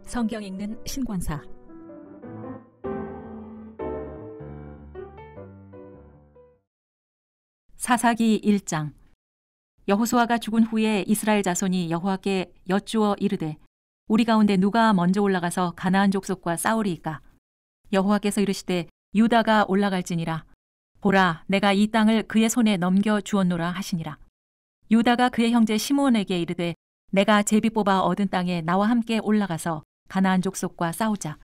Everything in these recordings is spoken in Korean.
성경 읽는 신권사. 사사기 1장. 여호수아가 죽은 후에 이스라엘 자손이 여호와께 여쭈어 이르되 우리 가운데 누가 먼저 올라가서 가나안 족속과 싸우리이까? 여호와께서 이르시되 유다가 올라갈지니라. 보라, 내가 이 땅을 그의 손에 넘겨 주었노라 하시니라. 유다가 그의 형제 시므온에게 이르되 내가 제비 뽑아 얻은 땅에 나와 함께 올라가서 가나안 족속과 싸우자.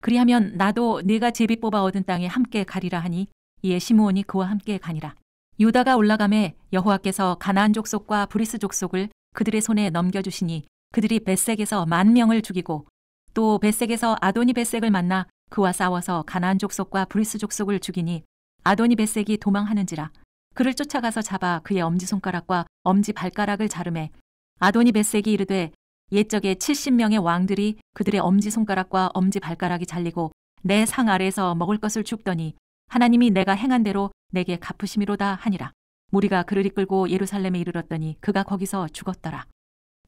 그리하면 나도 네가 제비 뽑아 얻은 땅에 함께 가리라 하니 이에 시므온이 그와 함께 가니라. 유다가 올라가매 여호와께서 가나안 족속과 브리스 족속을 그들의 손에 넘겨주시니 그들이 벳색에서 10,000명을 죽이고 또 벳색에서 아도니 벳색을 만나 그와 싸워서 가나안 족속과 브리스 족속을 죽이니 아도니 벳색이 도망하는지라. 그를 쫓아가서 잡아 그의 엄지손가락과 엄지발가락을 자르매 아도니 벳색이 이르되 옛적에 70명의 왕들이 그들의 엄지손가락과 엄지발가락이 잘리고 내 상 아래에서 먹을 것을 줍더니 하나님이 내가 행한 대로 내게 갚으심이로다 하니라. 무리가 그를 이끌고 예루살렘에 이르렀더니 그가 거기서 죽었더라.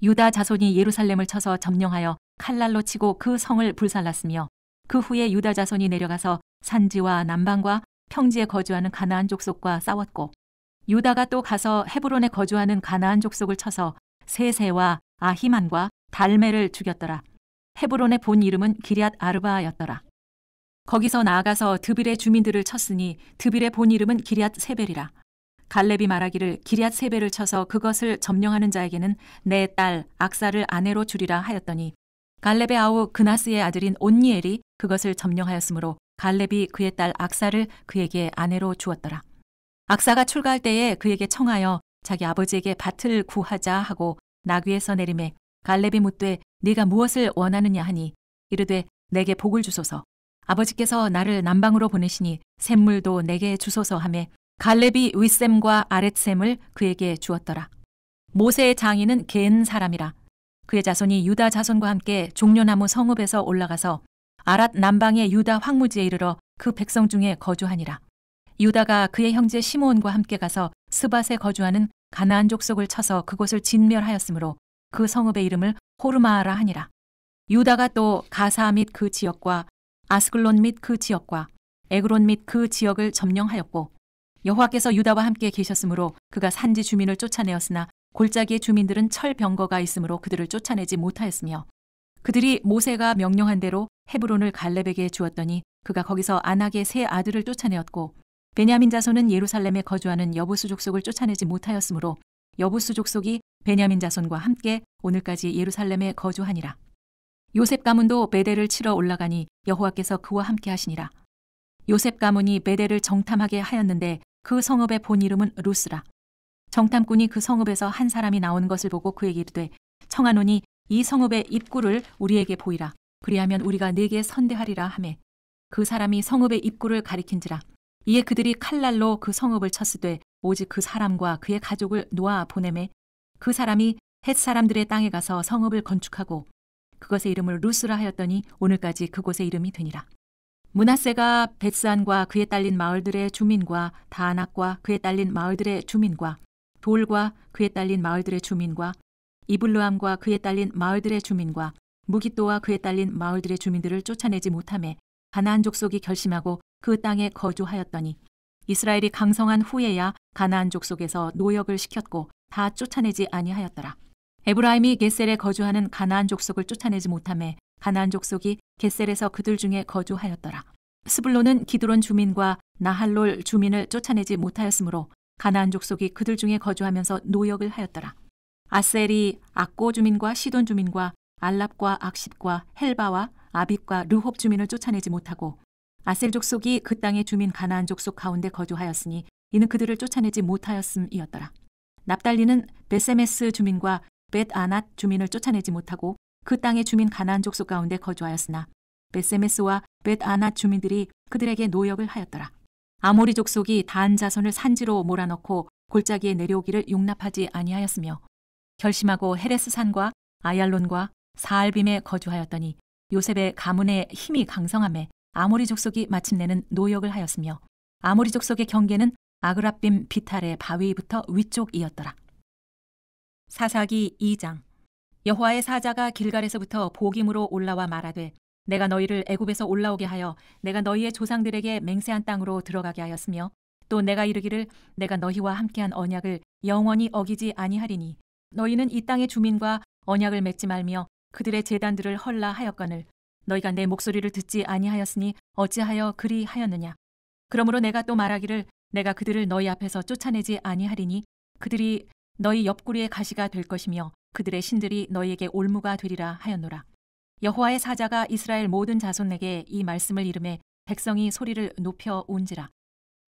유다 자손이 예루살렘을 쳐서 점령하여 칼날로 치고 그 성을 불살랐으며 그 후에 유다 자손이 내려가서 산지와 남방과 평지에 거주하는 가나안 족속과 싸웠고 유다가 또 가서 헤브론에 거주하는 가나안 족속을 쳐서 세세와 아히만과 달메를 죽였더라. 헤브론의 본 이름은 기럇 아르바였더라. 거기서 나아가서 드빌의 주민들을 쳤으니 드빌의 본 이름은 기럇 세벨이라. 갈렙이 말하기를 기럇 세벨을 쳐서 그것을 점령하는 자에게는 내 딸 악사를 아내로 주리라 하였더니 갈렙의 아우 그나스의 아들인 온니엘이 그것을 점령하였으므로 갈렙이 그의 딸 악사를 그에게 아내로 주었더라. 악사가 출가할 때에 그에게 청하여 자기 아버지에게 밭을 구하자 하고 나귀에서 내리매 갈렙이 묻되 네가 무엇을 원하느냐 하니 이르되 내게 복을 주소서. 아버지께서 나를 남방으로 보내시니 샘물도 내게 주소서 하매 갈렙이 윗샘과 아랫샘을 그에게 주었더라. 모세의 장인은 겐 사람이라. 그의 자손이 유다 자손과 함께 종려나무 성읍에서 올라가서 아랏 남방의 유다 황무지에 이르러 그 백성 중에 거주하니라. 유다가 그의 형제 시므온과 함께 가서 스밧에 거주하는 가나안 족속을 쳐서 그곳을 진멸하였으므로 그 성읍의 이름을 호르마라 하니라. 유다가 또 가사 및 그 지역과 아스글론 및 그 지역과 에그론 및 그 지역을 점령하였고 여호와께서 유다와 함께 계셨으므로 그가 산지 주민을 쫓아내었으나 골짜기의 주민들은 철병거가 있으므로 그들을 쫓아내지 못하였으며 그들이 모세가 명령한 대로 헤브론을 갈렙에게 주었더니 그가 거기서 안악의 세 아들을 쫓아내었고 베냐민 자손은 예루살렘에 거주하는 여부수 족속을 쫓아내지 못하였으므로 여부수 족속이 베냐민 자손과 함께 오늘까지 예루살렘에 거주하니라. 요셉 가문도 베델을 치러 올라가니 여호와께서 그와 함께 하시니라. 요셉 가문이 베델을 정탐하게 하였는데 그 성읍의 본 이름은 루스라. 정탐꾼이 그 성읍에서 한 사람이 나오는 것을 보고 그에게 이르되 청하노니 이 성읍의 입구를 우리에게 보이라. 그리하면 우리가 네게 선대하리라 하매 그 사람이 성읍의 입구를 가리킨지라. 이에 그들이 칼날로 그 성읍을 쳤으되 오직 그 사람과 그의 가족을 놓아 보내매 그 사람이 헷 사람들의 땅에 가서 성읍을 건축하고 그것의 이름을 루스라 하였더니 오늘까지 그곳의 이름이 되니라. 므낫세가 벳스안과 그에 딸린 마을들의 주민과 다낙과 그에 딸린 마을들의 주민과 돌과 그에 딸린 마을들의 주민과 이블르함과 그에 딸린 마을들의 주민과 무깃도와 그에 딸린 마을들의 주민들을 쫓아내지 못하매 가나안 족속이 결심하고 그 땅에 거주하였더니 이스라엘이 강성한 후에야 가나안 족속에서 노역을 시켰고 다 쫓아내지 아니하였더라. 에브라임이 겟셀에 거주하는 가나안 족속을 쫓아내지 못하매 가나안 족속이 겟셀에서 그들 중에 거주하였더라. 스불론은 기드론 주민과 나할롤 주민을 쫓아내지 못하였으므로 가나안 족속이 그들 중에 거주하면서 노역을 하였더라. 아셀이 악고 주민과 시돈 주민과 알랍과 악십과 헬바와 아빕과 르홉 주민을 쫓아내지 못하고 아셀 족속이 그 땅의 주민 가나안 족속 가운데 거주하였으니 이는 그들을 쫓아내지 못하였음이었더라. 납달리는 베세메스 주민과 벳아낫 주민을 쫓아내지 못하고 그 땅의 주민 가나안 족속 가운데 거주하였으나 베세메스와 벳아낫 주민들이 그들에게 노역을 하였더라. 아모리 족속이 단 자손을 산지로 몰아넣고 골짜기에 내려오기를 용납하지 아니하였으며 결심하고 헤레스 산과 아얄론과 사알빔에 거주하였더니 요셉의 가문의 힘이 강성함에 아모리 족속이 마침내는 노역을 하였으며 아모리 족속의 경계는 아그랍빔 비탈의 바위부터 위쪽이었더라. 사사기 2장. 여호와의 사자가 길갈에서부터 보김으로 올라와 말하되 내가 너희를 애굽에서 올라오게 하여 내가 너희의 조상들에게 맹세한 땅으로 들어가게 하였으며 또 내가 이르기를 내가 너희와 함께한 언약을 영원히 어기지 아니하리니 너희는 이 땅의 주민과 언약을 맺지 말며 그들의 제단들을 헐라 하였거늘 너희가 내 목소리를 듣지 아니하였으니 어찌하여 그리 하였느냐. 그러므로 내가 또 말하기를 내가 그들을 너희 앞에서 쫓아내지 아니하리니 그들이 너희 옆구리의 가시가 될 것이며 그들의 신들이 너희에게 올무가 되리라 하였노라. 여호와의 사자가 이스라엘 모든 자손에게 이 말씀을 이름해 백성이 소리를 높여 운지라.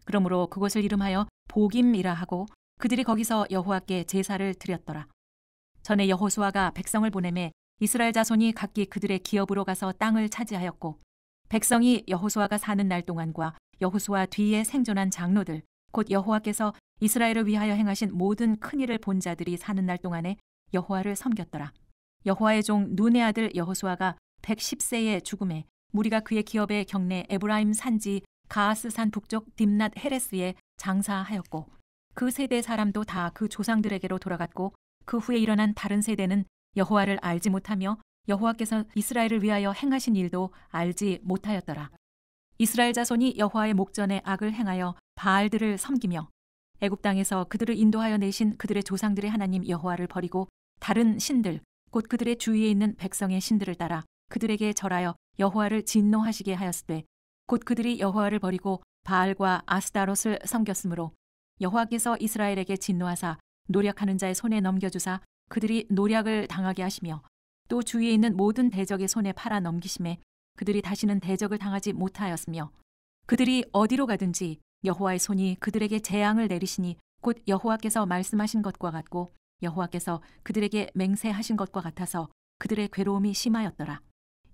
그러므로 그곳을 이름하여 보김이라 하고 그들이 거기서 여호와께 제사를 드렸더라. 전에 여호수아가 백성을 보내매 이스라엘 자손이 각기 그들의 기업으로 가서 땅을 차지하였고 백성이 여호수아가 사는 날 동안과 여호수아 뒤에 생존한 장로들 곧 여호와께서 이스라엘을 위하여 행하신 모든 큰 일을 본 자들이 사는 날 동안에 여호와를 섬겼더라. 여호와의 종 눈의 아들 여호수아가 110세에 죽음에 무리가 그의 기업의 경내 에브라임 산지 가하스산 북쪽 딥낫 헤레스에 장사하였고 그 세대 사람도 다 그 조상들에게로 돌아갔고 그 후에 일어난 다른 세대는 여호와를 알지 못하며 여호와께서 이스라엘을 위하여 행하신 일도 알지 못하였더라. 이스라엘 자손이 여호와의 목전에 악을 행하여 바알들을 섬기며 애굽 땅에서 그들을 인도하여 내신 그들의 조상들의 하나님 여호와를 버리고 다른 신들 곧 그들의 주위에 있는 백성의 신들을 따라 그들에게 절하여 여호와를 진노하시게 하였으되 곧 그들이 여호와를 버리고 바알과 아스다롯을 섬겼으므로 여호와께서 이스라엘에게 진노하사 노략하는 자의 손에 넘겨주사 그들이 노략을 당하게 하시며 또 주위에 있는 모든 대적의 손에 팔아 넘기심에 그들이 다시는 대적을 당하지 못하였으며 그들이 어디로 가든지 여호와의 손이 그들에게 재앙을 내리시니 곧 여호와께서 말씀하신 것과 같고 여호와께서 그들에게 맹세하신 것과 같아서 그들의 괴로움이 심하였더라.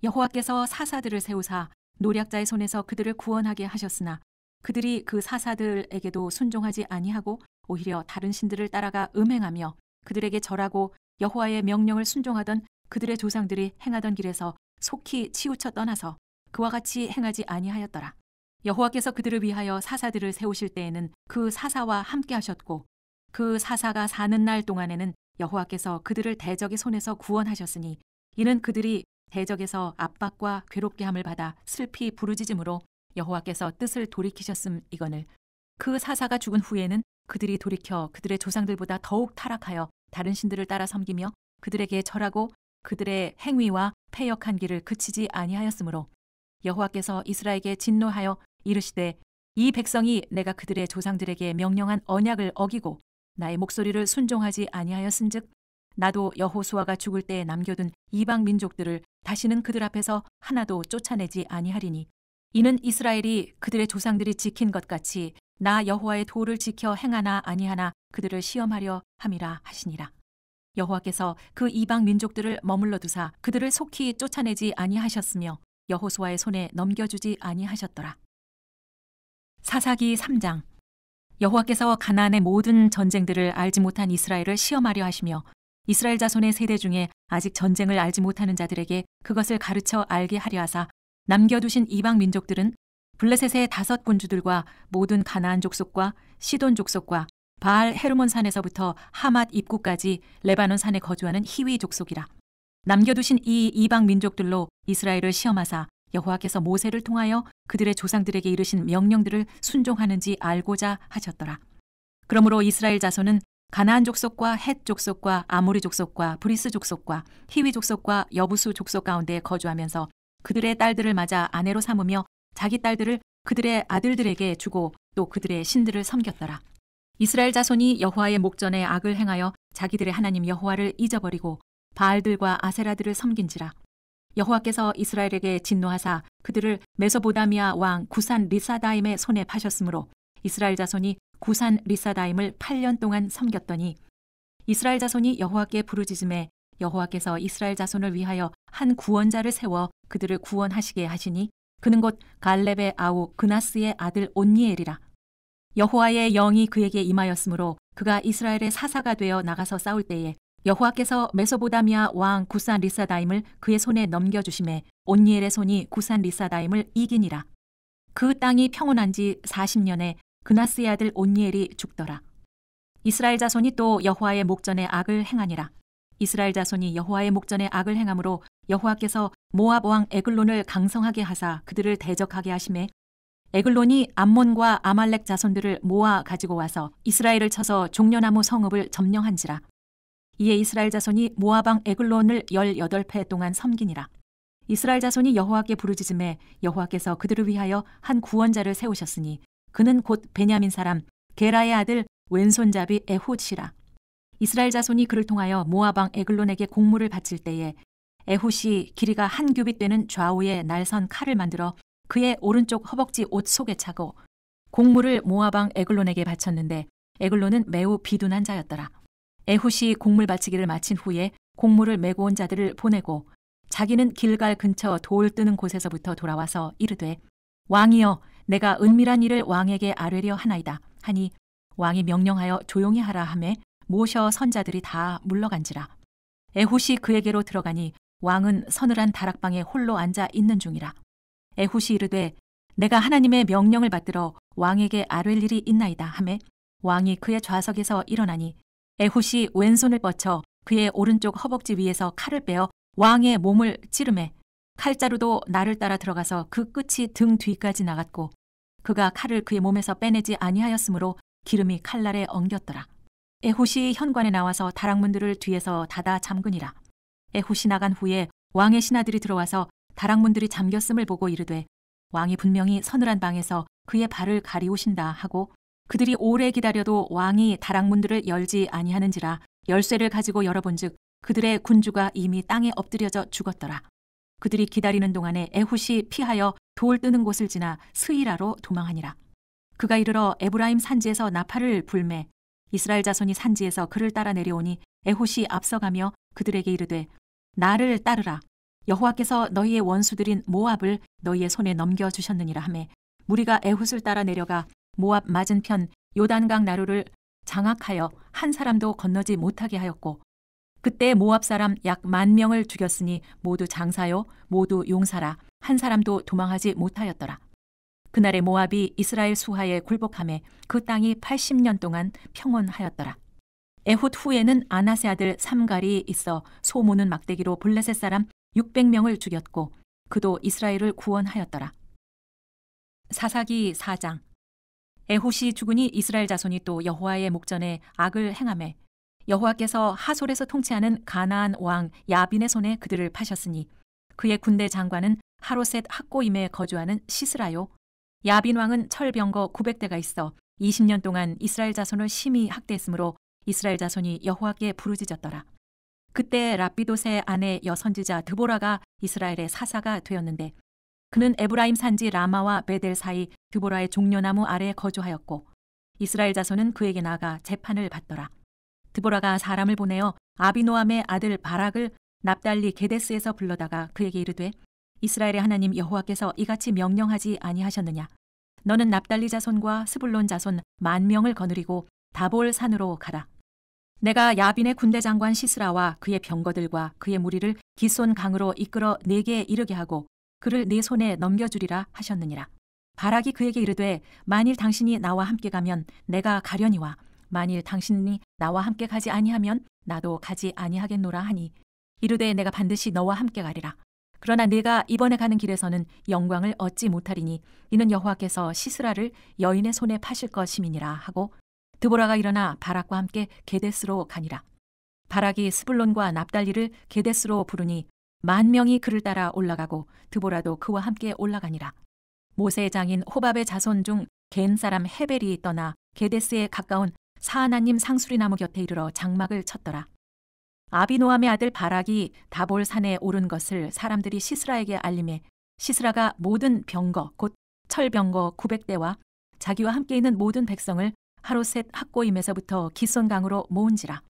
여호와께서 사사들을 세우사 노략자의 손에서 그들을 구원하게 하셨으나 그들이 그 사사들에게도 순종하지 아니하고 오히려 다른 신들을 따라가 음행하며 그들에게 절하고 여호와의 명령을 순종하던 그들의 조상들이 행하던 길에서 속히 치우쳐 떠나서 그와 같이 행하지 아니하였더라. 여호와께서 그들을 위하여 사사들을 세우실 때에는 그 사사와 함께 하셨고 그 사사가 사는 날 동안에는 여호와께서 그들을 대적의 손에서 구원하셨으니 이는 그들이 대적에서 압박과 괴롭게 함을 받아 슬피 부르짖음으로 여호와께서 뜻을 돌이키셨음이거늘 그 사사가 죽은 후에는 그들이 돌이켜 그들의 조상들보다 더욱 타락하여 다른 신들을 따라 섬기며 그들에게 절하고 그들의 행위와 패역한 길을 그치지 아니하였으므로 여호와께서 이스라엘에게 진노하여 이르시되 이 백성이 내가 그들의 조상들에게 명령한 언약을 어기고 나의 목소리를 순종하지 아니하였은즉 나도 여호수아가 죽을 때에 남겨둔 이방 민족들을 다시는 그들 앞에서 하나도 쫓아내지 아니하리니 이는 이스라엘이 그들의 조상들이 지킨 것 같이 나 여호와의 도를 지켜 행하나 아니하나 그들을 시험하려 함이라 하시니라. 여호와께서 그 이방 민족들을 머물러 두사 그들을 속히 쫓아내지 아니하셨으며 여호수아의 손에 넘겨주지 아니하셨더라. 사사기 3장. 여호와께서 가나안의 모든 전쟁들을 알지 못한 이스라엘을 시험하려 하시며 이스라엘 자손의 세대 중에 아직 전쟁을 알지 못하는 자들에게 그것을 가르쳐 알게 하려 하사 남겨두신 이방 민족들은 블레셋의 5 군주들과 모든 가나안 족속과 시돈 족속과 바알 헤르몬 산에서부터 하맛 입구까지 레바논 산에 거주하는 히위 족속이라. 남겨두신 이 이방 민족들로 이스라엘을 시험하사 여호와께서 모세를 통하여 그들의 조상들에게 이르신 명령들을 순종하는지 알고자 하셨더라. 그러므로 이스라엘 자손은 가나안 족속과 헷 족속과 아모리 족속과 브리스 족속과 히위 족속과 여부수 족속 가운데 거주하면서 그들의 딸들을 맞아 아내로 삼으며 자기 딸들을 그들의 아들들에게 주고 또 그들의 신들을 섬겼더라. 이스라엘 자손이 여호와의 목전에 악을 행하여 자기들의 하나님 여호와를 잊어버리고 바알들과 아세라들을 섬긴지라. 여호와께서 이스라엘에게 진노하사 그들을 메소보다미아 왕 구산 리사다임의 손에 파셨으므로 이스라엘 자손이 구산 리사다임을 8년 동안 섬겼더니 이스라엘 자손이 여호와께 부르짖음에 여호와께서 이스라엘 자손을 위하여 한 구원자를 세워 그들을 구원하시게 하시니 그는 곧 갈렙의 아우 그나스의 아들 온니엘이라. 여호와의 영이 그에게 임하였으므로 그가 이스라엘의 사사가 되어 나가서 싸울 때에 여호와께서 메소보다미아 왕 구산 리사다임을 그의 손에 넘겨주심에 온니엘의 손이 구산 리사다임을 이기니라. 그 땅이 평온한 지 40년에 그나스의 아들 온니엘이 죽더라. 이스라엘 자손이 또 여호와의 목전에 악을 행하니라. 이스라엘 자손이 여호와의 목전에 악을 행함으로 여호와께서 모압 왕 에글론을 강성하게 하사 그들을 대적하게 하시매 에글론이 암몬과 아말렉 자손들을 모아 가지고 와서 이스라엘을 쳐서 종려나무 성읍을 점령한지라. 이에 이스라엘 자손이 모압 왕 에글론을 18회 동안 섬기니라. 이스라엘 자손이 여호와께 부르짖음에 여호와께서 그들을 위하여 한 구원자를 세우셨으니 그는 곧 베냐민 사람 게라의 아들 왼손잡이 에훗이라. 이스라엘 자손이 그를 통하여 모압 왕 에글론에게 공물을 바칠 때에 에훗이 길이가 한 규빗 되는 좌우에 날선 칼을 만들어 그의 오른쪽 허벅지 옷 속에 차고 공물을 모압 왕 에글론에게 바쳤는데 에글론은 매우 비둔한 자였더라. 에훗이 공물 바치기를 마친 후에 공물을 메고 온 자들을 보내고 자기는 길갈 근처 돌 뜨는 곳에서부터 돌아와서 이르되 왕이여 내가 은밀한 일을 왕에게 아뢰려 하나이다 하니 왕이 명령하여 조용히 하라 하매 모셔 선자들이 다 물러간지라. 에훗이 그에게로 들어가니 왕은 서늘한 다락방에 홀로 앉아 있는 중이라. 에훗이 이르되 내가 하나님의 명령을 받들어 왕에게 아뢰릴 일이 있나이다 하매 왕이 그의 좌석에서 일어나니 에훗이 왼손을 뻗쳐 그의 오른쪽 허벅지 위에서 칼을 빼어 왕의 몸을 찌르매 칼자루도 날을 따라 들어가서 그 끝이 등 뒤까지 나갔고 그가 칼을 그의 몸에서 빼내지 아니하였으므로 기름이 칼날에 엉겼더라. 에훗이 현관에 나와서 다락문들을 뒤에서 닫아 잠그니라. 에훗이 나간 후에 왕의 신하들이 들어와서 다락문들이 잠겼음을 보고 이르되 왕이 분명히 서늘한 방에서 그의 발을 가리우신다 하고 그들이 오래 기다려도 왕이 다락문들을 열지 아니하는지라 열쇠를 가지고 열어본즉 그들의 군주가 이미 땅에 엎드려져 죽었더라. 그들이 기다리는 동안에 에훗이 피하여 돌 뜨는 곳을 지나 스이라로 도망하니라. 그가 이르러 에브라임 산지에서 나팔을 불매 이스라엘 자손이 산지에서 그를 따라 내려오니 에훗이 앞서가며 그들에게 이르되 나를 따르라. 여호와께서 너희의 원수들인 모압을 너희의 손에 넘겨주셨느니라 하매 무리가 에훗을 따라 내려가 모압 맞은편 요단강 나루를 장악하여 한 사람도 건너지 못하게 하였고 그때 모압 사람 약 10,000명을 죽였으니 모두 장사요 모두 용사라 한 사람도 도망하지 못하였더라. 그날에 모압이 이스라엘 수하에 굴복하매 그 땅이 80년 동안 평온하였더라. 에훗 후에는 아나세 아들 삼갈이 있어 소모는 막대기로 블레셋 사람 600명을 죽였고 그도 이스라엘을 구원하였더라. 사사기 4장. 에훗이 죽으니 이스라엘 자손이 또 여호와의 목전에 악을 행하매 여호와께서 하솔에서 통치하는 가나안 왕 야빈의 손에 그들을 파셨으니 그의 군대 장관은 하로셋 학고임에 거주하는 시스라요. 야빈 왕은 철병거 900대가 있어 20년 동안 이스라엘 자손을 심히 학대했으므로 이스라엘 자손이 여호와께 부르짖었더라. 그때 랍비돗의 아내 여선지자 드보라가 이스라엘의 사사가 되었는데 그는 에브라임 산지 라마와 베델 사이 드보라의 종려나무 아래에 거주하였고 이스라엘 자손은 그에게 나가 재판을 받더라. 드보라가 사람을 보내어 아비노함의 아들 바락을 납달리 게데스에서 불러다가 그에게 이르되 이스라엘의 하나님 여호와께서 이같이 명령하지 아니하셨느냐. 너는 납달리 자손과 스불론 자손 10,000명을 거느리고 다볼 산으로 가라. 내가 야빈의 군대 장관 시스라와 그의 병거들과 그의 무리를 기손 강으로 이끌어 네게 이르게 하고 그를 네 손에 넘겨주리라 하셨느니라. 바락이 그에게 이르되 만일 당신이 나와 함께 가면 내가 가려니와 만일 당신이 나와 함께 가지 아니하면 나도 가지 아니하겠노라 하니 이르되 내가 반드시 너와 함께 가리라. 그러나 네가 이번에 가는 길에서는 영광을 얻지 못하리니 이는 여호와께서 시스라를 여인의 손에 파실 것임이니라 하고 드보라가 일어나 바락과 함께 게데스로 가니라. 바락이 스불론과 납달리를 게데스로 부르니 10,000명이 그를 따라 올라가고 드보라도 그와 함께 올라가니라. 모세의 장인 호밥의 자손 중 겐 사람 헤벨이 떠나 게데스에 가까운 사하나님 상수리 나무 곁에 이르러 장막을 쳤더라. 아비노함의 아들 바락이 다볼 산에 오른 것을 사람들이 시스라에게 알림해 시스라가 모든 병거 곧 철병거 900대와 자기와 함께 있는 모든 백성을 하로셋 학고임에서부터 기손강으로 모은지라.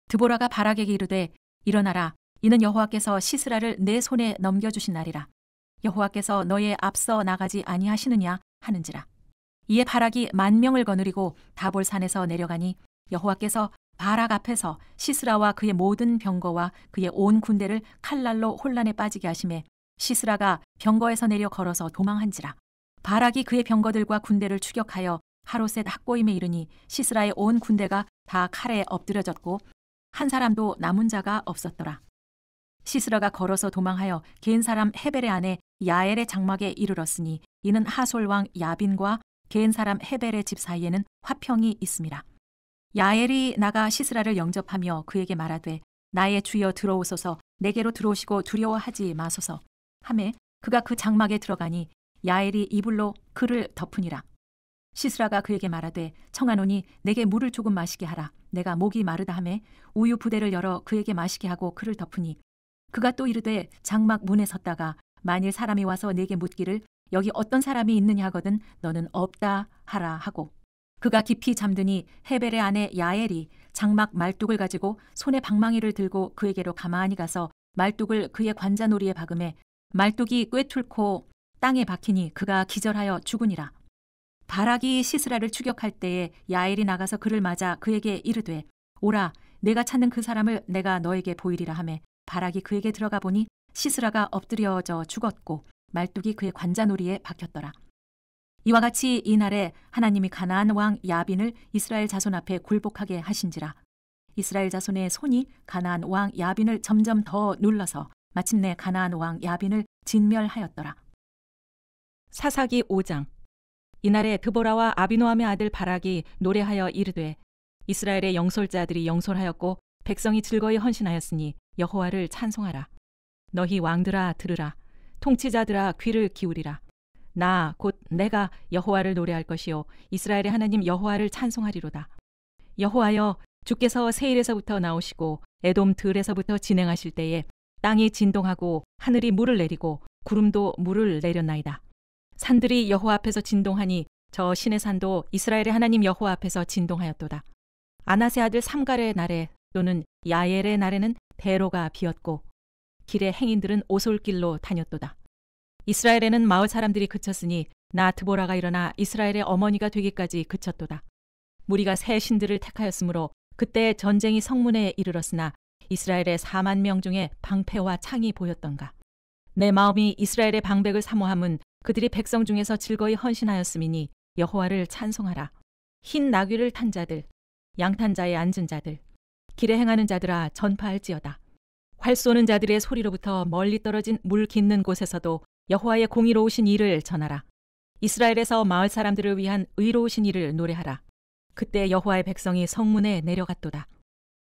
드보라가 바락에게 이르되 일어나라. 이는 여호와께서 시스라를 내 손에 넘겨주신 날이라. 여호와께서 너의 앞서 나가지 아니하시느냐 하는지라. 이에 바락이 10,000명을 거느리고 다볼 산에서 내려가니 여호와께서 바락 앞에서 시스라와 그의 모든 병거와 그의 온 군대를 칼날로 혼란에 빠지게 하심에 시스라가 병거에서 내려 걸어서 도망한지라. 바락이 그의 병거들과 군대를 추격하여 하로셋 학고임에 이르니 시스라의 온 군대가 다 칼에 엎드려졌고 한 사람도 남은 자가 없었더라. 시스라가 걸어서 도망하여 겐 사람 헤벨의 아내 야엘의 장막에 이르렀으니 이는 하솔 왕 야빈과 겐 사람 헤벨의 집 사이에는 화평이 있음이라. 야엘이 나가 시스라를 영접하며 그에게 말하되 나의 주여 들어오소서, 내게로 들어오시고 두려워하지 마소서 하매 그가 그 장막에 들어가니 야엘이 이불로 그를 덮으니라. 시스라가 그에게 말하되 청하노니 내게 물을 조금 마시게 하라. 내가 목이 마르다 하매 우유 부대를 열어 그에게 마시게 하고 그를 덮으니 그가 또 이르되 장막 문에 섰다가 만일 사람이 와서 내게 묻기를 여기 어떤 사람이 있느냐 하거든 너는 없다 하라 하고 그가 깊이 잠드니 헤벨의 아내 야엘이 장막 말뚝을 가지고 손에 방망이를 들고 그에게로 가만히 가서 말뚝을 그의 관자놀이에 박음에 말뚝이 꿰뚫고 땅에 박히니 그가 기절하여 죽으니라. 바락이 시스라를 추격할 때에 야엘이 나가서 그를 맞아 그에게 이르되 오라 내가 찾는 그 사람을 내가 너에게 보이리라 하매 바락이 그에게 들어가 보니 시스라가 엎드려져 죽었고 말뚝이 그의 관자놀이에 박혔더라. 이와 같이 이날에 하나님이 가나안 왕 야빈을 이스라엘 자손 앞에 굴복하게 하신지라. 이스라엘 자손의 손이 가나안 왕 야빈을 점점 더 눌러서 마침내 가나안 왕 야빈을 진멸하였더라. 사사기 5장. 이날에 드보라와 아비노함의 아들 바락이 노래하여 이르되 이스라엘의 영솔자들이 영솔하였고 백성이 즐거이 헌신하였으니 여호와를 찬송하라. 너희 왕들아 들으라. 통치자들아 귀를 기울이라. 나 곧 내가 여호와를 노래할 것이요 이스라엘의 하나님 여호와를 찬송하리로다. 여호와여 주께서 세일에서부터 나오시고 에돔 들에서부터 진행하실 때에 땅이 진동하고 하늘이 물을 내리고 구름도 물을 내렸나이다. 산들이 여호와 앞에서 진동하니 저 신의 산도 이스라엘의 하나님 여호와 앞에서 진동하였도다. 아나세 아들 삼갈의 날에 또는 야엘의 날에는 대로가 비었고 길의 행인들은 오솔길로 다녔도다. 이스라엘에는 마을 사람들이 그쳤으니 나 드보라가 일어나 이스라엘의 어머니가 되기까지 그쳤도다. 무리가 새 신들을 택하였으므로 그때 전쟁이 성문에 이르렀으나 이스라엘의 4만 명 중에 방패와 창이 보였던가. 내 마음이 이스라엘의 방백을 사모함은 그들이 백성 중에서 즐거이 헌신하였음이니 여호와를 찬송하라. 흰 나귀를 탄 자들, 양탄자에 앉은 자들, 길에 행하는 자들아 전파할지어다. 활 쏘는 자들의 소리로부터 멀리 떨어진 물 깃는 곳에서도 여호와의 공의로우신 일을 전하라. 이스라엘에서 마을 사람들을 위한 의로우신 일을 노래하라. 그때 여호와의 백성이 성문에 내려갔도다.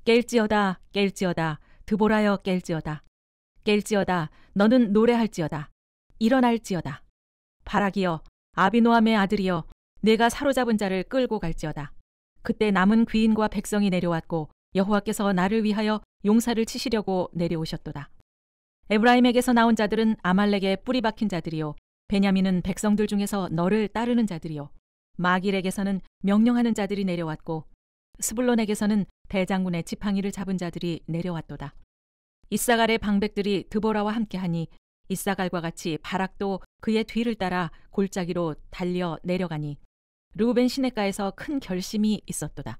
깰지어다 깰지어다 드보라여 깰지어다. 깰지어다 너는 노래할지어다. 일어날지어다. 바락이여 아비노함의 아들이여 내가 사로잡은 자를 끌고 갈지어다. 그때 남은 귀인과 백성이 내려왔고 여호와께서 나를 위하여 용사를 치시려고 내려오셨도다. 에브라임에게서 나온 자들은 아말렉에 뿌리 박힌 자들이요 베냐민은 백성들 중에서 너를 따르는 자들이요 마길에게서는 명령하는 자들이 내려왔고 스불론에게서는 대장군의 지팡이를 잡은 자들이 내려왔도다. 이사갈의 방백들이 드보라와 함께하니 이사갈과 같이 바락도 그의 뒤를 따라 골짜기로 달려 내려가니 르우벤 시냇가에서 큰 결심이 있었도다.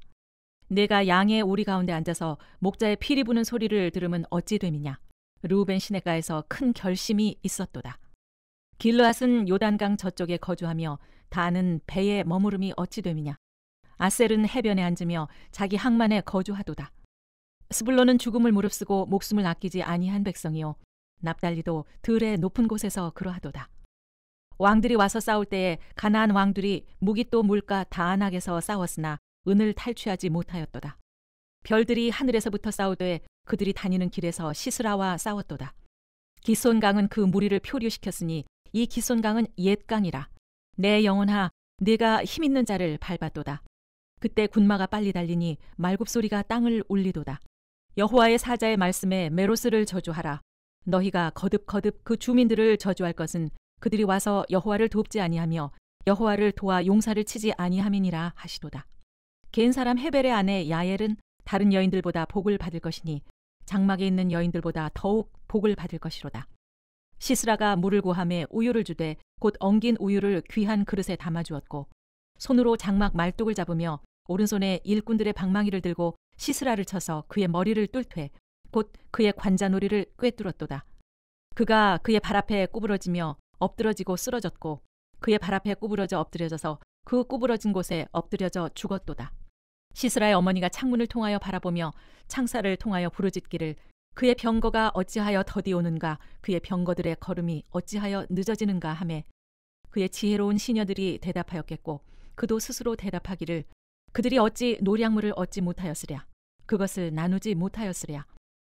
내가 양의 오리 가운데 앉아서 목자의 피리 부는 소리를 들으면 어찌 됨이냐. 르우벤 시냇가에서 큰 결심이 있었도다. 길르앗은 요단강 저쪽에 거주하며 단은 배에 머무름이 어찌 됨이냐. 아셀은 해변에 앉으며 자기 항만에 거주하도다. 스불론은 죽음을 무릅쓰고 목숨을 아끼지 아니한 백성이요 납달리도 들의 높은 곳에서 그러하도다. 왕들이 와서 싸울 때에 가나안 왕들이 무깃도 물가 다안악에서 싸웠으나 은을 탈취하지 못하였도다. 별들이 하늘에서부터 싸우되 그들이 다니는 길에서 시스라와 싸웠도다. 기손강은 그 무리를 표류시켰으니 이 기손강은 옛강이라. 내 영혼아 네가 힘있는 자를 밟았도다. 그때 군마가 빨리 달리니 말굽소리가 땅을 울리도다. 여호와의 사자의 말씀에 메로스를 저주하라. 너희가 거듭거듭 그 주민들을 저주할 것은 그들이 와서 여호와를 돕지 아니하며 여호와를 도와 용사를 치지 아니함이니라 하시도다. 겐 사람 헤벨의 아내 야엘은 다른 여인들보다 복을 받을 것이니 장막에 있는 여인들보다 더욱 복을 받을 것이로다. 시스라가 물을 구함에 우유를 주되 곧 엉긴 우유를 귀한 그릇에 담아주었고 손으로 장막 말뚝을 잡으며 오른손에 일꾼들의 방망이를 들고 시스라를 쳐서 그의 머리를 뚫되 곧 그의 관자놀이를 꿰뚫었도다. 그가 그의 발 앞에 구부러지며 엎드러지고 쓰러졌고 그의 발 앞에 구부러져 엎드려져서 그 구부러진 곳에 엎드려져 죽었도다. 시스라의 어머니가 창문을 통하여 바라보며 창살을 통하여 부르짖기를 그의 병거가 어찌하여 더디 오는가 그의 병거들의 걸음이 어찌하여 늦어지는가 하매 그의 지혜로운 시녀들이 대답하였겠고 그도 스스로 대답하기를 그들이 어찌 노량물을 얻지 못하였으랴 그것을 나누지 못하였으랴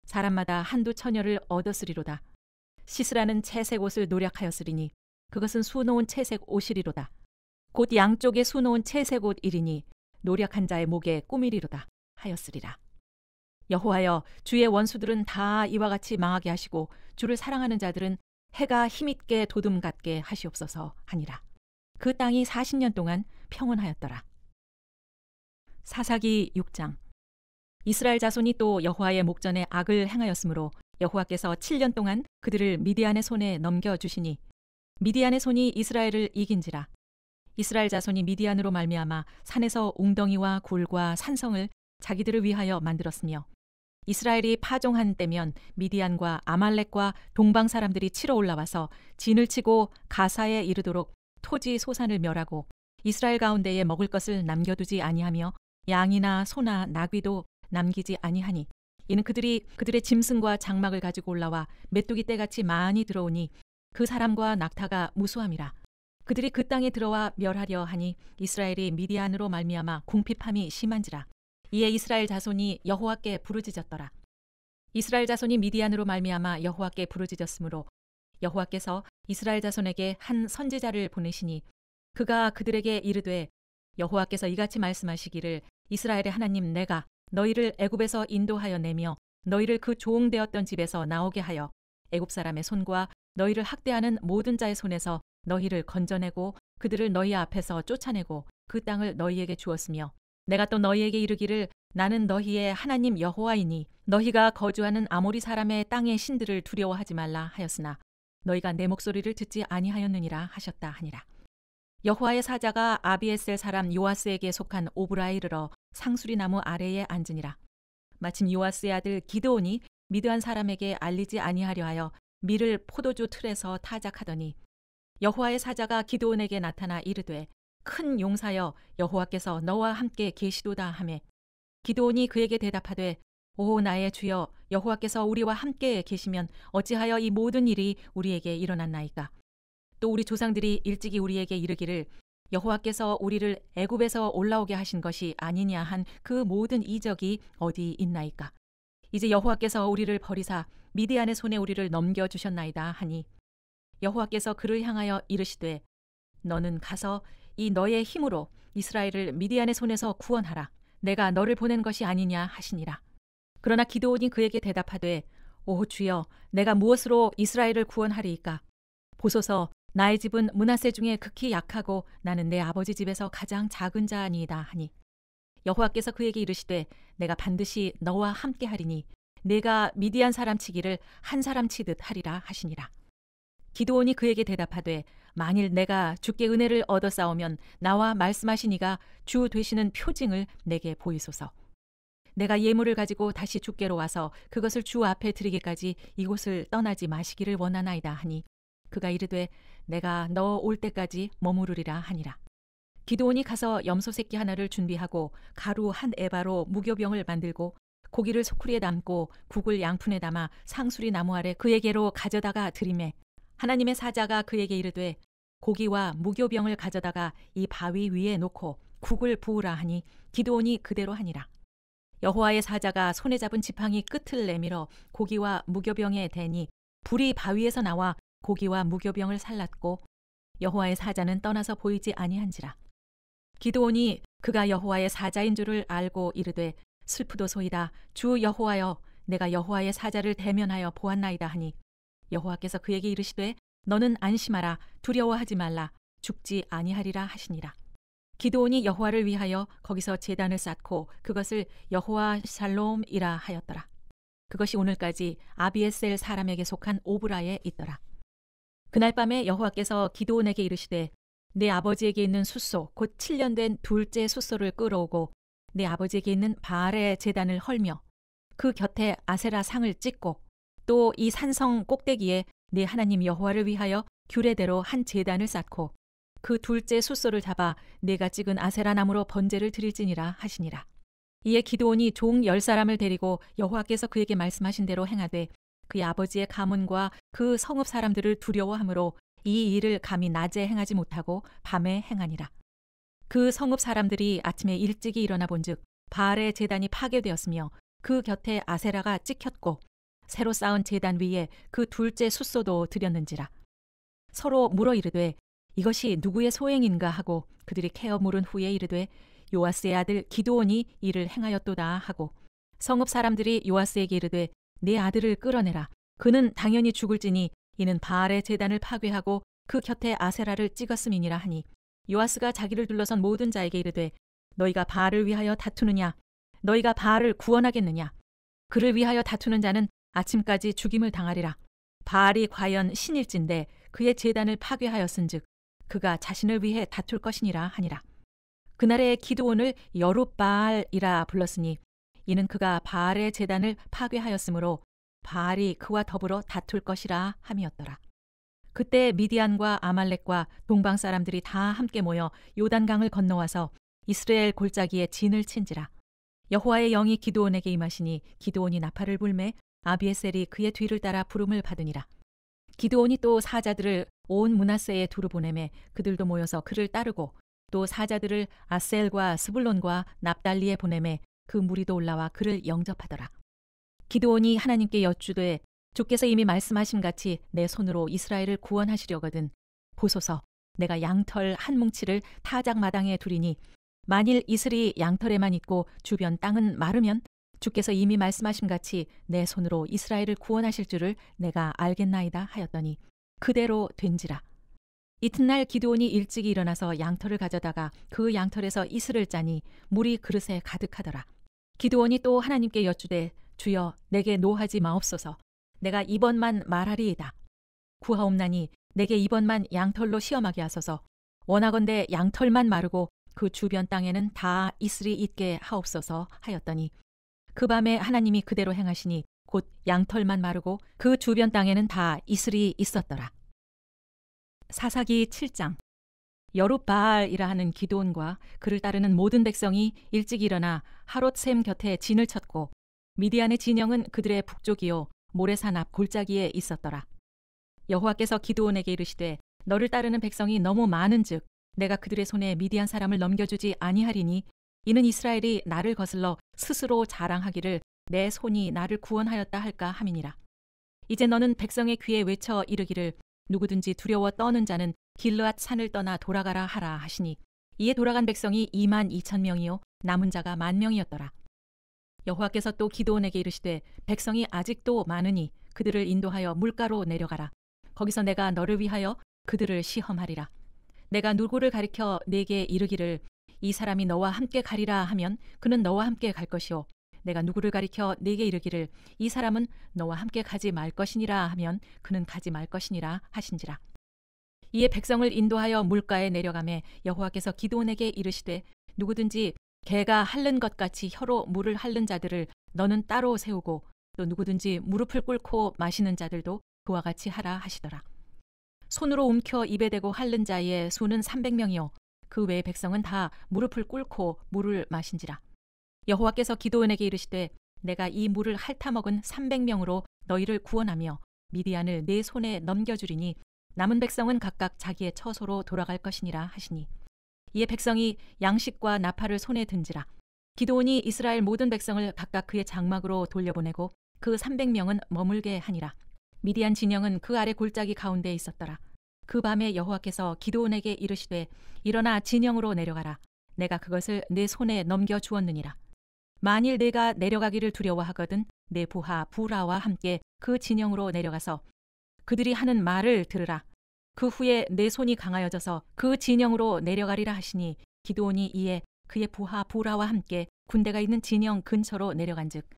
사람마다 한두 처녀를 얻었으리로다 시스라는 채색 옷을 노력하였으리니 그것은 수놓은 채색 옷이리로다 곧 양쪽에 수놓은 채색 옷이리니 노력한 자의 목에 꾸미리로다 하였으리라. 여호와여 주의 원수들은 다 이와 같이 망하게 하시고 주를 사랑하는 자들은 해가 힘있게 도둠 같게 하시옵소서 하니라. 그 땅이 40년 동안 평온하였더라. 사사기 6장. 이스라엘 자손이 또 여호와의 목전에 악을 행하였으므로 여호와께서 7년 동안 그들을 미디안의 손에 넘겨주시니 미디안의 손이 이스라엘을 이긴지라. 이스라엘 자손이 미디안으로 말미암아 산에서 웅덩이와 굴과 산성을 자기들을 위하여 만들었으며 이스라엘이 파종한 때면 미디안과 아말렉과 동방 사람들이 치러 올라와서 진을 치고 가사에 이르도록 토지 소산을 멸하고 이스라엘 가운데에 먹을 것을 남겨두지 아니하며 양이나 소나 나귀도 남기지 아니하니 이는 그들이 그들의 짐승과 장막을 가지고 올라와 메뚜기 떼같이 많이 들어오니 그 사람과 낙타가 무수함이라. 그들이 그 땅에 들어와 멸하려 하니 이스라엘이 미디안으로 말미암아 궁핍함이 심한지라. 이에 이스라엘 자손이 여호와께 부르짖었더라. 이스라엘 자손이 미디안으로 말미암아 여호와께 부르짖었으므로 여호와께서 이스라엘 자손에게 한 선지자를 보내시니 그가 그들에게 이르되 여호와께서 이같이 말씀하시기를 이스라엘의 하나님 내가 너희를 애굽에서 인도하여 내며 너희를 그 종되었던 집에서 나오게 하여 애굽 사람의 손과 너희를 학대하는 모든 자의 손에서 너희를 건져내고 그들을 너희 앞에서 쫓아내고 그 땅을 너희에게 주었으며 내가 또 너희에게 이르기를 나는 너희의 하나님 여호와이니 너희가 거주하는 아모리 사람의 땅의 신들을 두려워하지 말라 하였으나 너희가 내 목소리를 듣지 아니하였느니라 하셨다 하니라. 여호와의 사자가 아비에셀 사람 요아스에게 속한 오브라에 이르러 상수리 나무 아래에 앉으니라. 마침 요아스의 아들 기드온이 미드안 사람에게 알리지 아니하려 하여 밀을 포도주 틀에서 타작하더니 여호와의 사자가 기드온에게 나타나 이르되 큰 용사여 여호와께서 너와 함께 계시도다 하매 기드온이 그에게 대답하되 오 나의 주여 여호와께서 우리와 함께 계시면 어찌하여 이 모든 일이 우리에게 일어났나이까. 또 우리 조상들이 일찍이 우리에게 이르기를 여호와께서 우리를 애굽에서 올라오게 하신 것이 아니냐 한 그 모든 이적이 어디 있나이까. 이제 여호와께서 우리를 버리사 미디안의 손에 우리를 넘겨주셨나이다 하니 여호와께서 그를 향하여 이르시되 너는 가서 이 너의 힘으로 이스라엘을 미디안의 손에서 구원하라. 내가 너를 보낸 것이 아니냐 하시니라. 그러나 기드온이 그에게 대답하되 오 주여 내가 무엇으로 이스라엘을 구원하리이까. 보소서 나의 집은 므낫세 중에 극히 약하고 나는 내 아버지 집에서 가장 작은 자아니이다 하니 여호와께서 그에게 이르시되 내가 반드시 너와 함께 하리니 내가 미디안 사람 치기를 한 사람 치듯 하리라 하시니라. 기드온이 그에게 대답하되 만일 내가 주께 은혜를 얻어 싸우면 나와 말씀하시니가 주 되시는 표징을 내게 보이소서. 내가 예물을 가지고 다시 주께로 와서 그것을 주 앞에 드리기까지 이곳을 떠나지 마시기를 원하나이다 하니 그가 이르되 내가 너 올 때까지 머무르리라 하니라. 기드온이 가서 염소 새끼 하나를 준비하고 가루 한 에바로 무교병을 만들고 고기를 소쿠리에 담고 국을 양푼에 담아 상수리 나무 아래 그에게로 가져다가 드리매 하나님의 사자가 그에게 이르되 고기와 무교병을 가져다가 이 바위 위에 놓고 국을 부으라 하니 기드온이 그대로 하니라. 여호와의 사자가 손에 잡은 지팡이 끝을 내밀어 고기와 무교병에 대니 불이 바위에서 나와 고기와 무교병을 살랐고 여호와의 사자는 떠나서 보이지 아니한지라. 기드온이 그가 여호와의 사자인 줄을 알고 이르되 슬프도소이다. 주 여호와여 내가 여호와의 사자를 대면하여 보았나이다 하니 여호와께서 그에게 이르시되 너는 안심하라. 두려워하지 말라. 죽지 아니하리라 하시니라. 기드온이 여호와를 위하여 거기서 제단을 쌓고 그것을 여호와 샬롬이라 하였더라. 그것이 오늘까지 아비에셀 사람에게 속한 오브라에 있더라. 그날 밤에 여호와께서 기드온에게 이르시되 내 아버지에게 있는 숫소 곧 7년 된 둘째 숫소를 끌어오고 내 아버지에게 있는 바알의 제단을 헐며 그 곁에 아세라 상을 찍고 또 이 산성 꼭대기에 내 하나님 여호와를 위하여 규례대로 한 제단을 쌓고 그 둘째 숫소를 잡아 내가 찍은 아세라 나무로 번제를 드릴지니라 하시니라. 이에 기드온이 종 10사람을 데리고 여호와께서 그에게 말씀하신 대로 행하되 그의 아버지의 가문과 그 성읍 사람들을 두려워하므로 이 일을 감히 낮에 행하지 못하고 밤에 행하니라. 그 성읍 사람들이 아침에 일찍이 일어나 본즉 바알의 제단이 파괴되었으며 그 곁에 아세라가 찍혔고 새로 쌓은 제단 위에 그 둘째 숫소도 드렸는지라. 서로 물어 이르되 이것이 누구의 소행인가 하고 그들이 캐어 물은 후에 이르되 요아스의 아들 기드온이 이를 행하였도다 하고 성읍 사람들이 요아스에게 이르되 네 아들을 끌어내라. 그는 당연히 죽을지니 이는 바알의 제단을 파괴하고 그 곁에 아세라를 찍었음이니라 하니 요아스가 자기를 둘러선 모든 자에게 이르되 너희가 바알을 위하여 다투느냐? 너희가 바알을 구원하겠느냐? 그를 위하여 다투는 자는 아침까지 죽임을 당하리라. 바알이 과연 신일진데 그의 제단을 파괴하였은즉 그가 자신을 위해 다툴 것이니라 하니라. 그날에 기드온을 여룻바알이라 불렀으니 이는 그가 바알의 제단을 파괴하였으므로 바알이 그와 더불어 다툴 것이라 함이었더라. 그때 미디안과 아말렉과 동방 사람들이 다 함께 모여 요단강을 건너와서 이스라엘 골짜기에 진을 친지라. 여호와의 영이 기드온에게 임하시니 기드온이 나팔을 불매 아비에셀이 그의 뒤를 따라 부름을 받으니라. 기드온이 또 사자들을 온 므낫세에 두루 보내매 그들도 모여서 그를 따르고 또 사자들을 아셀과 스불론과 납달리에 보내매 그 무리도 올라와 그를 영접하더라. 기드온이 하나님께 여쭈되 주께서 이미 말씀하신 같이 내 손으로 이스라엘을 구원하시려거든 보소서 내가 양털 한 뭉치를 타작 마당에 두리니 만일 이슬이 양털에만 있고 주변 땅은 마르면 주께서 이미 말씀하신 같이 내 손으로 이스라엘을 구원하실 줄을 내가 알겠나이다 하였더니 그대로 된지라. 이튿날 기드온이 일찍이 일어나서 양털을 가져다가 그 양털에서 이슬을 짜니 물이 그릇에 가득하더라. 기드온이 또 하나님께 여쭈되 주여 내게 노하지 마옵소서. 내가 이번만 말하리이다. 구하옵나니 내게 이번만 양털로 시험하게 하소서. 원하건대 양털만 마르고 그 주변 땅에는 다 이슬이 있게 하옵소서 하였더니 그 밤에 하나님이 그대로 행하시니 곧 양털만 마르고 그 주변 땅에는 다 이슬이 있었더라. 사사기 7장. 여룻바알이라 하는 기드온과 그를 따르는 모든 백성이 일찍 일어나 하롯셈 곁에 진을 쳤고 미디안의 진영은 그들의 북쪽이요 모레산 앞 골짜기에 있었더라. 여호와께서 기드온에게 이르시되 너를 따르는 백성이 너무 많은즉 내가 그들의 손에 미디안 사람을 넘겨주지 아니하리니 이는 이스라엘이 나를 거슬러 스스로 자랑하기를 내 손이 나를 구원하였다 할까 함이니라. 이제 너는 백성의 귀에 외쳐 이르기를 누구든지 두려워 떠는 자는 길르앗 산을 떠나 돌아가라 하라 하시니 이에 돌아간 백성이 22,000명이요 남은 자가 10,000명이었더라. 여호와께서 또 기드온에게 이르시되 백성이 아직도 많으니 그들을 인도하여 물가로 내려가라. 거기서 내가 너를 위하여 그들을 시험하리라. 내가 누구를 가리켜 네게 이르기를 이 사람이 너와 함께 가리라 하면 그는 너와 함께 갈 것이요 내가 누구를 가리켜 네게 이르기를 이 사람은 너와 함께 가지 말 것이니라 하면 그는 가지 말 것이니라 하신지라. 이에 백성을 인도하여 물가에 내려가매 여호와께서 기드온에게 이르시되 누구든지 개가 핥는 것 같이 혀로 물을 핥는 자들을 너는 따로 세우고 또 누구든지 무릎을 꿇고 마시는 자들도 그와 같이 하라 하시더라. 손으로 움켜 입에 대고 핥는 자의 수는 300명이요 그 외의 백성은 다 무릎을 꿇고 물을 마신지라. 여호와께서 기드온에게 이르시되 내가 이 물을 핥아먹은 300명으로 너희를 구원하며 미디안을 내 손에 넘겨주리니 남은 백성은 각각 자기의 처소로 돌아갈 것이니라 하시니 이에 백성이 양식과 나팔을 손에 든지라. 기드온이 이스라엘 모든 백성을 각각 그의 장막으로 돌려보내고 그 300명은 머물게 하니라. 미디안 진영은 그 아래 골짜기 가운데에 있었더라. 그 밤에 여호와께서 기드온에게 이르시되 일어나 진영으로 내려가라. 내가 그것을 내 손에 넘겨 주었느니라. 만일 내가 내려가기를 두려워하거든 내 부하 부라와 함께 그 진영으로 내려가서 그들이 하는 말을 들으라. 그 후에 내 손이 강하여져서 그 진영으로 내려가리라 하시니 기드온이 이에 그의 부하 부라와 함께 군대가 있는 진영 근처로 내려간즉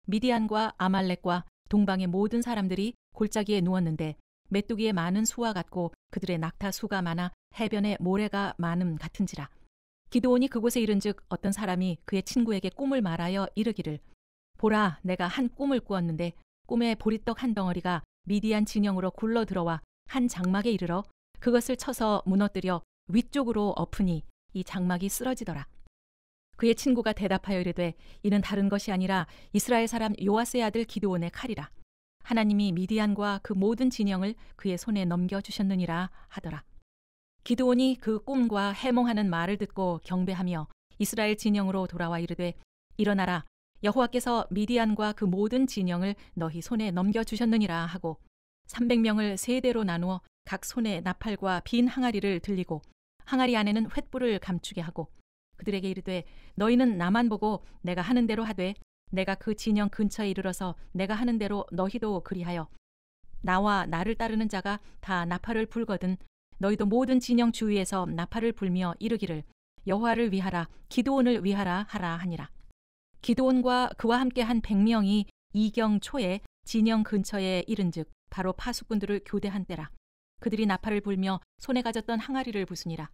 미디안과 아말렉과 동방의 모든 사람들이 골짜기에 누웠는데 메뚜기의 많은 수와 같고 그들의 낙타 수가 많아 해변에 모래가 많음 같은지라. 기드온이 그곳에 이른즉 어떤 사람이 그의 친구에게 꿈을 말하여 이르기를 보라 내가 한 꿈을 꾸었는데 꿈에 보리떡 한 덩어리가 미디안 진영으로 굴러 들어와 한 장막에 이르러 그것을 쳐서 무너뜨려 위쪽으로 엎으니 이 장막이 쓰러지더라. 그의 친구가 대답하여 이르되 이는 다른 것이 아니라 이스라엘 사람 요아스의 아들 기드온의 칼이라. 하나님이 미디안과 그 모든 진영을 그의 손에 넘겨주셨느니라 하더라. 기드온이 그 꿈과 해몽하는 말을 듣고 경배하며 이스라엘 진영으로 돌아와 이르되 일어나라, 여호와께서 미디안과 그 모든 진영을 너희 손에 넘겨주셨느니라 하고 300명을 세 대로 나누어 각 손에 나팔과 빈 항아리를 들리고 항아리 안에는 횃불을 감추게 하고 그들에게 이르되 너희는 나만 보고 내가 하는 대로 하되 내가 그 진영 근처에 이르러서 내가 하는 대로 너희도 그리하여 나와 나를 따르는 자가 다 나팔을 불거든 너희도 모든 진영 주위에서 나팔을 불며 이르기를 여호와를 위하라 기드온을 위하라 하라 하니라. 기드온과 그와 함께 한 100명이 이경 초에 진영 근처에 이른즉 바로 파수꾼들을 교대한 때라. 그들이 나팔을 불며 손에 가졌던 항아리를 부수니라.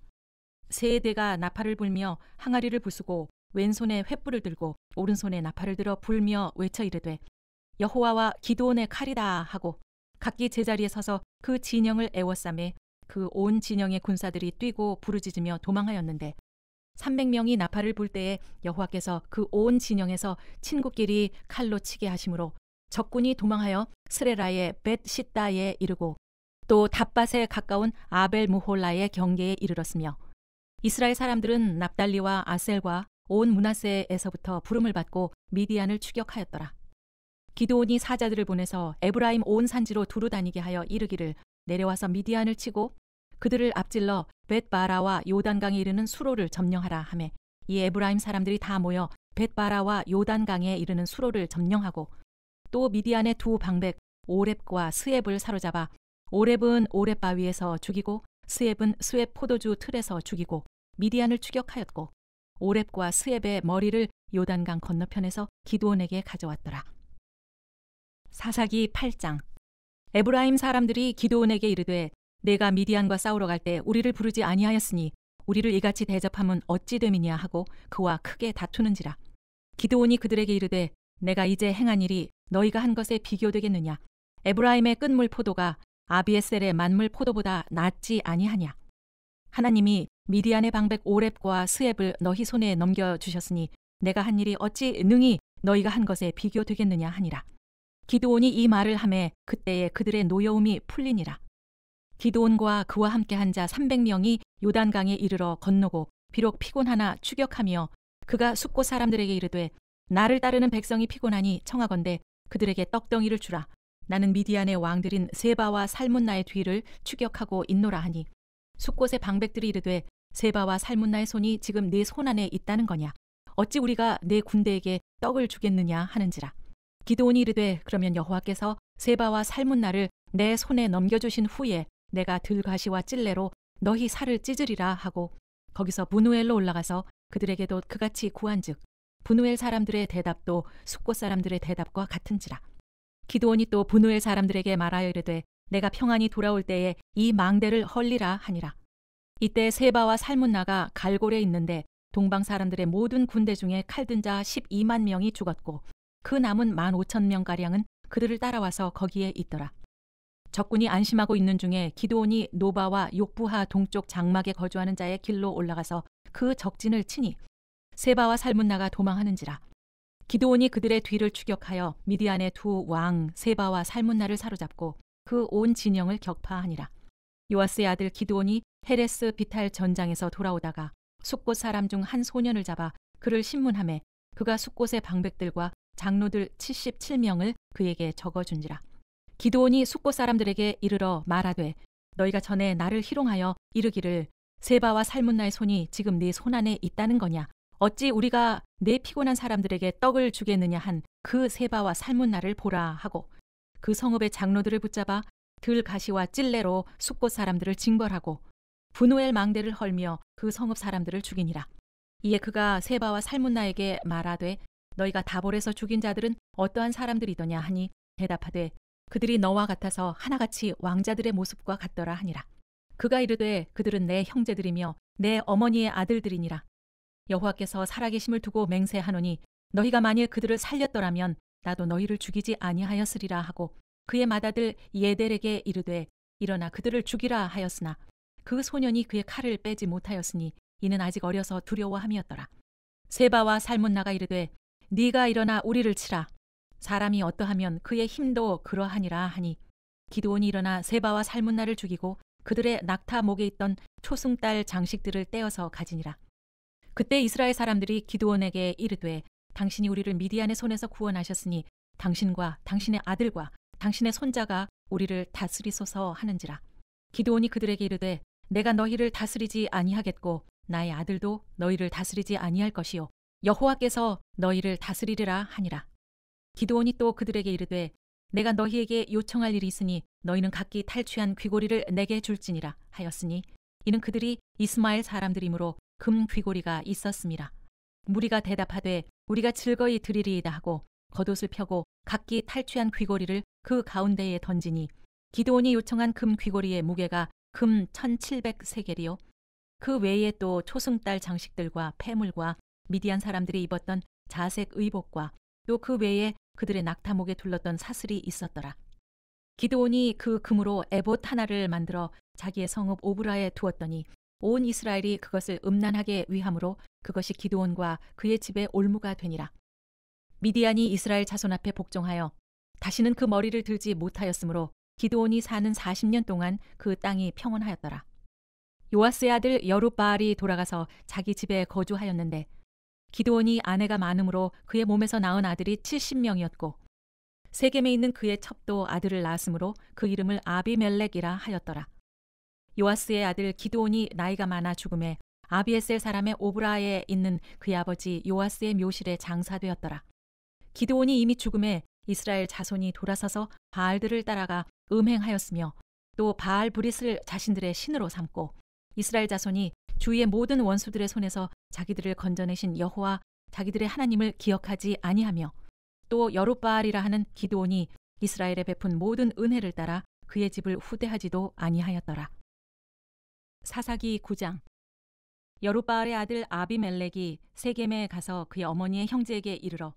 세 대가 나팔을 불며 항아리를 부수고 왼손에 횃불을 들고 오른손에 나팔을 들어 불며 외쳐 이르되 여호와와 기드온의 칼이다 하고 각기 제자리에 서서 그 진영을 에워싸매 그 온 진영의 군사들이 뛰고 부르짖으며 도망하였는데 300명이 나팔을 불 때에 여호와께서 그 온 진영에서 친구끼리 칼로 치게 하심으로 적군이 도망하여 스레라의 벳시다에 이르고 또 답밭에 가까운 아벨 무홀라의 경계에 이르렀으며 이스라엘 사람들은 납달리와 아셀과 온 므낫세에서부터 부름을 받고 미디안을 추격하였더라. 기드온이 사자들을 보내서 에브라임 온 산지로 두루 다니게 하여 이르기를 내려와서 미디안을 치고 그들을 앞질러 벳바라와 요단강에 이르는 수로를 점령하라 하매 이 에브라임 사람들이 다 모여 벳바라와 요단강에 이르는 수로를 점령하고 또 미디안의 두 방백 오렙과 스엡을 사로잡아 오렙은 오렙 바위에서 죽이고 스엡은 스엡 포도주 틀에서 죽이고 미디안을 추격하였고 오렙과 스엡의 머리를 요단강 건너편에서 기드온에게 가져왔더라. 사사기 8장. 에브라임 사람들이 기드온에게 이르되 내가 미디안과 싸우러 갈 때 우리를 부르지 아니하였으니 우리를 이같이 대접함은 어찌 됨이냐 하고 그와 크게 다투는지라. 기드온이 그들에게 이르되 내가 이제 행한 일이 너희가 한 것에 비교되겠느냐. 에브라임의 끝물 포도가 아비에셀의 만물 포도보다 낫지 아니하냐. 하나님이 미디안의 방백 오렙과 스엡을 너희 손에 넘겨주셨으니 내가 한 일이 어찌 능히 너희가 한 것에 비교되겠느냐 하니라. 기드온이 이 말을 하매 그때에 그들의 노여움이 풀리니라. 기드온과 그와 함께 한 자 300명이 요단강에 이르러 건너고 비록 피곤하나 추격하며 그가 숫곳 사람들에게 이르되 나를 따르는 백성이 피곤하니 청하건대 그들에게 떡덩이를 주라. 나는 미디안의 왕들인 세바와 살문나의 뒤를 추격하고 있노라 하니 숫곳의 방백들이 이르되 세바와 살문나의 손이 지금 네 손 안에 있다는 거냐. 어찌 우리가 네 군대에게 떡을 주겠느냐 하는지라. 기드온이 이르되 그러면 여호와께서 세바와 살문나를 내 손에 넘겨주신 후에 내가 들가시와 찔레로 너희 살을 찢으리라 하고 거기서 브누엘로 올라가서 그들에게도 그같이 구한즉 브누엘 사람들의 대답도 숫곳 사람들의 대답과 같은지라. 기드온이 또 브누엘 사람들에게 말하여 이르되 내가 평안히 돌아올 때에 이 망대를 헐리라 하니라. 이때 세바와 살문나가 갈골에 있는데 동방 사람들의 모든 군대 중에 칼든 자 12만 명이 죽었고 그 남은 15,000명가량은 그들을 따라와서 거기에 있더라. 적군이 안심하고 있는 중에 기드온이 노바와 욕부하 동쪽 장막에 거주하는 자의 길로 올라가서 그 적진을 치니 세바와 살문나가 도망하는지라. 기드온이 그들의 뒤를 추격하여 미디안의 두 왕 세바와 살문나를 사로잡고 그 온 진영을 격파하니라. 요아스의 아들 기드온이 헤레스 비탈 전장에서 돌아오다가 숫곳 사람 중 한 소년을 잡아 그를 신문하매 그가 숫곳의 방백들과 장로들 77명을 그에게 적어준지라. 기드온이 숫곳 사람들에게 이르러 말하되 너희가 전에 나를 희롱하여 이르기를 세바와 살문나의 손이 지금 네 손 안에 있다는 거냐. 어찌 우리가 네 피곤한 사람들에게 떡을 주겠느냐 한 그 세바와 살문나를 보라 하고 그 성읍의 장로들을 붙잡아 들가시와 찔레로 숫곳 사람들을 징벌하고 브누엘 망대를 헐며 그 성읍 사람들을 죽이니라. 이에 그가 세바와 살문나에게 말하되 너희가 다볼에서 죽인 자들은 어떠한 사람들이더냐 하니 대답하되 그들이 너와 같아서 하나같이 왕자들의 모습과 같더라 하니라. 그가 이르되 그들은 내 형제들이며 내 어머니의 아들들이니라. 여호와께서 살아계심을 두고 맹세하노니 너희가 만일 그들을 살렸더라면 나도 너희를 죽이지 아니하였으리라 하고 그의 맏아들 예델에게 이르되 일어나 그들을 죽이라 하였으나 그 소년이 그의 칼을 빼지 못하였으니 이는 아직 어려서 두려워함이었더라. 세바와 살문나가 이르되 네가 일어나 우리를 치라. 사람이 어떠하면 그의 힘도 그러하니라 하니 기드온이 일어나 세바와 살문나를 죽이고 그들의 낙타 목에 있던 초승달 장식들을 떼어서 가지니라. 그때 이스라엘 사람들이 기드온에게 이르되 당신이 우리를 미디안의 손에서 구원하셨으니 당신과 당신의 아들과 당신의 손자가 우리를 다스리소서 하는지라. 기드온이 그들에게 이르되 내가 너희를 다스리지 아니하겠고 나의 아들도 너희를 다스리지 아니할 것이요 여호와께서 너희를 다스리리라 하니라. 기드온이 또 그들에게 이르되 내가 너희에게 요청할 일이 있으니 너희는 각기 탈취한 귀고리를 내게 줄지니라 하였으니 이는 그들이 이스마엘 사람들이므로 금 귀고리가 있었음이라. 무리가 대답하되 우리가 즐거이 드리리이다 하고 겉옷을 펴고 각기 탈취한 귀고리를 그 가운데에 던지니 기드온이 요청한 금 귀고리의 무게가 금 1700세겔이요 그 외에 또 초승달 장식들과 폐물과 미디안 사람들이 입었던 자색 의복과 또 그 외에 그들의 낙타목에 둘렀던 사슬이 있었더라. 기드온이 그 금으로 에봇 하나를 만들어 자기의 성읍 오브라에 두었더니 온 이스라엘이 그것을 음란하게 위함으로 그것이 기드온과 그의 집에 올무가 되니라. 미디안이 이스라엘 자손 앞에 복종하여 다시는 그 머리를 들지 못하였으므로 기드온이 사는 40년 동안 그 땅이 평온하였더라. 요아스의 아들 여룻바알이 돌아가서 자기 집에 거주하였는데 기드온이 아내가 많음으로 그의 몸에서 낳은 아들이 70명이었고 세겜에 있는 그의 첩도 아들을 낳았으므로 그 이름을 아비멜렉이라 하였더라. 요아스의 아들 기드온이 나이가 많아 죽음에 아비에셀 사람의 오브라에 있는 그의 아버지 요아스의 묘실에 장사되었더라. 기드온이 이미 죽음에 이스라엘 자손이 돌아서서 바알들을 따라가 음행하였으며 또 바알 브릿을 자신들의 신으로 삼고 이스라엘 자손이 주위의 모든 원수들의 손에서 자기들을 건져내신 여호와 자기들의 하나님을 기억하지 아니하며 또 여룻바알이라 하는 기드온이 이스라엘에 베푼 모든 은혜를 따라 그의 집을 후대하지도 아니하였더라. 사사기 9장. 여룻바알의 아들 아비멜렉이 세겜에 가서 그의 어머니의 형제에게 이르러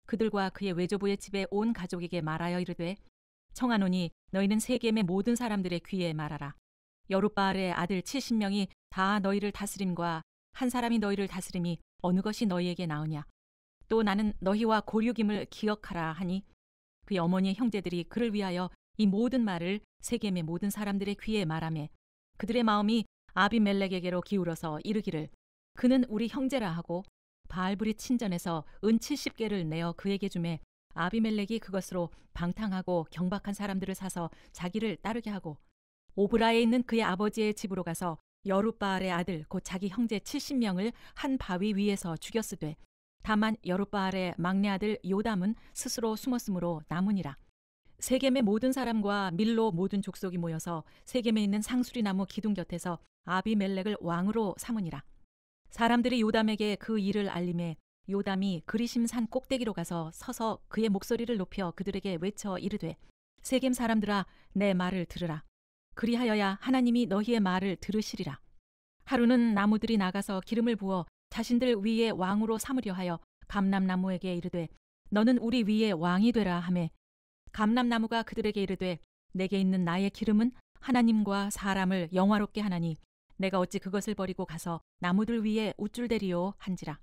그들과 그의 외조부의 집에 온 가족에게 말하여 이르되 청하노니 너희는 세겜의 모든 사람들의 귀에 말하라. 여룻바알의 아들 70명이 다 너희를 다스림과 한 사람이 너희를 다스림이 어느 것이 너희에게 나으냐. 또 나는 너희와 고륙임을 기억하라 하니 그의 어머니의 형제들이 그를 위하여 이 모든 말을 세겜의 모든 사람들의 귀에 말하매 그들의 마음이 아비멜렉에게로 기울어서 이르기를 그는 우리 형제라 하고 바알브릿 친전에서 은 70개를 내어 그에게 주매 아비멜렉이 그것으로 방탕하고 경박한 사람들을 사서 자기를 따르게 하고 오브라에 있는 그의 아버지의 집으로 가서 여룻바알의 아들 곧 자기 형제 70명을 한 바위 위에서 죽였으되 다만 여룻바알의 막내 아들 요담은 스스로 숨었으므로 남으니라. 세겜의 모든 사람과 밀로 모든 족속이 모여서 세겜에 있는 상수리 나무 기둥 곁에서 아비멜렉을 왕으로 삼으니라. 사람들이 요담에게 그 일을 알림해 요담이 그리심 산 꼭대기로 가서 서서 그의 목소리를 높여 그들에게 외쳐 이르되 세겜 사람들아 내 말을 들으라. 그리하여야 하나님이 너희의 말을 들으시리라. 하루는 나무들이 나가서 기름을 부어 자신들 위에 왕으로 삼으려 하여 감람나무에게 이르되 너는 우리 위에 왕이 되라 하매 감람나무가 그들에게 이르되 내게 있는 나의 기름은 하나님과 사람을 영화롭게 하나니 내가 어찌 그것을 버리고 가서 나무들 위에 우쭐대리요 한지라.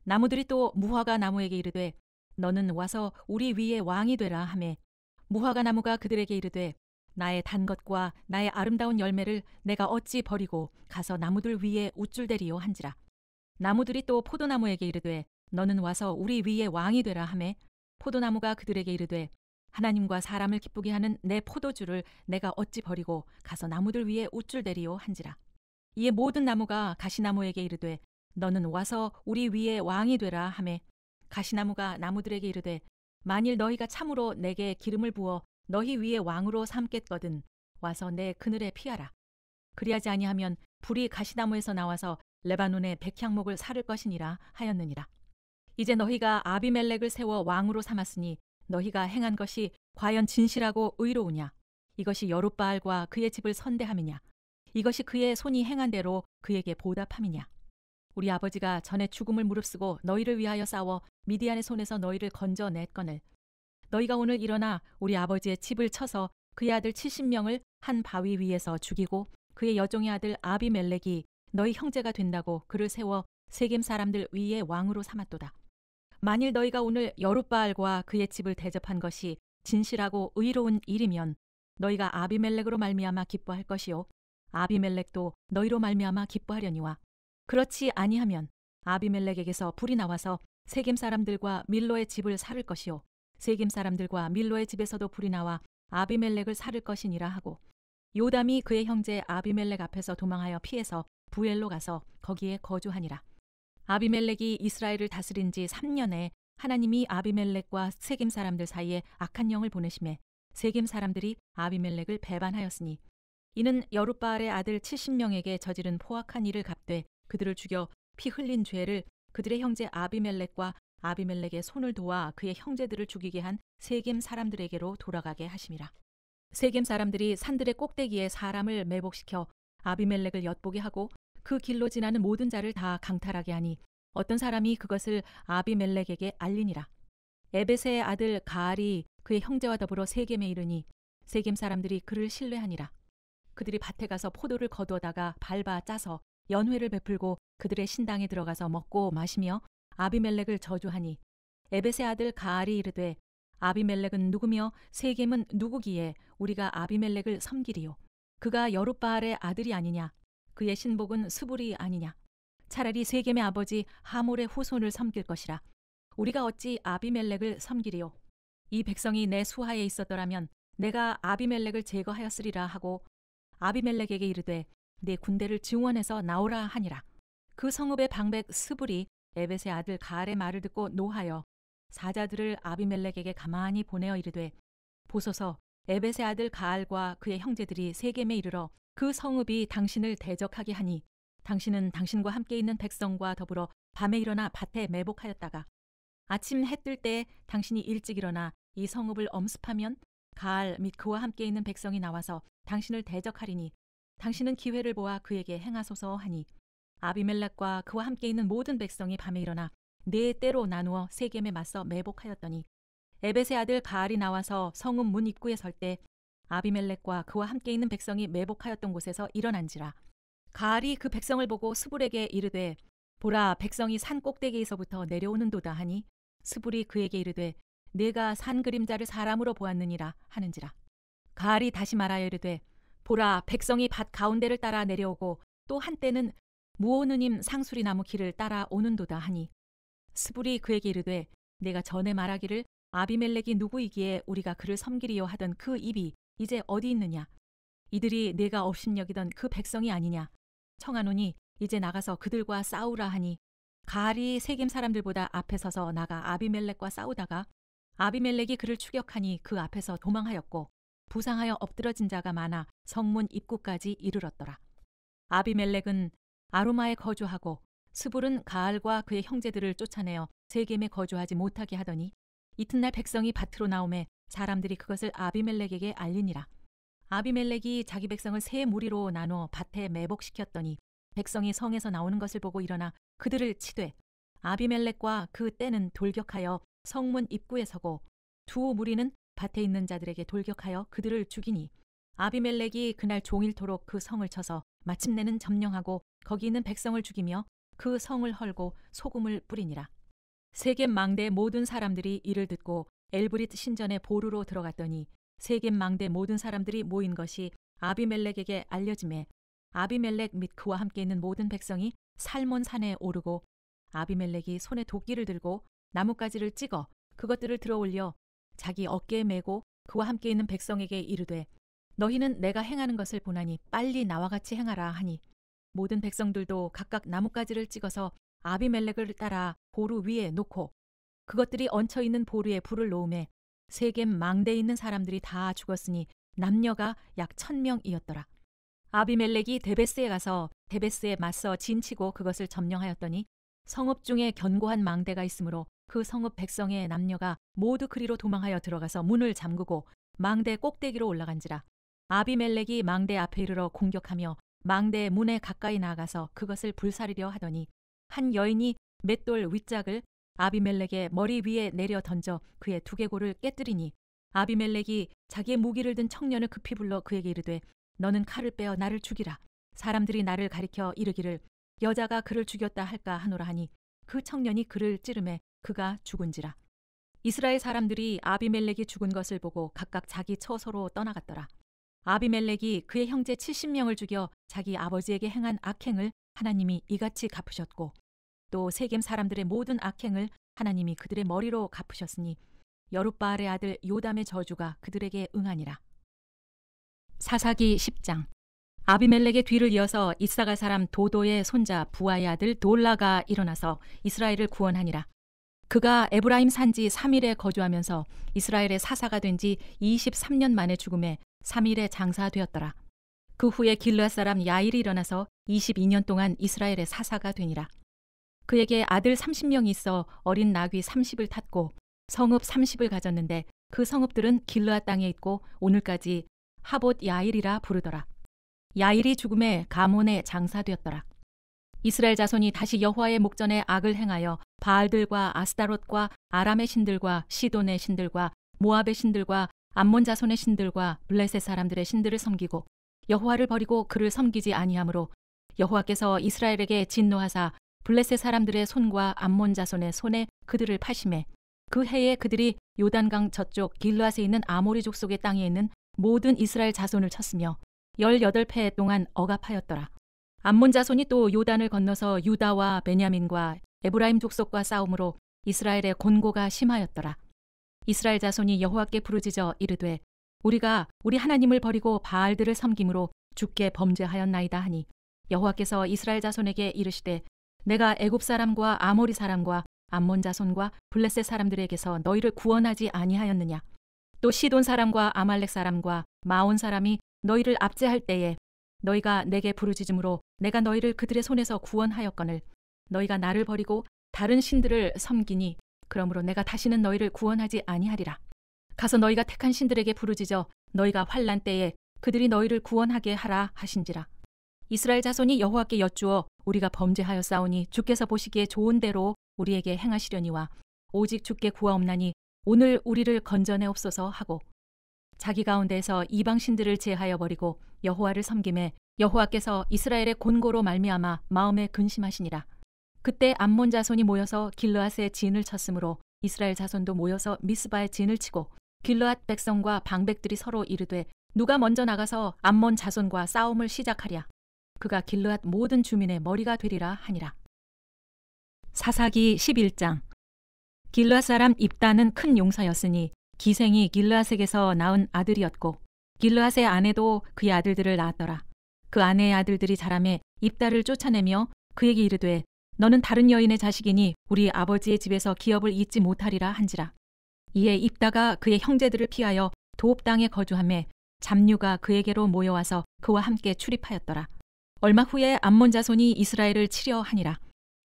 나무들이 또 무화과 나무에게 이르되 너는 와서 우리 위에 왕이 되라 하매 무화과 나무가 그들에게 이르되 나의 단 것과 나의 아름다운 열매를 내가 어찌 버리고 가서 나무들 위에 우쭐대리요 한지라. 나무들이 또 포도나무에게 이르되 너는 와서 우리 위에 왕이 되라 하매 포도나무가 그들에게 이르되 하나님과 사람을 기쁘게 하는 내 포도주를 내가 어찌 버리고 가서 나무들 위에 우쭐대리요 한지라. 이에 모든 나무가 가시나무에게 이르되 너는 와서 우리 위에 왕이 되라 하매 가시나무가 나무들에게 이르되 만일 너희가 참으로 내게 기름을 부어 너희 위에 왕으로 삼겠거든 와서 내 그늘에 피하라. 그리하지 아니하면 불이 가시나무에서 나와서 레바논의 백향목을 사를 것이니라 하였느니라. 이제 너희가 아비멜렉을 세워 왕으로 삼았으니 너희가 행한 것이 과연 진실하고 의로우냐? 이것이 여룻바알과 그의 집을 선대함이냐? 이것이 그의 손이 행한 대로 그에게 보답함이냐? 우리 아버지가 전에 죽음을 무릅쓰고 너희를 위하여 싸워 미디안의 손에서 너희를 건져냈거늘 너희가 오늘 일어나 우리 아버지의 집을 쳐서 그의 아들 70명을 한 바위 위에서 죽이고 그의 여종의 아들 아비멜렉이 너희 형제가 된다고 그를 세워 세겜 사람들 위에 왕으로 삼았도다. 만일 너희가 오늘 여룻바알과 그의 집을 대접한 것이 진실하고 의로운 일이면 너희가 아비멜렉으로 말미암아 기뻐할 것이요 아비멜렉도 너희로 말미암아 기뻐하려니와 그렇지 아니하면 아비멜렉에게서 불이 나와서 세겜 사람들과 밀로의 집을 살을 것이요 세겜 사람들과 밀로의 집에서도 불이 나와 아비멜렉을 살을 것이니라 하고 요담이 그의 형제 아비멜렉 앞에서 도망하여 피해서 부엘로 가서 거기에 거주하니라. 아비멜렉이 이스라엘을 다스린 지 3년에 하나님이 아비멜렉과 세겜 사람들 사이에 악한 영을 보내심에 세겜 사람들이 아비멜렉을 배반하였으니 이는 여룻바알의 아들 70명에게 저지른 포악한 일을 갚되 그들을 죽여 피 흘린 죄를 그들의 형제 아비멜렉과 아비멜렉의 손을 도와 그의 형제들을 죽이게 한 세겜 사람들에게로 돌아가게 하심이라. 세겜 사람들이 산들의 꼭대기에 사람을 매복시켜 아비멜렉을 엿보게 하고 그 길로 지나는 모든 자를 다 강탈하게 하니 어떤 사람이 그것을 아비멜렉에게 알리니라. 에베세의 아들 가알이 그의 형제와 더불어 세겜에 이르니 세겜 사람들이 그를 신뢰하니라. 그들이 밭에 가서 포도를 거두어다가 밟아 짜서 연회를 베풀고 그들의 신당에 들어가서 먹고 마시며 아비멜렉을 저주하니 에베세 아들 가알이 이르되 아비멜렉은 누구며 세겜은 누구기에 우리가 아비멜렉을 섬기리요. 그가 여룻바알의 아들이 아니냐. 그의 신복은 스불이 아니냐. 차라리 세겜의 아버지 하몰의 후손을 섬길 것이라. 우리가 어찌 아비멜렉을 섬기리요. 이 백성이 내 수하에 있었더라면 내가 아비멜렉을 제거하였으리라 하고 아비멜렉에게 이르되 내 군대를 증원해서 나오라 하니라. 그 성읍의 방백 스불이 에벳의 아들 가알의 말을 듣고 노하여 사자들을 아비멜렉에게 가만히 보내어 이르되 보소서 에벳의 아들 가알과 그의 형제들이 세겜에 이르러 그 성읍이 당신을 대적하게 하니 당신은 당신과 함께 있는 백성과 더불어 밤에 일어나 밭에 매복하였다가 아침 해 뜰 때 당신이 일찍 일어나 이 성읍을 엄습하면 가알 및 그와 함께 있는 백성이 나와서 당신을 대적하리니 당신은 기회를 보아 그에게 행하소서 하니 아비멜렉과 그와 함께 있는 모든 백성이 밤에 일어나 네 때로 나누어 세겜에 맞서 매복하였더니 에벳의 아들 가알이 나와서 성읍 문 입구에 설 때 아비멜렉과 그와 함께 있는 백성이 매복하였던 곳에서 일어난지라. 가알이 그 백성을 보고 스불에게 이르되 보라 백성이 산 꼭대기에서부터 내려오는도다 하니 스불이 그에게 이르되 내가 산 그림자를 사람으로 보았느니라 하는지라. 가알이 다시 말하여 이르되 보라 백성이 밭 가운데를 따라 내려오고 또 한때는 무오느님 상수리 나무 길을 따라 오는도다 하니 스불이 그에게 이르되 내가 전에 말하기를 아비멜렉이 누구이기에 우리가 그를 섬기리요 하던 그 입이 이제 어디 있느냐. 이들이 내가 업신여기던 그 백성이 아니냐. 청하노니 이제 나가서 그들과 싸우라 하니 가알이 세겜 사람들보다 앞에 서서 나가 아비멜렉과 싸우다가 아비멜렉이 그를 추격하니 그 앞에서 도망하였고 부상하여 엎드러진 자가 많아 성문 입구까지 이르렀더라. 아비멜렉은 아루마에 거주하고 스불은 가알과 그의 형제들을 쫓아내어 세겜에 거주하지 못하게 하더니 이튿날 백성이 밭으로 나오매 사람들이 그것을 아비멜렉에게 알리니라. 아비멜렉이 자기 백성을 세 무리로 나누어 밭에 매복시켰더니 백성이 성에서 나오는 것을 보고 일어나 그들을 치되 아비멜렉과 그 떼는 돌격하여 성문 입구에 서고 두 무리는 밭에 있는 자들에게 돌격하여 그들을 죽이니 아비멜렉이 그날 종일토록 그 성을 쳐서 마침내는 점령하고 거기 있는 백성을 죽이며 그 성을 헐고 소금을 뿌리니라. 세겜 망대의 모든 사람들이 이를 듣고 엘브릿 신전의 보루로 들어갔더니 세겜 망대 모든 사람들이 모인 것이 아비멜렉에게 알려지매 아비멜렉 및 그와 함께 있는 모든 백성이 살몬 산에 오르고 아비멜렉이 손에 도끼를 들고 나뭇가지를 찍어 그것들을 들어올려 자기 어깨에 메고 그와 함께 있는 백성에게 이르되 너희는 내가 행하는 것을 보나니 빨리 나와 같이 행하라 하니 모든 백성들도 각각 나뭇가지를 찍어서 아비멜렉을 따라 보루 위에 놓고 그것들이 얹혀있는 보루에 불을 놓음에 세겜 망대에 있는 사람들이 다 죽었으니 남녀가 약 1000명이었더라. 아비멜렉이 데베스에 가서 데베스에 맞서 진치고 그것을 점령하였더니 성읍 중에 견고한 망대가 있으므로 그 성읍 백성의 남녀가 모두 그리로 도망하여 들어가서 문을 잠그고 망대 꼭대기로 올라간지라. 아비멜렉이 망대 앞에 이르러 공격하며 망대 문에 가까이 나아가서 그것을 불사르려 하더니 한 여인이 맷돌 윗짝을 아비멜렉의 머리 위에 내려 던져 그의 두개골을 깨뜨리니 아비멜렉이 자기의 무기를 든 청년을 급히 불러 그에게 이르되 너는 칼을 빼어 나를 죽이라. 사람들이 나를 가리켜 이르기를 여자가 그를 죽였다 할까 하노라 하니 그 청년이 그를 찌르매 그가 죽은지라. 이스라엘 사람들이 아비멜렉이 죽은 것을 보고 각각 자기 처소로 떠나갔더라. 아비멜렉이 그의 형제 70명을 죽여 자기 아버지에게 행한 악행을 하나님이 이같이 갚으셨고 또 세겜 사람들의 모든 악행을 하나님이 그들의 머리로 갚으셨으니 여룻바알의 아들 요담의 저주가 그들에게 응하니라. 사사기 10장. 아비멜렉의 뒤를 이어서 이사갈 사람 도도의 손자 부아의 아들 돌라가 일어나서 이스라엘을 구원하니라. 그가 에브라임 산지 3일에 거주하면서 이스라엘의 사사가 된 지 23년 만에 죽음에 3일에 장사되었더라. 그 후에 길르앗 사람 야일이 일어나서 22년 동안 이스라엘의 사사가 되니라. 그에게 아들 30명이 있어 어린 나귀 30을 탔고 성읍 30을 가졌는데 그 성읍들은 길르앗 땅에 있고 오늘까지 하봇 야일이라 부르더라. 야일이 죽음에 가몬에 장사되었더라. 이스라엘 자손이 다시 여호와의 목전에 악을 행하여 바알들과 아스타롯과 아람의 신들과 시돈의 신들과 모압의 신들과 암몬 자손의 신들과 블레셋 사람들의 신들을 섬기고 여호와를 버리고 그를 섬기지 아니하므로 여호와께서 이스라엘에게 진노하사 블레셋 사람들의 손과 암몬 자손의 손에 그들을 파심해 그 해에 그들이 요단강 저쪽 길르앗에 있는 아모리 족속의 땅에 있는 모든 이스라엘 자손을 쳤으며 18해 동안 억압하였더라. 암몬 자손이 또 요단을 건너서 유다와 베냐민과 에브라임 족속과 싸움으로 이스라엘의 곤고가 심하였더라. 이스라엘 자손이 여호와께 부르짖어 이르되 우리가 우리 하나님을 버리고 바알들을 섬김으로 주께 범죄하였나이다 하니 여호와께서 이스라엘 자손에게 이르시되 내가 애굽 사람과 아모리 사람과 암몬 자손과 블레셋 사람들에게서 너희를 구원하지 아니하였느냐. 또 시돈 사람과 아말렉 사람과 마온 사람이 너희를 압제할 때에 너희가 내게 부르짖음으로 내가 너희를 그들의 손에서 구원하였거늘 너희가 나를 버리고 다른 신들을 섬기니 그러므로 내가 다시는 너희를 구원하지 아니하리라. 가서 너희가 택한 신들에게 부르짖어 너희가 환난 때에 그들이 너희를 구원하게 하라 하신지라. 이스라엘 자손이 여호와께 여쭈어 우리가 범죄하였사오니 주께서 보시기에 좋은 대로 우리에게 행하시려니와 오직 주께 구하옵나니 오늘 우리를 건져내옵소서 하고 자기 가운데에서 이방 신들을 제하여 버리고 여호와를 섬김에 여호와께서 이스라엘의 곤고로 말미암아 마음에 근심하시니라. 그때 암몬 자손이 모여서 길르앗에 진을 쳤으므로 이스라엘 자손도 모여서 미스바에 진을 치고 길르앗 백성과 방백들이 서로 이르되 누가 먼저 나가서 암몬 자손과 싸움을 시작하랴. 그가 길르앗 모든 주민의 머리가 되리라 하니라. 사사기 11장. 길르앗 사람 입다는 큰 용사였으니 기생이 길르앗에게서 낳은 아들이었고 길르앗의 아내도 그의 아들들을 낳았더라. 그 아내의 아들들이 자라매 입다를 쫓아내며 그에게 이르되 너는 다른 여인의 자식이니 우리 아버지의 집에서 기업을 잇지 못하리라 한지라. 이에 입다가 그의 형제들을 피하여 도읍 땅에 거주하매 잡류가 그에게로 모여와서 그와 함께 출입하였더라. 얼마 후에 암몬 자손이 이스라엘을 치려 하니라.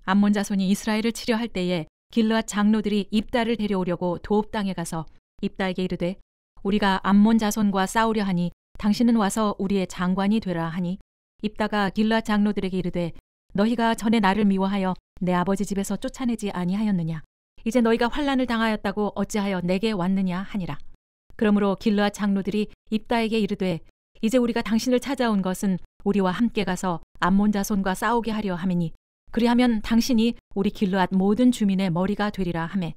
암몬 자손이 이스라엘을 치려 할 때에 길르앗 장로들이 입다를 데려오려고 도읍 땅에 가서 입다에게 이르되 우리가 암몬 자손과 싸우려 하니 당신은 와서 우리의 장관이 되라 하니 입다가 길르앗 장로들에게 이르되 너희가 전에 나를 미워하여 내 아버지 집에서 쫓아내지 아니하였느냐. 이제 너희가 환난을 당하였다고 어찌하여 내게 왔느냐 하니라. 그러므로 길르앗 장로들이 입다에게 이르되 이제 우리가 당신을 찾아온 것은 우리와 함께 가서 암몬 자손과 싸우게 하려 함이니 그리하면 당신이 우리 길르앗 모든 주민의 머리가 되리라 하매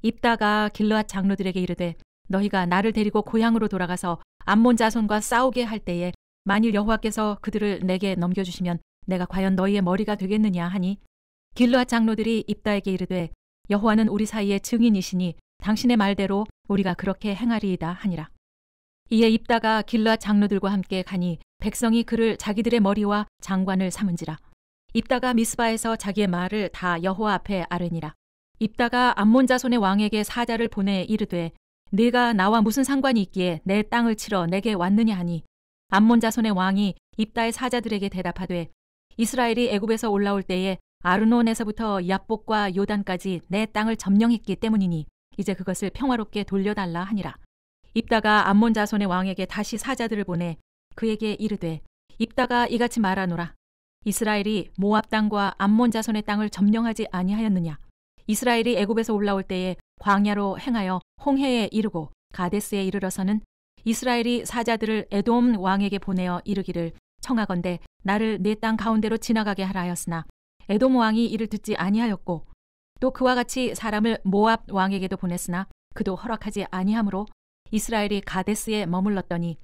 입다가 길르앗 장로들에게 이르되 너희가 나를 데리고 고향으로 돌아가서 암몬 자손과 싸우게 할 때에 만일 여호와께서 그들을 내게 넘겨주시면 내가 과연 너희의 머리가 되겠느냐 하니 길르앗 장로들이 입다에게 이르되 여호와는 우리 사이의 증인이시니 당신의 말대로 우리가 그렇게 행하리이다 하니라. 이에 입다가 길르앗 장로들과 함께 가니 백성이 그를 자기들의 머리와 장관을 삼은지라. 입다가 미스바에서 자기의 말을 다 여호와 앞에 아뢰니라. 입다가 암몬 자손의 왕에게 사자를 보내 이르되 네가 나와 무슨 상관이 있기에 내 땅을 치러 내게 왔느냐 하니 암몬 자손의 왕이 입다의 사자들에게 대답하되 이스라엘이 애굽에서 올라올 때에 아르논에서부터 얍복과 요단까지 내 땅을 점령했기 때문이니 이제 그것을 평화롭게 돌려달라 하니라. 입다가 암몬 자손의 왕에게 다시 사자들을 보내 그에게 이르되 입다가 이같이 말하노라. 이스라엘이 모압 땅과 암몬 자손의 땅을 점령하지 아니하였느냐. 이스라엘이 애굽에서 올라올 때에 광야로 행하여 홍해에 이르고 가데스에 이르러서는 이스라엘이 사자들을 에돔 왕에게 보내어 이르기를 청하건대 나를 내 땅 가운데로 지나가게 하라 하였으나 에돔 왕이 이를 듣지 아니하였고 또 그와 같이 사람을 모압 왕에게도 보냈으나 그도 허락하지 아니하므로 이스라엘이 가데스에 머물렀더니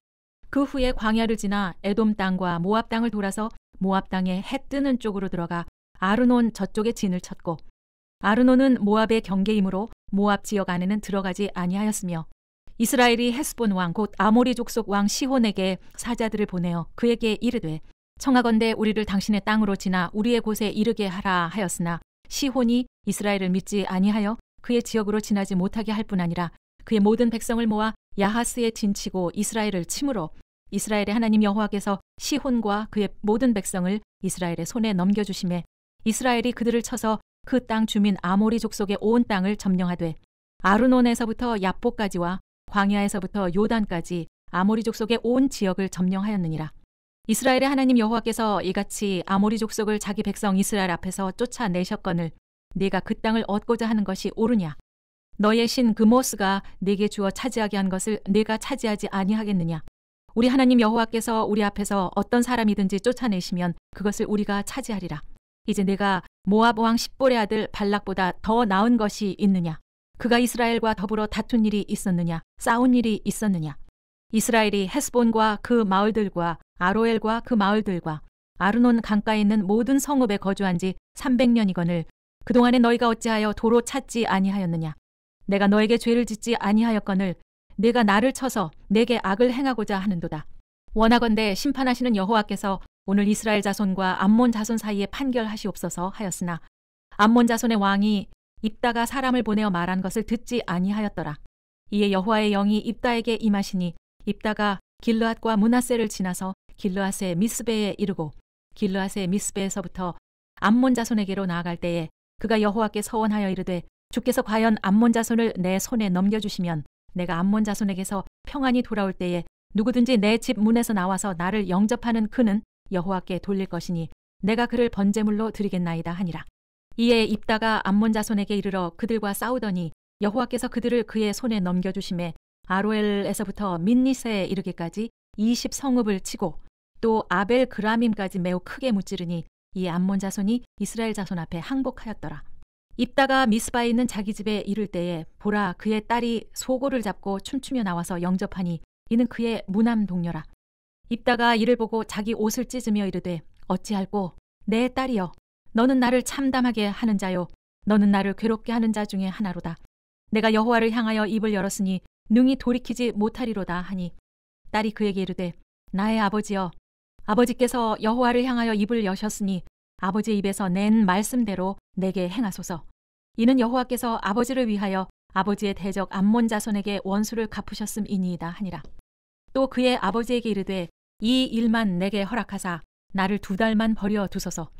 그 후에 광야를 지나 에돔 땅과 모압 땅을 돌아서 모압 땅의 해 뜨는 쪽으로 들어가 아르논 저쪽에 진을 쳤고 아르논은 모압의 경계이므로 모압 지역 안에는 들어가지 아니하였으며 이스라엘이 헤스본 왕 곧 아모리 족속 왕 시혼에게 사자들을 보내어 그에게 이르되 청하건대 우리를 당신의 땅으로 지나 우리의 곳에 이르게 하라 하였으나 시혼이 이스라엘을 믿지 아니하여 그의 지역으로 지나지 못하게 할 뿐 아니라 그의 모든 백성을 모아 야하스에 진치고 이스라엘을 치므로 이스라엘의 하나님 여호와께서 시혼과 그의 모든 백성을 이스라엘의 손에 넘겨주심에 이스라엘이 그들을 쳐서 그 땅 주민 아모리 족속의 온 땅을 점령하되 아르논에서부터 야포까지와 광야에서부터 요단까지 아모리 족속의 온 지역을 점령하였느니라. 이스라엘의 하나님 여호와께서 이같이 아모리 족속을 자기 백성 이스라엘 앞에서 쫓아내셨거늘 네가 그 땅을 얻고자 하는 것이 옳으냐? 너의 신 그모스가 네게 주어 차지하게 한 것을 네가 차지하지 아니하겠느냐? 우리 하나님 여호와께서 우리 앞에서 어떤 사람이든지 쫓아내시면 그것을 우리가 차지하리라. 이제 내가 모압 왕 십볼의 아들 발락보다 더 나은 것이 있느냐? 그가 이스라엘과 더불어 다툰 일이 있었느냐? 싸운 일이 있었느냐? 이스라엘이 헤스본과 그 마을들과 아로엘과 그 마을들과 아르논 강가에 있는 모든 성읍에 거주한 지 300년이거늘 그동안에 너희가 어찌하여 도로 찾지 아니하였느냐? 내가 너에게 죄를 짓지 아니하였거늘 네가 나를 쳐서 내게 악을 행하고자 하는도다. 원하건대 심판하시는 여호와께서 오늘 이스라엘 자손과 암몬 자손 사이에 판결하시옵소서 하였으나 암몬 자손의 왕이 입다가 사람을 보내어 말한 것을 듣지 아니하였더라. 이에 여호와의 영이 입다에게 임하시니 입다가 길르앗과 므낫세를 지나서 길르앗의 미스베에 이르고 길르앗의 미스베에서부터 암몬 자손에게로 나아갈 때에 그가 여호와께 서원하여 이르되 주께서 과연 암몬 자손을 내 손에 넘겨주시면 내가 암몬 자손에게서 평안히 돌아올 때에 누구든지 내 집 문에서 나와서 나를 영접하는 그는 여호와께 돌릴 것이니 내가 그를 번제물로 드리겠나이다 하니라. 이에 입다가 암몬 자손에게 이르러 그들과 싸우더니 여호와께서 그들을 그의 손에 넘겨주심에 아로엘에서부터 민니세에 이르기까지 20성읍을 치고 또 아벨 그라밈까지 매우 크게 무찌르니 이 암몬 자손이 이스라엘 자손 앞에 항복하였더라. 입다가 미스바에 있는 자기 집에 이를 때에 보라 그의 딸이 소고를 잡고 춤추며 나와서 영접하니 이는 그의 무남 동료라. 입다가 이를 보고 자기 옷을 찢으며 이르되 어찌할꼬 내 딸이여 너는 나를 참담하게 하는 자요 너는 나를 괴롭게 하는 자 중에 하나로다. 내가 여호와를 향하여 입을 열었으니 능히 돌이키지 못하리로다 하니 딸이 그에게 이르되 나의 아버지여 아버지께서 여호와를 향하여 입을 여셨으니 아버지의 입에서 낸 말씀대로 내게 행하소서. 이는 여호와께서 아버지를 위하여 아버지의 대적 암몬 자손에게 원수를 갚으셨음이니이다 하니라. 또 그의 아버지에게 이르되 이 일만 내게 허락하사 나를 2달만 버려 두소서.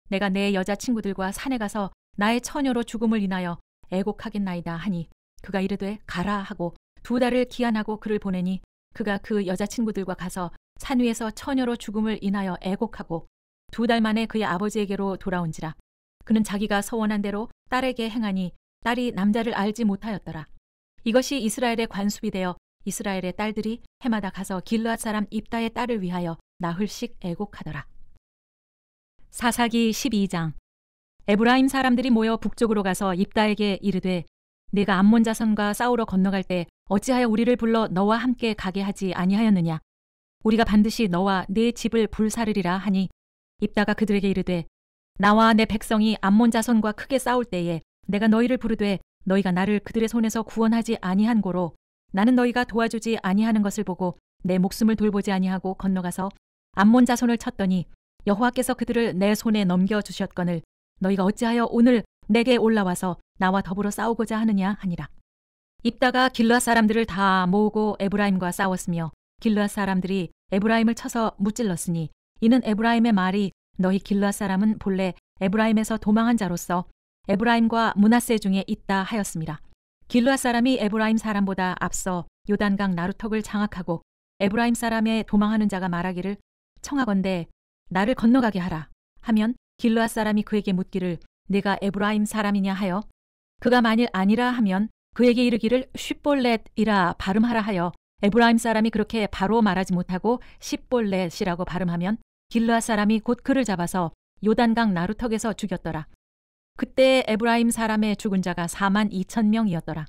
내가 내 여자친구들과 산에 가서 나의 처녀로 죽음을 인하여 애곡하겠나이다 하니 그가 이르되 가라 하고 2달을 기한하고 그를 보내니 그가 그 여자친구들과 가서 산 위에서 처녀로 죽음을 인하여 애곡하고 2달 만에 그의 아버지에게로 돌아온지라. 그는 자기가 서원한 대로 딸에게 행하니 딸이 남자를 알지 못하였더라. 이것이 이스라엘의 관습이 되어 이스라엘의 딸들이 해마다 가서 길르앗 사람 입다의 딸을 위하여 나흘씩 애곡하더라. 사사기 12장. 에브라임 사람들이 모여 북쪽으로 가서 입다에게 이르되 네가 암몬 자손과 싸우러 건너갈 때 어찌하여 우리를 불러 너와 함께 가게 하지 아니하였느냐? 우리가 반드시 너와 네 집을 불사르리라 하니 입다가 그들에게 이르되 나와 내 백성이 암몬 자손과 크게 싸울 때에 내가 너희를 부르되 너희가 나를 그들의 손에서 구원하지 아니한 고로 나는 너희가 도와주지 아니하는 것을 보고 내 목숨을 돌보지 아니하고 건너가서 암몬 자손을 쳤더니 여호와께서 그들을 내 손에 넘겨주셨거늘 너희가 어찌하여 오늘 내게 올라와서 나와 더불어 싸우고자 하느냐 하니라. 입다가 길르앗 사람들을 다 모으고 에브라임과 싸웠으며 길르앗 사람들이 에브라임을 쳐서 무찔렀으니 이는 에브라임의 말이 너희 길르앗 사람은 본래 에브라임에서 도망한 자로서 에브라임과 므낫세 중에 있다 하였습니다. 길르앗 사람이 에브라임 사람보다 앞서 요단강 나루턱을 장악하고 에브라임 사람의 도망하는 자가 말하기를 청하건대 나를 건너가게 하라 하면 길르앗 사람이 그에게 묻기를 네가 에브라임 사람이냐 하여 그가 만일 아니라 하면 그에게 이르기를 쉿볼렛이라 발음하라 하여 에브라임 사람이 그렇게 바로 말하지 못하고 십볼렛이라고 발음하면 길르앗 사람이 곧 그를 잡아서 요단강 나루턱에서 죽였더라. 그때 에브라임 사람의 죽은 자가 42,000명이었더라.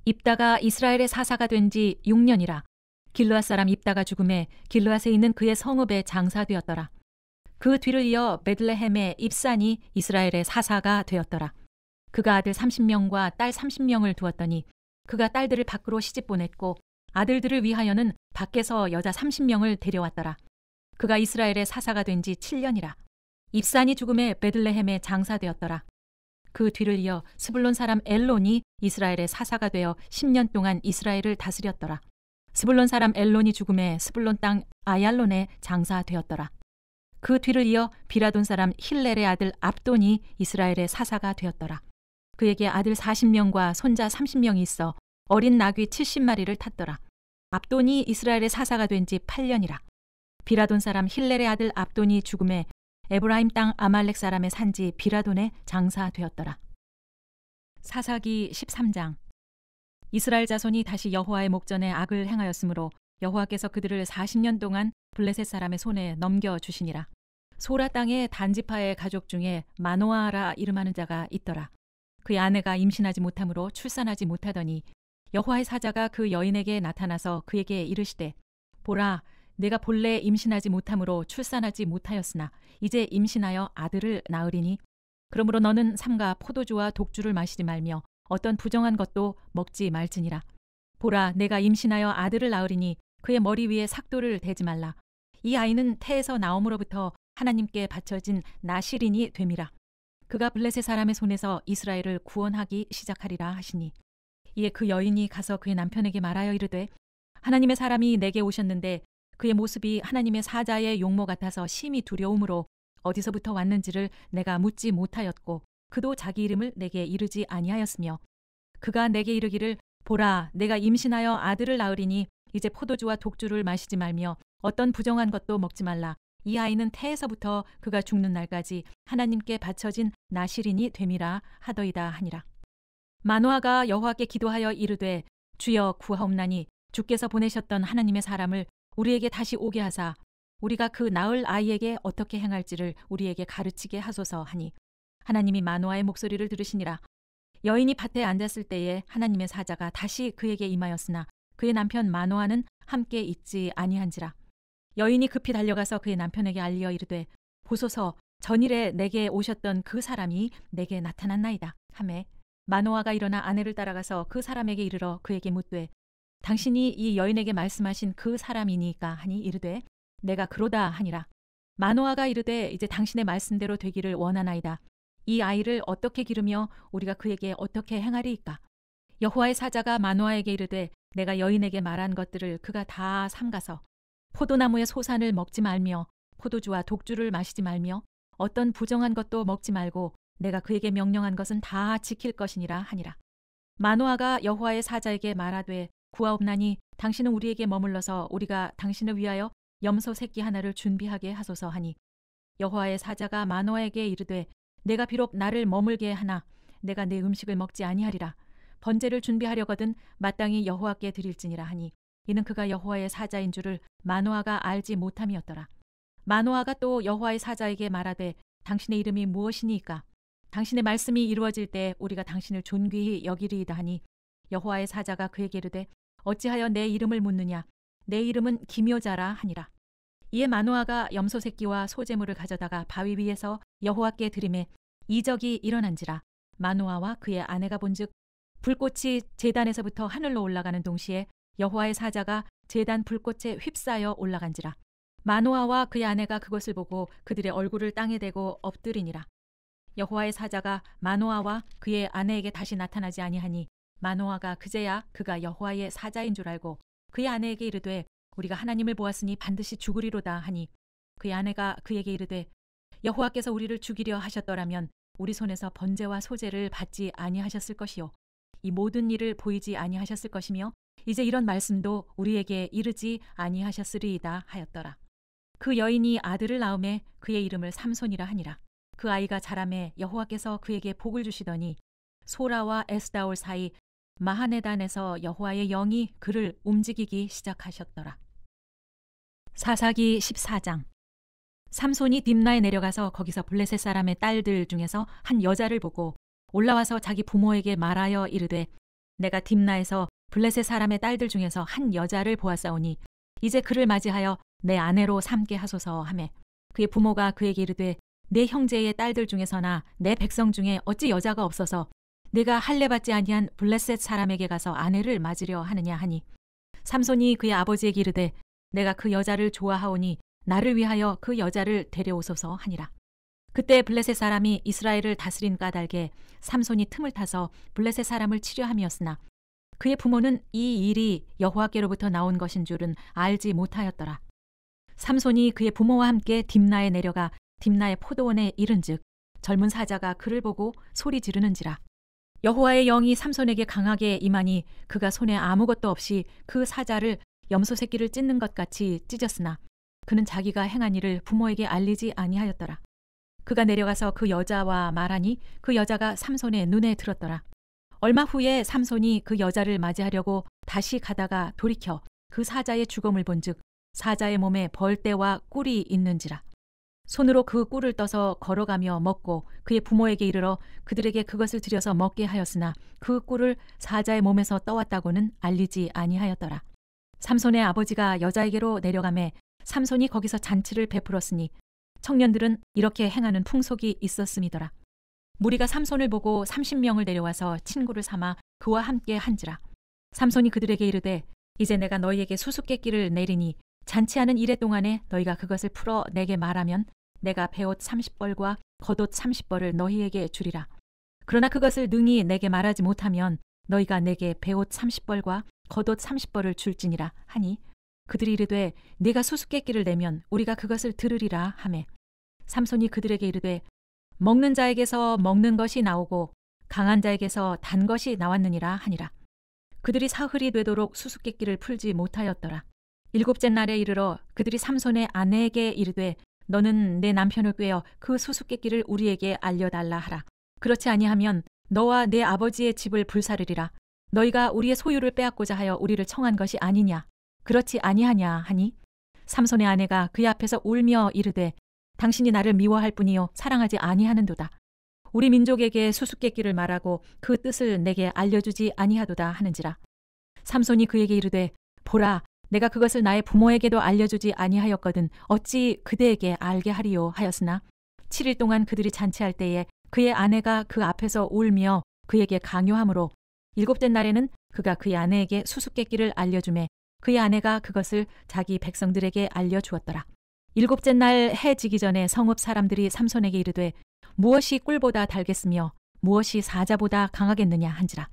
입다가 이스라엘의 사사가 된 지 6년이라. 길르앗 사람 입다가 죽음에 길르앗에 있는 그의 성읍에 장사되었더라. 그 뒤를 이어 베들레헴의 입산이 이스라엘의 사사가 되었더라. 그가 아들 30명과 딸 30명을 두었더니 그가 딸들을 밖으로 시집 보냈고 아들들을 위하여는 밖에서 여자 30명을 데려왔더라. 그가 이스라엘의 사사가 된 지 7년이라. 입산이 죽음에 베들레헴에 장사되었더라. 그 뒤를 이어 스불론 사람 엘론이 이스라엘의 사사가 되어 10년 동안 이스라엘을 다스렸더라. 스불론 사람 엘론이 죽음에 스불론 땅 아얄론에 장사되었더라. 그 뒤를 이어 비라돈 사람 힐렐의 아들 압돈이 이스라엘의 사사가 되었더라. 그에게 아들 40명과 손자 30명이 있어 어린 나귀 70마리를 탔더라. 압돈이 이스라엘의 사사가 된 지 8년이라. 비라돈 사람 힐렐의 아들 압돈이 죽음에 에브라임 땅 아말렉 사람의 산지 비라돈에 장사되었더라. 사사기 13장. 이스라엘 자손이 다시 여호와의 목전에 악을 행하였으므로 여호와께서 그들을 40년 동안 블레셋 사람의 손에 넘겨주시니라. 소라 땅의 단지파의 가족 중에 마노아라 이름하는 자가 있더라. 그의 아내가 임신하지 못하므로 출산하지 못하더니 여호와의 사자가 그 여인에게 나타나서 그에게 이르시되 보라, 내가 본래 임신하지 못하므로 출산하지 못하였으나 이제 임신하여 아들을 낳으리니 그러므로 너는 삼가 포도주와 독주를 마시지 말며 어떤 부정한 것도 먹지 말지니라. 보라, 내가 임신하여 아들을 낳으리니 그의 머리 위에 삭도를 대지 말라. 이 아이는 태에서 나옴으로부터 하나님께 바쳐진 나실인이 됨이라. 그가 블레셋 사람의 손에서 이스라엘을 구원하기 시작하리라 하시니 이에 그 여인이 가서 그의 남편에게 말하여 이르되 하나님의 사람이 내게 오셨는데 그의 모습이 하나님의 사자의 용모 같아서 심히 두려움으로 어디서부터 왔는지를 내가 묻지 못하였고 그도 자기 이름을 내게 이르지 아니하였으며 그가 내게 이르기를 보라, 내가 임신하여 아들을 낳으리니 이제 포도주와 독주를 마시지 말며 어떤 부정한 것도 먹지 말라. 이 아이는 태에서부터 그가 죽는 날까지 하나님께 바쳐진 나실인이 됨이라 하더이다 하니라. 마노아가 여호와께 기도하여 이르되 주여 구하옵나니 주께서 보내셨던 하나님의 사람을 우리에게 다시 오게 하사 우리가 그 낳을 아이에게 어떻게 행할지를 우리에게 가르치게 하소서 하니 하나님이 마노아의 목소리를 들으시니라. 여인이 밭에 앉았을 때에 하나님의 사자가 다시 그에게 임하였으나 그의 남편 마노아는 함께 있지 아니한지라. 여인이 급히 달려가서 그의 남편에게 알리어 이르되 보소서, 전일에 내게 오셨던 그 사람이 내게 나타났나이다 하매 마노아가 일어나 아내를 따라가서 그 사람에게 이르러 그에게 묻되 당신이 이 여인에게 말씀하신 그 사람이니까 하니 이르되 내가 그로다 하니라. 마노아가 이르되 이제 당신의 말씀대로 되기를 원하나이다. 이 아이를 어떻게 기르며 우리가 그에게 어떻게 행하리이까? 여호와의 사자가 마노아에게 이르되 내가 여인에게 말한 것들을 그가 다 삼가서 포도나무의 소산을 먹지 말며 포도주와 독주를 마시지 말며 어떤 부정한 것도 먹지 말고 내가 그에게 명령한 것은 다 지킬 것이니라 하니라. 마노아가 여호와의 사자에게 말하되 구하옵나니 당신은 우리에게 머물러서 우리가 당신을 위하여 염소 새끼 하나를 준비하게 하소서 하니 여호와의 사자가 마노아에게 이르되 내가 비록 나를 머물게 하나 내가 내 음식을 먹지 아니하리라. 번제를 준비하려거든 마땅히 여호와께 드릴지니라 하니 이는 그가 여호와의 사자인 줄을 마노아가 알지 못함이었더라. 마노아가 또 여호와의 사자에게 말하되 당신의 이름이 무엇이니까? 당신의 말씀이 이루어질 때 우리가 당신을 존귀히 여기리이다 하니 여호와의 사자가 그에게 이르되 어찌하여 내 이름을 묻느냐? 내 이름은 기묘자라 하니라. 이에 마노아가 염소 새끼와 소제물을 가져다가 바위 위에서 여호와께 드리매 이적이 일어난지라. 마노아와 그의 아내가 본즉 불꽃이 제단에서부터 하늘로 올라가는 동시에 여호와의 사자가 제단 불꽃에 휩싸여 올라간지라. 마노아와 그의 아내가 그것을 보고 그들의 얼굴을 땅에 대고 엎드리니라. 여호와의 사자가 마노아와 그의 아내에게 다시 나타나지 아니하니 마노아가 그제야 그가 여호와의 사자인 줄 알고 그의 아내에게 이르되 우리가 하나님을 보았으니 반드시 죽으리로다 하니 그의 아내가 그에게 이르되 여호와께서 우리를 죽이려 하셨더라면 우리 손에서 번제와 소제를 받지 아니하셨을 것이요 이 모든 일을 보이지 아니하셨을 것이며 이제 이런 말씀도 우리에게 이르지 아니하셨으리이다 하였더라. 그 여인이 아들을 낳음에 그의 이름을 삼손이라 하니라. 그 아이가 자라매 여호와께서 그에게 복을 주시더니 소라와 에스다올 사이 마하네단에서 여호와의 영이 그를 움직이기 시작하셨더라. 사사기 14장. 삼손이 딥나에 내려가서 거기서 블레셋 사람의 딸들 중에서 한 여자를 보고 올라와서 자기 부모에게 말하여 이르되 내가 딥나에서 블레셋 사람의 딸들 중에서 한 여자를 보았사오니 이제 그를 맞이하여 내 아내로 삼게 하소서 하매 그의 부모가 그에게 이르되 내 형제의 딸들 중에서나 내 백성 중에 어찌 여자가 없어서 내가 할례받지 아니한 블레셋 사람에게 가서 아내를 맞으려 하느냐 하니 삼손이 그의 아버지에게 이르되 내가 그 여자를 좋아하오니 나를 위하여 그 여자를 데려오소서 하니라. 그때 블레셋 사람이 이스라엘을 다스린 까닭에 삼손이 틈을 타서 블레셋 사람을 치려 함이었으나 그의 부모는 이 일이 여호와께로부터 나온 것인 줄은 알지 못하였더라. 삼손이 그의 부모와 함께 딥나에 내려가 딥나의 포도원에 이른즉 젊은 사자가 그를 보고 소리 지르는지라. 여호와의 영이 삼손에게 강하게 임하니 그가 손에 아무것도 없이 그 사자를 염소 새끼를 찢는 것 같이 찢었으나 그는 자기가 행한 일을 부모에게 알리지 아니하였더라. 그가 내려가서 그 여자와 말하니 그 여자가 삼손의 눈에 들었더라. 얼마 후에 삼손이 그 여자를 맞이하려고 다시 가다가 돌이켜 그 사자의 죽음을 본즉 사자의 몸에 벌떼와 꿀이 있는지라. 손으로 그 꿀을 떠서 걸어가며 먹고 그의 부모에게 이르러 그들에게 그것을 들여서 먹게 하였으나 그 꿀을 사자의 몸에서 떠왔다고는 알리지 아니하였더라. 삼손의 아버지가 여자에게로 내려가매 삼손이 거기서 잔치를 베풀었으니 청년들은 이렇게 행하는 풍속이 있었음이더라. 무리가 삼손을 보고 30명을 내려와서 친구를 삼아 그와 함께 한지라. 삼손이 그들에게 이르되 이제 내가 너희에게 수수께끼를 내리니 잔치하는 이래 동안에 너희가 그것을 풀어 내게 말하면 내가 베옷 30벌과 겉옷 30벌을 너희에게 주리라. 그러나 그것을 능히 내게 말하지 못하면 너희가 내게 베옷 30벌과 겉옷 30벌을 줄지니라 하니 그들이 이르되 네가 수수께끼를 내면 우리가 그것을 들으리라 하매 삼손이 그들에게 이르되 먹는 자에게서 먹는 것이 나오고 강한 자에게서 단 것이 나왔느니라 하니라. 그들이 사흘이 되도록 수수께끼를 풀지 못하였더라. 일곱째 날에 이르러 그들이 삼손의 아내에게 이르되 너는 내 남편을 꾀어 그 수수께끼를 우리에게 알려달라 하라. 그렇지 아니하면 너와 내 아버지의 집을 불사르리라. 너희가 우리의 소유를 빼앗고자 하여 우리를 청한 것이 아니냐. 그렇지 아니하냐 하니 삼손의 아내가 그의 앞에서 울며 이르되 당신이 나를 미워할 뿐이요 사랑하지 아니하는도다. 우리 민족에게 수수께끼를 말하고 그 뜻을 내게 알려주지 아니하도다 하는지라. 삼손이 그에게 이르되 보라 내가 그것을 나의 부모에게도 알려주지 아니하였거든 어찌 그대에게 알게 하리요 하였으나 7일 동안 그들이 잔치할 때에 그의 아내가 그 앞에서 울며 그에게 강요하므로 일곱째 날에는 그가 그의 아내에게 수수께끼를 알려주매 그의 아내가 그것을 자기 백성들에게 알려주었더라. 일곱째 날 해 지기 전에 성읍 사람들이 삼손에게 이르되 무엇이 꿀보다 달겠으며 무엇이 사자보다 강하겠느냐 한지라.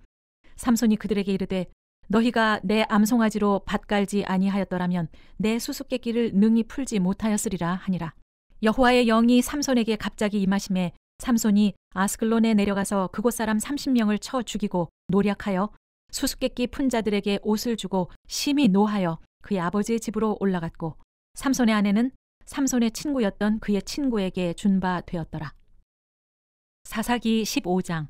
삼손이 그들에게 이르되 너희가 내 암송아지로 밭 갈지 아니하였더라면 내 수수께끼를 능히 풀지 못하였으리라 하니라. 여호와의 영이 삼손에게 갑자기 임하심에 삼손이 아스글론에 내려가서 그곳 사람 30명을 쳐 죽이고 노략하여 수수께끼 푼 자들에게 옷을 주고 심히 노하여 그의 아버지의 집으로 올라갔고 삼손의 아내는 삼손의 친구였던 그의 친구에게 준 바 되었더라. 사사기 15장.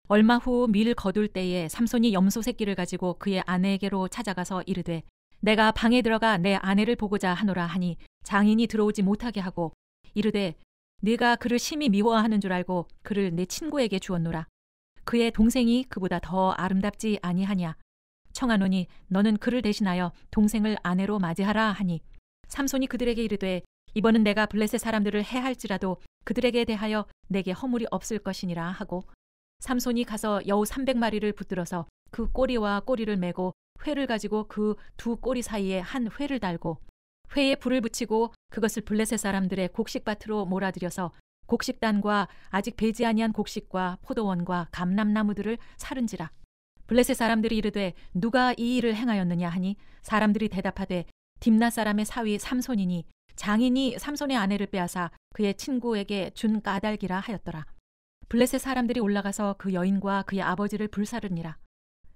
얼마 후 밀 거둘 때에 삼손이 염소 새끼를 가지고 그의 아내에게로 찾아가서 이르되 내가 방에 들어가 내 아내를 보고자 하노라 하니 장인이 들어오지 못하게 하고 이르되 네가 그를 심히 미워하는 줄 알고 그를 내 친구에게 주었노라. 그의 동생이 그보다 더 아름답지 아니하냐. 청하노니 너는 그를 대신하여 동생을 아내로 맞이하라 하니 삼손이 그들에게 이르되 이번은 내가 블레셋 사람들을 해할지라도 그들에게 대하여 내게 허물이 없을 것이니라 하고 삼손이 가서 여우 300마리를 붙들어서 그 꼬리와 꼬리를 메고 회를 가지고 그 두 꼬리 사이에 한 회를 달고 회에 불을 붙이고 그것을 블레셋 사람들의 곡식밭으로 몰아들여서 곡식단과 아직 배지 아니한 곡식과 포도원과 감람나무들을 사른지라. 블레셋 사람들이 이르되 누가 이 일을 행하였느냐 하니 사람들이 대답하되 딥나 사람의 사위 삼손이니 장인이 삼손의 아내를 빼앗아 그의 친구에게 준 까닭이라 하였더라. 블레셋 사람들이 올라가서 그 여인과 그의 아버지를 불사르니라.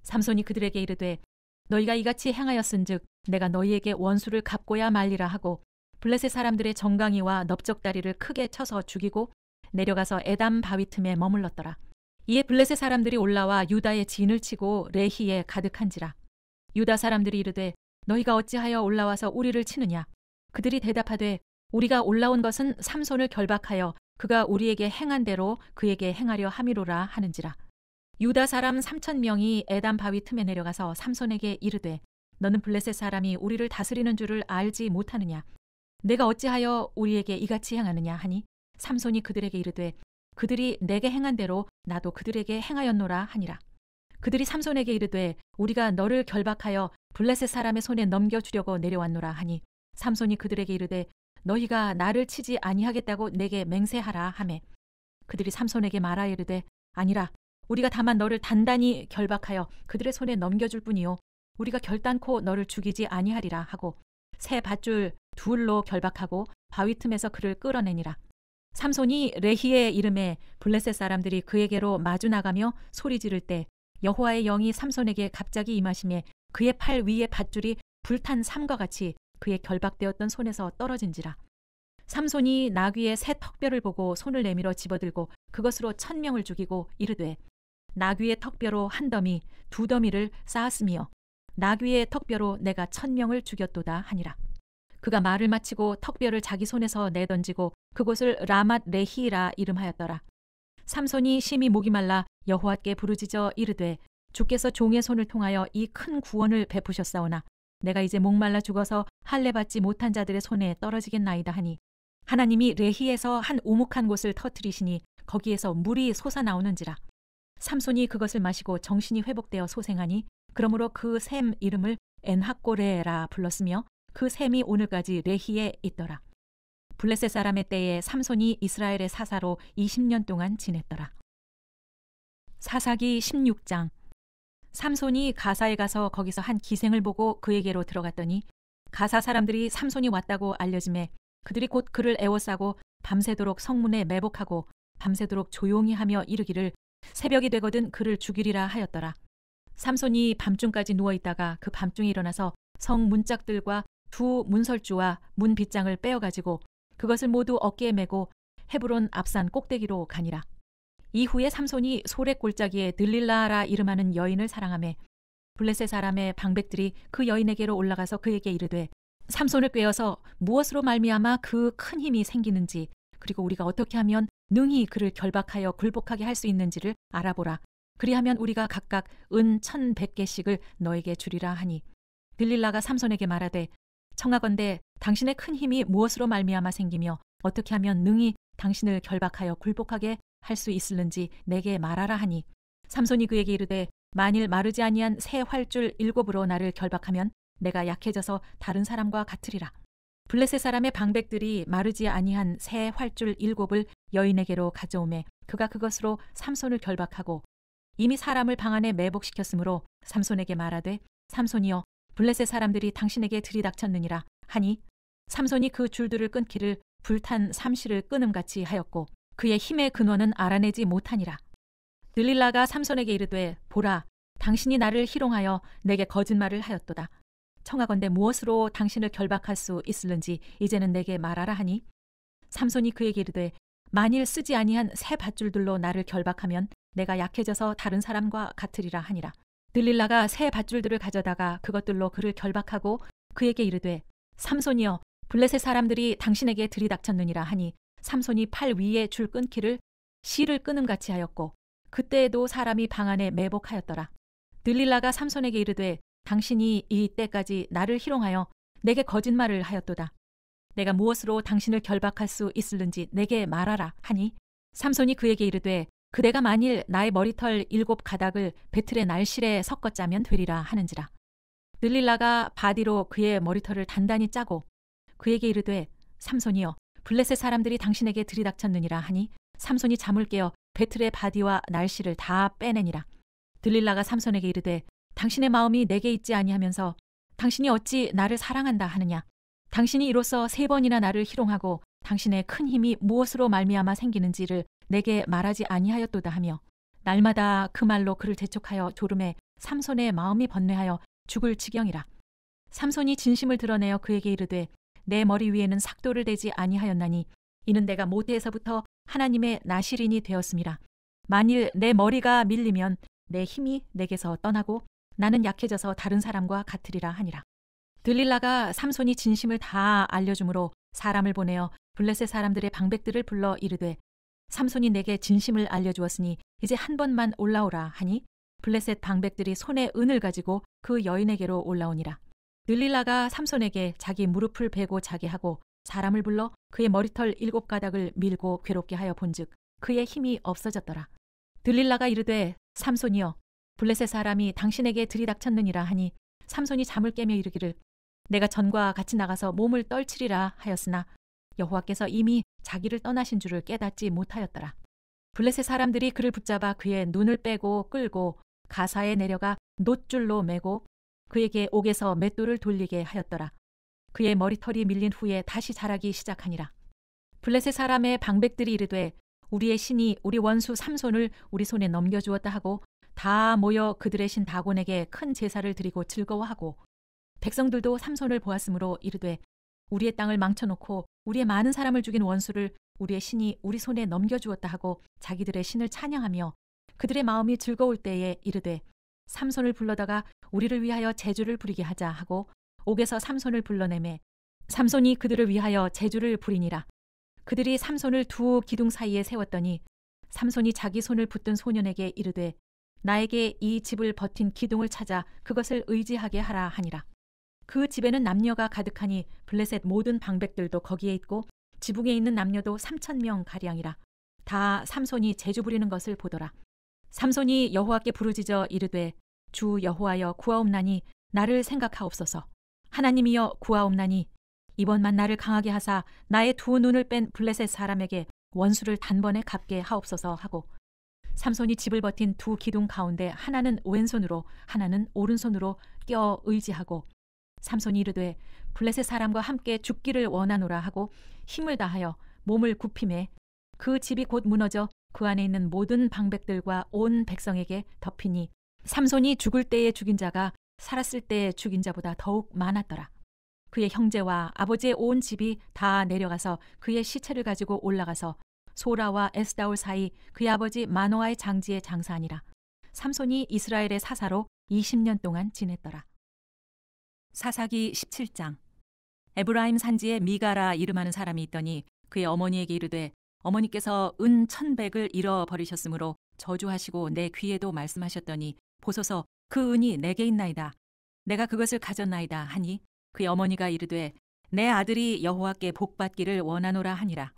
삼손이 그들에게 이르되 너희가 이같이 행하였은즉 내가 너희에게 원수를 갚고야 말리라 하고 블레셋 사람들의 정강이와 넓적다리를 크게 쳐서 죽이고 내려가서 에담 바위 틈에 머물렀더라. 이에 블레셋 사람들이 올라와 유다의 진을 치고 레히에 가득한지라. 유다 사람들이 이르되 너희가 어찌하여 올라와서 우리를 치느냐. 그들이 대답하되 우리가 올라온 것은 삼손을 결박하여 그가 우리에게 행한 대로 그에게 행하려 함이로라 하는지라. 유다 사람 3,000명이 에담 바위 틈에 내려가서 삼손에게 이르되 너는 블레셋 사람이 우리를 다스리는 줄을 알지 못하느냐? 내가 어찌하여 우리에게 이같이 행하느냐 하니 삼손이 그들에게 이르되 그들이 내게 행한 대로 나도 그들에게 행하였노라 하니라. 그들이 삼손에게 이르되 우리가 너를 결박하여 블레셋 사람의 손에 넘겨주려고 내려왔노라 하니 삼손이 그들에게 이르되 너희가 나를 치지 아니하겠다고 내게 맹세하라 하매 그들이 삼손에게 말하여 이르되 아니라 우리가 다만 너를 단단히 결박하여 그들의 손에 넘겨줄 뿐이요 우리가 결단코 너를 죽이지 아니하리라 하고 새 밧줄 둘로 결박하고 바위 틈에서 그를 끌어내니라. 삼손이 레히의 이름에 블레셋 사람들이 그에게로 마주 나가며 소리 지를 때 여호와의 영이 삼손에게 갑자기 임하시매 그의 팔 위에 밧줄이 불탄 삼과 같이 그의 결박되었던 손에서 떨어진지라. 삼손이 나귀의 새 턱뼈를 보고 손을 내밀어 집어들고 그것으로 1,000명을 죽이고 이르되 나귀의 턱뼈로 한 더미 두 더미를 쌓았으며 나귀의 턱뼈로 내가 1,000명을 죽였도다 하니라. 그가 말을 마치고 턱뼈를 자기 손에서 내던지고 그곳을 라맛 레히라 이름하였더라. 삼손이 심히 목이 말라 여호와께 부르짖어 이르되 주께서 종의 손을 통하여 이 큰 구원을 베푸셨사오나 내가 이제 목말라 죽어서 할례 받지 못한 자들의 손에 떨어지겠나이다 하니 하나님이 레히에서 한 오목한 곳을 터뜨리시니 거기에서 물이 솟아나오는지라. 삼손이 그것을 마시고 정신이 회복되어 소생하니 그러므로 그 샘 이름을 엔학고레라 불렀으며 그 샘이 오늘까지 레히에 있더라. 블레셋 사람의 때에 삼손이 이스라엘의 사사로 20년 동안 지냈더라. 사사기 16장. 삼손이 가사에 가서 거기서 한 기생을 보고 그에게로 들어갔더니 가사 사람들이 삼손이 왔다고 알려지매 그들이 곧 그를 애워싸고 밤새도록 성문에 매복하고 밤새도록 조용히 하며 이르기를 새벽이 되거든 그를 죽이리라 하였더라. 삼손이 밤중까지 누워있다가 그 밤중에 일어나서 성 문짝들과 두 문설주와 문 빗장을 빼어가지고 그것을 모두 어깨에 메고 헤브론 앞산 꼭대기로 가니라. 이후에 삼손이 소렛 골짜기에 들릴라라 이름하는 여인을 사랑하매 블레셋 사람의 방백들이 그 여인에게로 올라가서 그에게 이르되 삼손을 꾀어서 무엇으로 말미암아 그 큰 힘이 생기는지 그리고 우리가 어떻게 하면 능히 그를 결박하여 굴복하게 할 수 있는지를 알아보라. 그리하면 우리가 각각 은 1,100개씩을 너에게 주리라 하니 들릴라가 삼손에게 말하되 청하건대 당신의 큰 힘이 무엇으로 말미암아 생기며 어떻게 하면 능히 당신을 결박하여 굴복하게 할 수 있을는지 내게 말하라 하니 삼손이 그에게 이르되 만일 마르지 아니한 새 활줄 7으로 나를 결박하면 내가 약해져서 다른 사람과 같으리라. 블레셋 사람의 방백들이 마르지 아니한 새 활줄 7을 여인에게로 가져오매 그가 그것으로 삼손을 결박하고 이미 사람을 방 안에 매복시켰으므로 삼손에게 말하되 삼손이여 블레셋 사람들이 당신에게 들이닥쳤느니라 하니 삼손이 그 줄들을 끊기를 불탄 삼시를 끊음같이 하였고 그의 힘의 근원은 알아내지 못하니라. 들릴라가 삼손에게 이르되 보라 당신이 나를 희롱하여 내게 거짓말을 하였도다. 청하건대 무엇으로 당신을 결박할 수 있을는지 이제는 내게 말하라 하니 삼손이 그에게 이르되 만일 쓰지 아니한 새 밧줄들로 나를 결박하면 내가 약해져서 다른 사람과 같으리라 하니라. 들릴라가 새 밧줄들을 가져다가 그것들로 그를 결박하고 그에게 이르되 삼손이여 블레셋 사람들이 당신에게 들이닥쳤느니라 하니 삼손이 팔 위에 줄 끊기를 실을 끊음같이 하였고 그때에도 사람이 방 안에 매복하였더라. 들릴라가 삼손에게 이르되 당신이 이 때까지 나를 희롱하여 내게 거짓말을 하였도다. 내가 무엇으로 당신을 결박할 수 있을는지 내게 말하라 하니 삼손이 그에게 이르되 그대가 만일 나의 머리털 7가닥을 배틀의 날실에 섞어 짜면 되리라 하는지라. 들릴라가 바디로 그의 머리털을 단단히 짜고 그에게 이르되 삼손이여 블레셋 사람들이 당신에게 들이닥쳤느니라 하니 삼손이 잠을 깨어 배틀의 바디와 날실을 다 빼내니라. 들릴라가 삼손에게 이르되 당신의 마음이 내게 있지 아니하면서 당신이 어찌 나를 사랑한다 하느냐. 당신이 이로써 3번이나 나를 희롱하고 당신의 큰 힘이 무엇으로 말미암아 생기는지를 내게 말하지 아니하였도다 하며 날마다 그 말로 그를 재촉하여 조름에 삼손의 마음이 번뇌하여 죽을 지경이라. 삼손이 진심을 드러내어 그에게 이르되 내 머리 위에는 삭도를 대지 아니하였나니 이는 내가 모태에서부터 하나님의 나실인이 되었음이라. 만일 내 머리가 밀리면 내 힘이 내게서 떠나고 나는 약해져서 다른 사람과 같으리라 하니라. 들릴라가 삼손이 진심을 다 알려주므로 사람을 보내어 블레셋 사람들의 방백들을 불러 이르되 삼손이 내게 진심을 알려주었으니 이제 한 번만 올라오라 하니 블레셋 방백들이 손에 은을 가지고 그 여인에게로 올라오니라. 들릴라가 삼손에게 자기 무릎을 베고 자게 하고 사람을 불러 그의 머리털 7가닥을 밀고 괴롭게 하여 본즉 그의 힘이 없어졌더라. 들릴라가 이르되 삼손이여 블레셋 사람이 당신에게 들이닥쳤느니라 하니 삼손이 잠을 깨며 이르기를 내가 전과 같이 나가서 몸을 떨치리라 하였으나 여호와께서 이미 자기를 떠나신 줄을 깨닫지 못하였더라. 블레셋 사람들이 그를 붙잡아 그의 눈을 빼고 끌고 가사에 내려가 놋줄로 매고 그에게 옥에서 맷돌을 돌리게 하였더라. 그의 머리털이 밀린 후에 다시 자라기 시작하니라. 블레셋 사람의 방백들이 이르되 우리의 신이 우리 원수 삼손을 우리 손에 넘겨주었다 하고 다 모여 그들의 신 다곤에게 큰 제사를 드리고 즐거워하고 백성들도 삼손을 보았으므로 이르되 우리의 땅을 망쳐놓고 우리의 많은 사람을 죽인 원수를 우리의 신이 우리 손에 넘겨주었다 하고 자기들의 신을 찬양하며 그들의 마음이 즐거울 때에 이르되 삼손을 불러다가 우리를 위하여 제주를 부리게 하자 하고 옥에서 삼손을 불러내매 삼손이 그들을 위하여 제주를 부리니라. 그들이 삼손을 두 기둥 사이에 세웠더니 삼손이 자기 손을 붙든 소년에게 이르되 나에게 이 집을 버틴 기둥을 찾아 그것을 의지하게 하라 하니라. 그 집에는 남녀가 가득하니 블레셋 모든 방백들도 거기에 있고 지붕에 있는 남녀도 3,000명 가량이라. 다 삼손이 제주 부리는 것을 보더라. 삼손이 여호와께 부르짖어 이르되 주 여호와여 구하옵나니 나를 생각하옵소서. 하나님이여 구하옵나니 이번만 나를 강하게 하사 나의 두 눈을 뺀 블레셋 사람에게 원수를 단번에 갚게 하옵소서 하고 삼손이 집을 버틴 두 기둥 가운데 하나는 왼손으로 하나는 오른손으로 껴 의지하고 삼손이 이르되 블레셋 사람과 함께 죽기를 원하노라 하고 힘을 다하여 몸을 굽힘에 그 집이 곧 무너져 그 안에 있는 모든 방백들과 온 백성에게 덮이니 삼손이 죽을 때에 죽인 자가 살았을 때에 죽인 자보다 더욱 많았더라. 그의 형제와 아버지의 온 집이 다 내려가서 그의 시체를 가지고 올라가서 소라와 에스다올 사이 그의 아버지 마노아의 장지에 장사하니라. 삼손이 이스라엘의 사사로 20년 동안 지냈더라. 사사기 17장. 에브라임 산지에 미가라 이름하는 사람이 있더니 그의 어머니에게 이르되 어머니께서 은 1,100을 잃어버리셨으므로 저주하시고 내 귀에도 말씀하셨더니 보소서 그 은이 내게 있나이다. 내가 그것을 가졌나이다 하니 그의 어머니가 이르되 내 아들이 여호와께 복받기를 원하노라 하니라.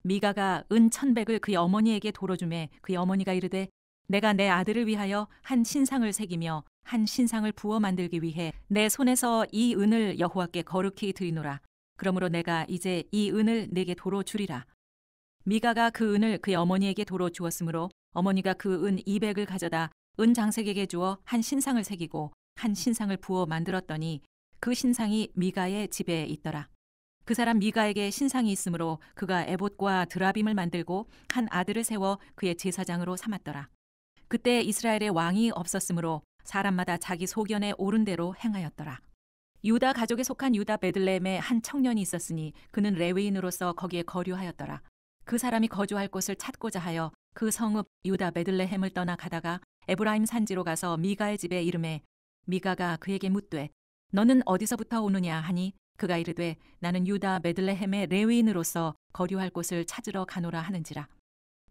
미가가 은 1,100을 그의 어머니에게 도로주매 그의 어머니가 이르되 내가 내 아들을 위하여 한 신상을 새기며 한 신상을 부어 만들기 위해 내 손에서 이 은을 여호와께 거룩히 드리노라. 그러므로 내가 이제 이 은을 내게 도로 주리라. 미가가 그 은을 그의 어머니에게 도로 주었으므로 어머니가 그 은 200을 가져다 은 장색에게 주어 한 신상을 새기고 한 신상을 부어 만들었더니 그 신상이 미가의 집에 있더라. 그 사람 미가에게 신상이 있으므로 그가 에봇과 드라빔을 만들고 한 아들을 세워 그의 제사장으로 삼았더라. 그때 이스라엘의 왕이 없었으므로 사람마다 자기 소견에 옳은 대로 행하였더라. 유다 가족에 속한 유다 베들레헴에 한 청년이 있었으니 그는 레위인으로서 거기에 거류하였더라. 그 사람이 거주할 곳을 찾고자 하여 그 성읍 유다 베들레헴을 떠나 가다가 에브라임 산지로 가서 미가의 집에 이르매 미가가 그에게 묻되 너는 어디서부터 오느냐 하니 그가 이르되 나는 유다 베들레헴의 레위인으로서 거류할 곳을 찾으러 가노라 하는지라.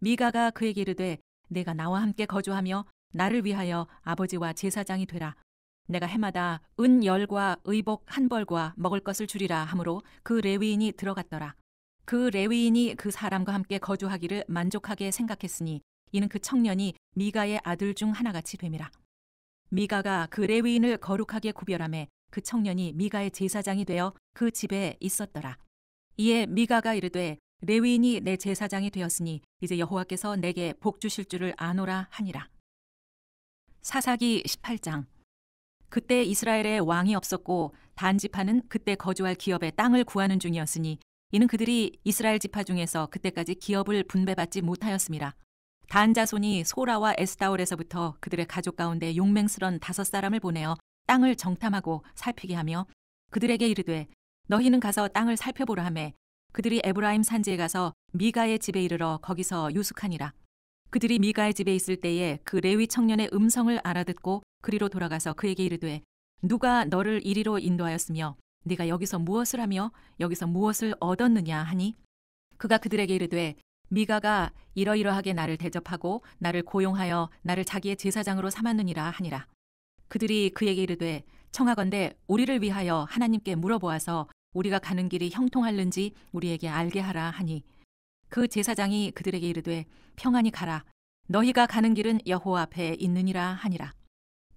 미가가 그에게 이르되 내가 나와 함께 거주하며 나를 위하여 아버지와 제사장이 되라. 내가 해마다 은 10과 의복 1벌과 먹을 것을 주리라 하므로 그 레위인이 들어갔더라. 그 레위인이 그 사람과 함께 거주하기를 만족하게 생각했으니 이는 그 청년이 미가의 아들 중 하나같이 됨이라. 미가가 그 레위인을 거룩하게 구별하매 그 청년이 미가의 제사장이 되어 그 집에 있었더라. 이에 미가가 이르되 레위인이 내 제사장이 되었으니 이제 여호와께서 내게 복 주실 줄을 아노라 하니라. 사사기 18장. 그때 이스라엘에 왕이 없었고 단 지파는 그때 거주할 기업의 땅을 구하는 중이었으니 이는 그들이 이스라엘 지파 중에서 그때까지 기업을 분배받지 못하였음이라. 단 자손이 소라와 에스다올에서부터 그들의 가족 가운데 용맹스런 5사람을 보내어 땅을 정탐하고 살피게 하며 그들에게 이르되 너희는 가서 땅을 살펴보라 하매 그들이 에브라임 산지에 가서 미가의 집에 이르러 거기서 유숙하니라. 그들이 미가의 집에 있을 때에 그 레위 청년의 음성을 알아듣고 그리로 돌아가서 그에게 이르되 누가 너를 이리로 인도하였으며 네가 여기서 무엇을 하며 여기서 무엇을 얻었느냐 하니 그가 그들에게 이르되 미가가 이러이러하게 나를 대접하고 나를 고용하여 나를 자기의 제사장으로 삼았느니라 하니라. 그들이 그에게 이르되 청하건대 우리를 위하여 하나님께 물어보아서 우리가 가는 길이 형통할는지 우리에게 알게 하라 하니 그 제사장이 그들에게 이르되 평안히 가라. 너희가 가는 길은 여호와 앞에 있느니라 하니라.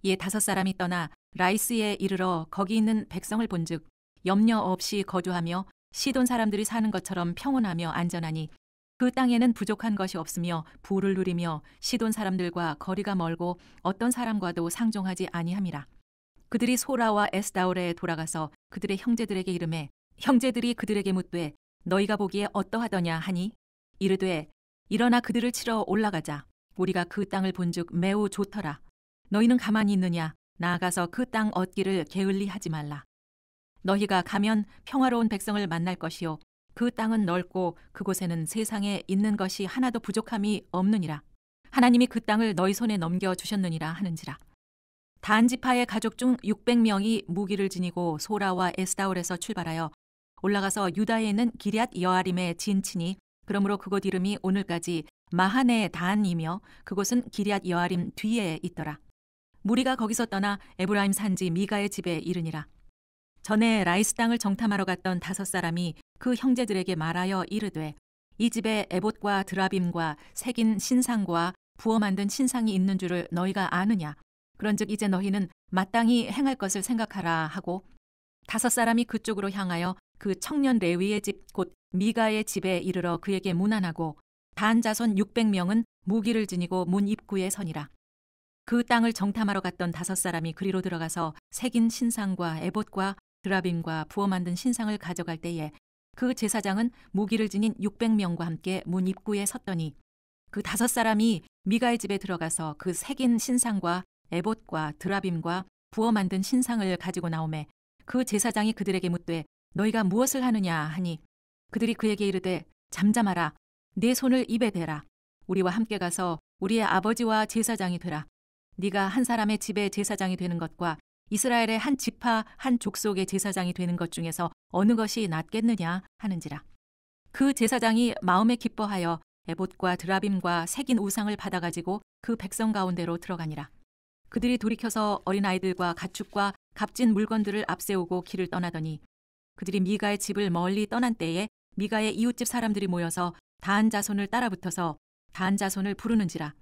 이에 5사람이 떠나 라이스에 이르러 거기 있는 백성을 본즉 염려 없이 거주하며 시돈 사람들이 사는 것처럼 평온하며 안전하니 그 땅에는 부족한 것이 없으며 부를 누리며 시돈 사람들과 거리가 멀고 어떤 사람과도 상종하지 아니함이라. 그들이 소라와 에스다올에 돌아가서 그들의 형제들에게 이르매 형제들이 그들에게 묻되 너희가 보기에 어떠하더냐 하니 이르되 일어나 그들을 치러 올라가자. 우리가 그 땅을 본즉 매우 좋더라. 너희는 가만히 있느냐? 나아가서 그 땅 얻기를 게을리 하지 말라. 너희가 가면 평화로운 백성을 만날 것이요 그 땅은 넓고 그곳에는 세상에 있는 것이 하나도 부족함이 없느니라. 하나님이 그 땅을 너희 손에 넘겨주셨느니라 하는지라. 단 지파의 가족 중 600명이 무기를 지니고 소라와 에스다올에서 출발하여 올라가서 유다에 있는 기럇 여아림에 진치니 그러므로 그곳 이름이 오늘까지 마하네 단이며 그곳은 기럇 여아림 뒤에 있더라. 무리가 거기서 떠나 에브라임 산지 미가의 집에 이르니라. 전에 라이스 땅을 정탐하러 갔던 5사람이 그 형제들에게 말하여 이르되 이 집에 에봇과 드라빔과 새긴 신상과 부어 만든 신상이 있는 줄을 너희가 아느냐? 그런즉 이제 너희는 마땅히 행할 것을 생각하라 하고 5사람이 그쪽으로 향하여 그 청년 레위의 집 곧 미가의 집에 이르러 그에게 문안하고 단 자손 600명은 무기를 지니고 문 입구에 서니라. 그 땅을 정탐하러 갔던 5사람이 그리로 들어가서 새긴 신상과 에봇과 드라빔과 부어 만든 신상을 가져갈 때에 그 제사장은 무기를 지닌 600명과 함께 문 입구에 섰더니 그 5사람이 미가의 집에 들어가서 그 새긴 신상과 에봇과 드라빔과 부어 만든 신상을 가지고 나오매 그 제사장이 그들에게 묻되 너희가 무엇을 하느냐 하니 그들이 그에게 이르되 잠잠하라. 네 손을 입에 대라. 우리와 함께 가서 우리의 아버지와 제사장이 되라. 네가 한 사람의 집의 제사장이 되는 것과 이스라엘의 한 지파 한 족속의 제사장이 되는 것 중에서 어느 것이 낫겠느냐 하는지라. 그 제사장이 마음에 기뻐하여 에봇과 드라빔과 새긴 우상을 받아가지고 그 백성 가운데로 들어가니라. 그들이 돌이켜서 어린아이들과 가축과 값진 물건들을 앞세우고 길을 떠나더니 그들이 미가의 집을 멀리 떠난 때에 미가의 이웃집 사람들이 모여서 단 자손을 따라붙어서 단 자손을 부르는지라.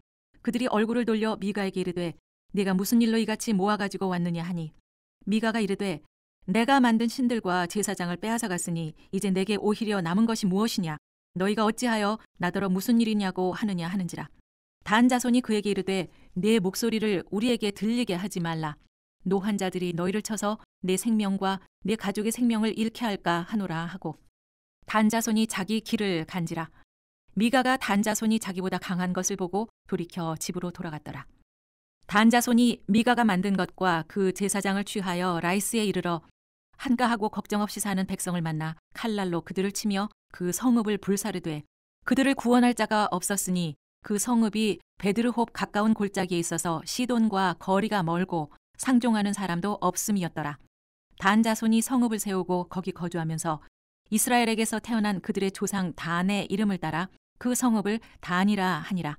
그들이 얼굴을 돌려 미가에게 이르되 네가 무슨 일로 이같이 모아가지고 왔느냐 하니 미가가 이르되 내가 만든 신들과 제사장을 빼앗아 갔으니 이제 내게 오히려 남은 것이 무엇이냐? 너희가 어찌하여 나더러 무슨 일이냐고 하느냐 하는지라. 단 자손이 그에게 이르되 네 목소리를 우리에게 들리게 하지 말라. 노한 자들이 너희를 쳐서 내 생명과 내 가족의 생명을 잃게 할까 하노라 하고 단 자손이 자기 길을 간지라. 미가가 단 자손이 자기보다 강한 것을 보고 돌이켜 집으로 돌아갔더라. 단 자손이 미가가 만든 것과 그 제사장을 취하여 라이스에 이르러 한가하고 걱정 없이 사는 백성을 만나 칼날로 그들을 치며 그 성읍을 불사르되 그들을 구원할 자가 없었으니 그 성읍이 베드르홉 가까운 골짜기에 있어서 시돈과 거리가 멀고 상종하는 사람도 없음이었더라. 단 자손이 성읍을 세우고 거기 거주하면서 이스라엘에게서 태어난 그들의 조상 단의 이름을 따라 그 성읍을 단이라 하니라.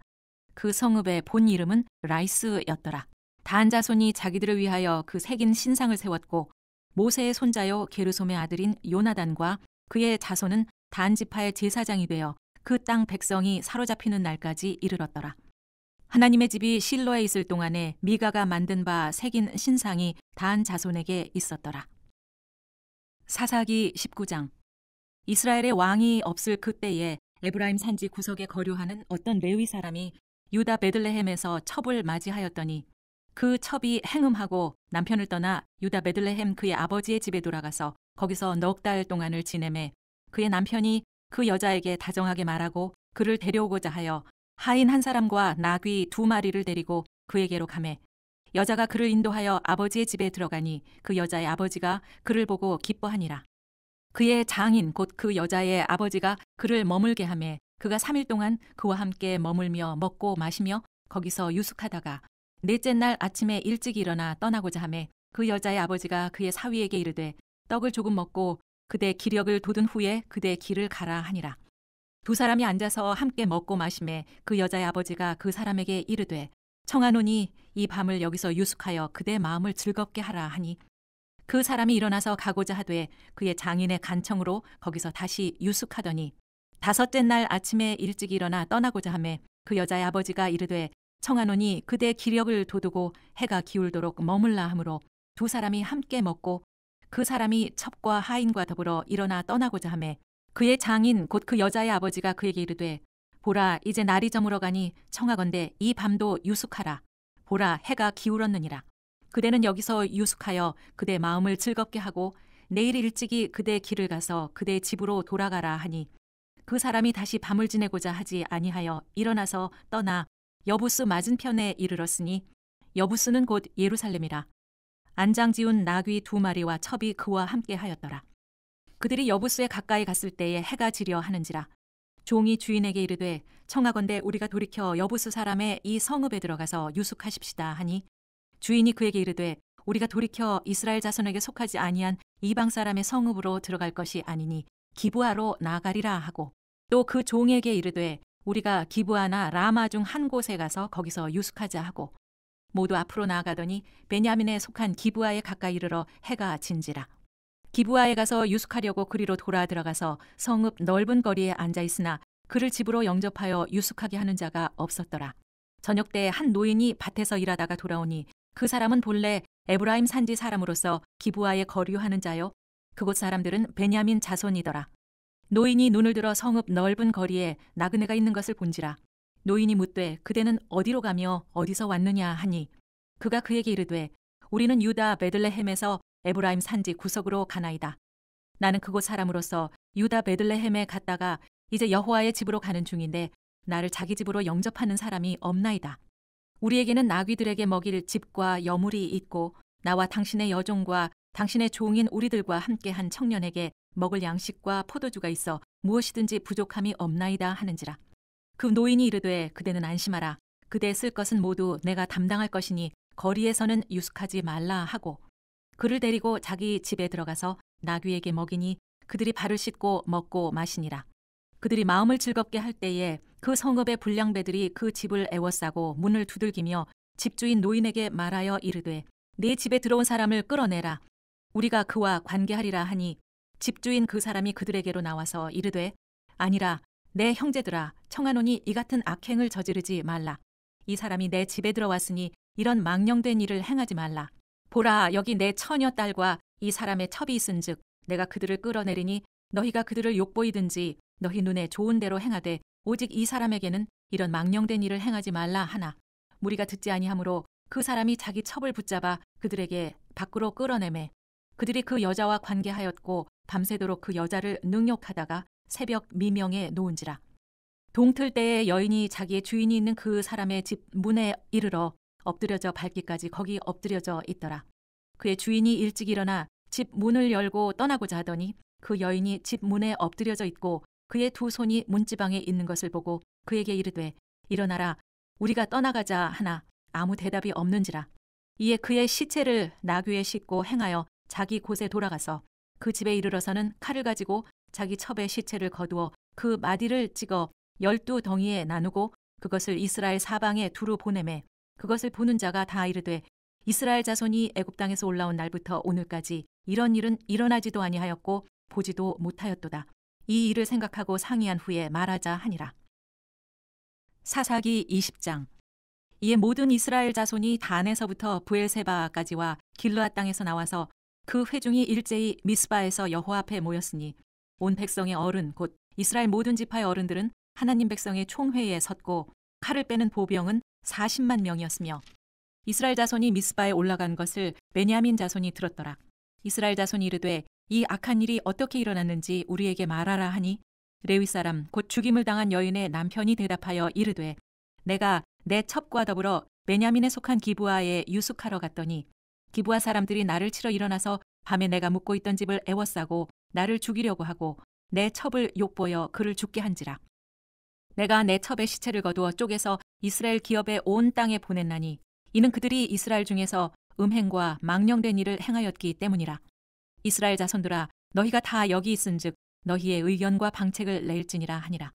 그 성읍의 본 이름은 라이스였더라. 단 자손이 자기들을 위하여 그 새긴 신상을 세웠고 모세의 손자요 게르솜의 아들인 요나단과 그의 자손은 단 지파의 제사장이 되어 그 땅 백성이 사로잡히는 날까지 이르렀더라. 하나님의 집이 실로에 있을 동안에 미가가 만든 바 새긴 신상이 단 자손에게 있었더라. 사사기 19장. 이스라엘의 왕이 없을 그때에 에브라임 산지 구석에 거류하는 어떤 레위 사람이 유다 베들레헴에서 첩을 맞이하였더니 그 첩이 행음하고 남편을 떠나 유다 베들레헴 그의 아버지의 집에 돌아가서 거기서 넉 달 동안을 지내매 그의 남편이 그 여자에게 다정하게 말하고 그를 데려오고자 하여 하인 한 사람과 나귀 2마리를 데리고 그에게로 가매 여자가 그를 인도하여 아버지의 집에 들어가니 그 여자의 아버지가 그를 보고 기뻐하니라. 그의 장인 곧 그 여자의 아버지가 그를 머물게 하매 그가 3일 동안 그와 함께 머물며 먹고 마시며 거기서 유숙하다가 넷째 날 아침에 일찍 일어나 떠나고자 하매 그 여자의 아버지가 그의 사위에게 이르되 떡을 조금 먹고 그대 기력을 돋은 후에 그대 길을 가라 하니라. 두 사람이 앉아서 함께 먹고 마시매 그 여자의 아버지가 그 사람에게 이르되 청하노니 이 밤을 여기서 유숙하여 그대 마음을 즐겁게 하라 하니 그 사람이 일어나서 가고자 하되 그의 장인의 간청으로 거기서 다시 유숙하더니 다섯째 날 아침에 일찍 일어나 떠나고자 하매 그 여자의 아버지가 이르되 청하노니 그대 기력을 돋우고 해가 기울도록 머물라 하므로 두 사람이 함께 먹고 그 사람이 첩과 하인과 더불어 일어나 떠나고자 하매 그의 장인 곧 그 여자의 아버지가 그에게 이르되 보라 이제 날이 저물어 가니 청하건대 이 밤도 유숙하라. 보라 해가 기울었느니라. 그대는 여기서 유숙하여 그대 마음을 즐겁게 하고 내일 일찍이 그대 길을 가서 그대 집으로 돌아가라 하니 그 사람이 다시 밤을 지내고자 하지 아니하여 일어나서 떠나 여부스 맞은편에 이르렀으니 여부스는 곧 예루살렘이라. 안장 지운 나귀 2마리와 첩이 그와 함께 하였더라. 그들이 여부스에 가까이 갔을 때에 해가 지려 하는지라. 종이 주인에게 이르되 청하건대 우리가 돌이켜 여부스 사람의 이 성읍에 들어가서 유숙하십시다 하니 주인이 그에게 이르되 우리가 돌이켜 이스라엘 자손에게 속하지 아니한 이방 사람의 성읍으로 들어갈 것이 아니니 기브아로 나아가리라 하고 또 그 종에게 이르되 우리가 기브아나 라마 중 한 곳에 가서 거기서 유숙하자 하고 모두 앞으로 나아가더니 베냐민에 속한 기브아에 가까이 이르러 해가 진지라. 기브아에 가서 유숙하려고 그리로 돌아 들어가서 성읍 넓은 거리에 앉아 있으나 그를 집으로 영접하여 유숙하게 하는 자가 없었더라. 저녁 때 한 노인이 밭에서 일하다가 돌아오니 그 사람은 본래 에브라임 산지 사람으로서 기브아에 거류하는 자요 그곳 사람들은 베냐민 자손이더라. 노인이 눈을 들어 성읍 넓은 거리에 나그네가 있는 것을 본지라. 노인이 묻되 그대는 어디로 가며 어디서 왔느냐 하니 그가 그에게 이르되 우리는 유다 베들레헴에서 에브라임 산지 구석으로 가나이다. 나는 그곳 사람으로서 유다 베들레헴에 갔다가 이제 여호와의 집으로 가는 중인데 나를 자기 집으로 영접하는 사람이 없나이다. 우리에게는 나귀들에게 먹일 집과 여물이 있고 나와 당신의 여종과 당신의 종인 우리들과 함께한 청년에게 먹을 양식과 포도주가 있어 무엇이든지 부족함이 없나이다 하는지라. 그 노인이 이르되 그대는 안심하라. 그대 쓸 것은 모두 내가 담당할 것이니 거리에서는 유숙하지 말라 하고 그를 데리고 자기 집에 들어가서 나귀에게 먹이니 그들이 발을 씻고 먹고 마시니라. 그들이 마음을 즐겁게 할 때에 그 성읍의 불량배들이 그 집을 애워싸고 문을 두들기며 집주인 노인에게 말하여 이르되 네 집에 들어온 사람을 끌어내라. 우리가 그와 관계하리라 하니 집주인 그 사람이 그들에게로 나와서 이르되 아니라 내 형제들아 청하노니 이 같은 악행을 저지르지 말라. 이 사람이 내 집에 들어왔으니 이런 망령된 일을 행하지 말라. 보라 여기 내 처녀 딸과 이 사람의 첩이 있은즉 내가 그들을 끌어내리니 너희가 그들을 욕보이든지 너희 눈에 좋은 대로 행하되 오직 이 사람에게는 이런 망령된 일을 행하지 말라 하나 무리가 듣지 아니하므로 그 사람이 자기 첩을 붙잡아 그들에게 밖으로 끌어내매 그들이 그 여자와 관계하였고 밤새도록 그 여자를 능욕하다가 새벽 미명에 놓은지라. 동틀 때에 여인이 자기의 주인이 있는 그 사람의 집 문에 이르러 엎드려져 밟기까지 거기 엎드려져 있더라. 그의 주인이 일찍 일어나 집 문을 열고 떠나고자 하더니 그 여인이 집 문에 엎드려져 있고 그의 두 손이 문지방에 있는 것을 보고 그에게 이르되 일어나라 우리가 떠나가자 하나 아무 대답이 없는지라. 이에 그의 시체를 나귀에 싣고 행하여 자기 곳에 돌아가서 그 집에 이르러서는 칼을 가지고 자기 첩의 시체를 거두어 그 마디를 찍어 12덩이에 나누고 그것을 이스라엘 사방에 두루 보내매 그것을 보는 자가 다 이르되 이스라엘 자손이 애굽 땅에서 올라온 날부터 오늘까지 이런 일은 일어나지도 아니하였고 보지도 못하였도다. 이 일을 생각하고 상의한 후에 말하자 하니라. 사사기 20장. 이에 모든 이스라엘 자손이 단에서부터 브엘세바까지와 길르앗 땅에서 나와서 그 회중이 일제히 미스바에서 여호와 앞에 모였으니 온 백성의 어른 곧 이스라엘 모든 지파의 어른들은 하나님 백성의 총회에 섰고 칼을 빼는 보병은 40만 명이었으며 이스라엘 자손이 미스바에 올라간 것을 베냐민 자손이 들었더라. 이스라엘 자손이 이르되 이 악한 일이 어떻게 일어났는지 우리에게 말하라 하니 레위 사람 곧 죽임을 당한 여인의 남편이 대답하여 이르되 내가 내 첩과 더불어 베냐민에 속한 기브아에 유숙하러 갔더니 기브아 사람들이 나를 치러 일어나서 밤에 내가 묵고 있던 집을 애워싸고 나를 죽이려고 하고 내 첩을 욕보여 그를 죽게 한지라. 내가 내 첩의 시체를 거두어 쪼개서 이스라엘 기업의 온 땅에 보냈나니 이는 그들이 이스라엘 중에서 음행과 망령된 일을 행하였기 때문이라. 이스라엘 자손들아 너희가 다 여기 있은즉 너희의 의견과 방책을 낼지니라 하니라.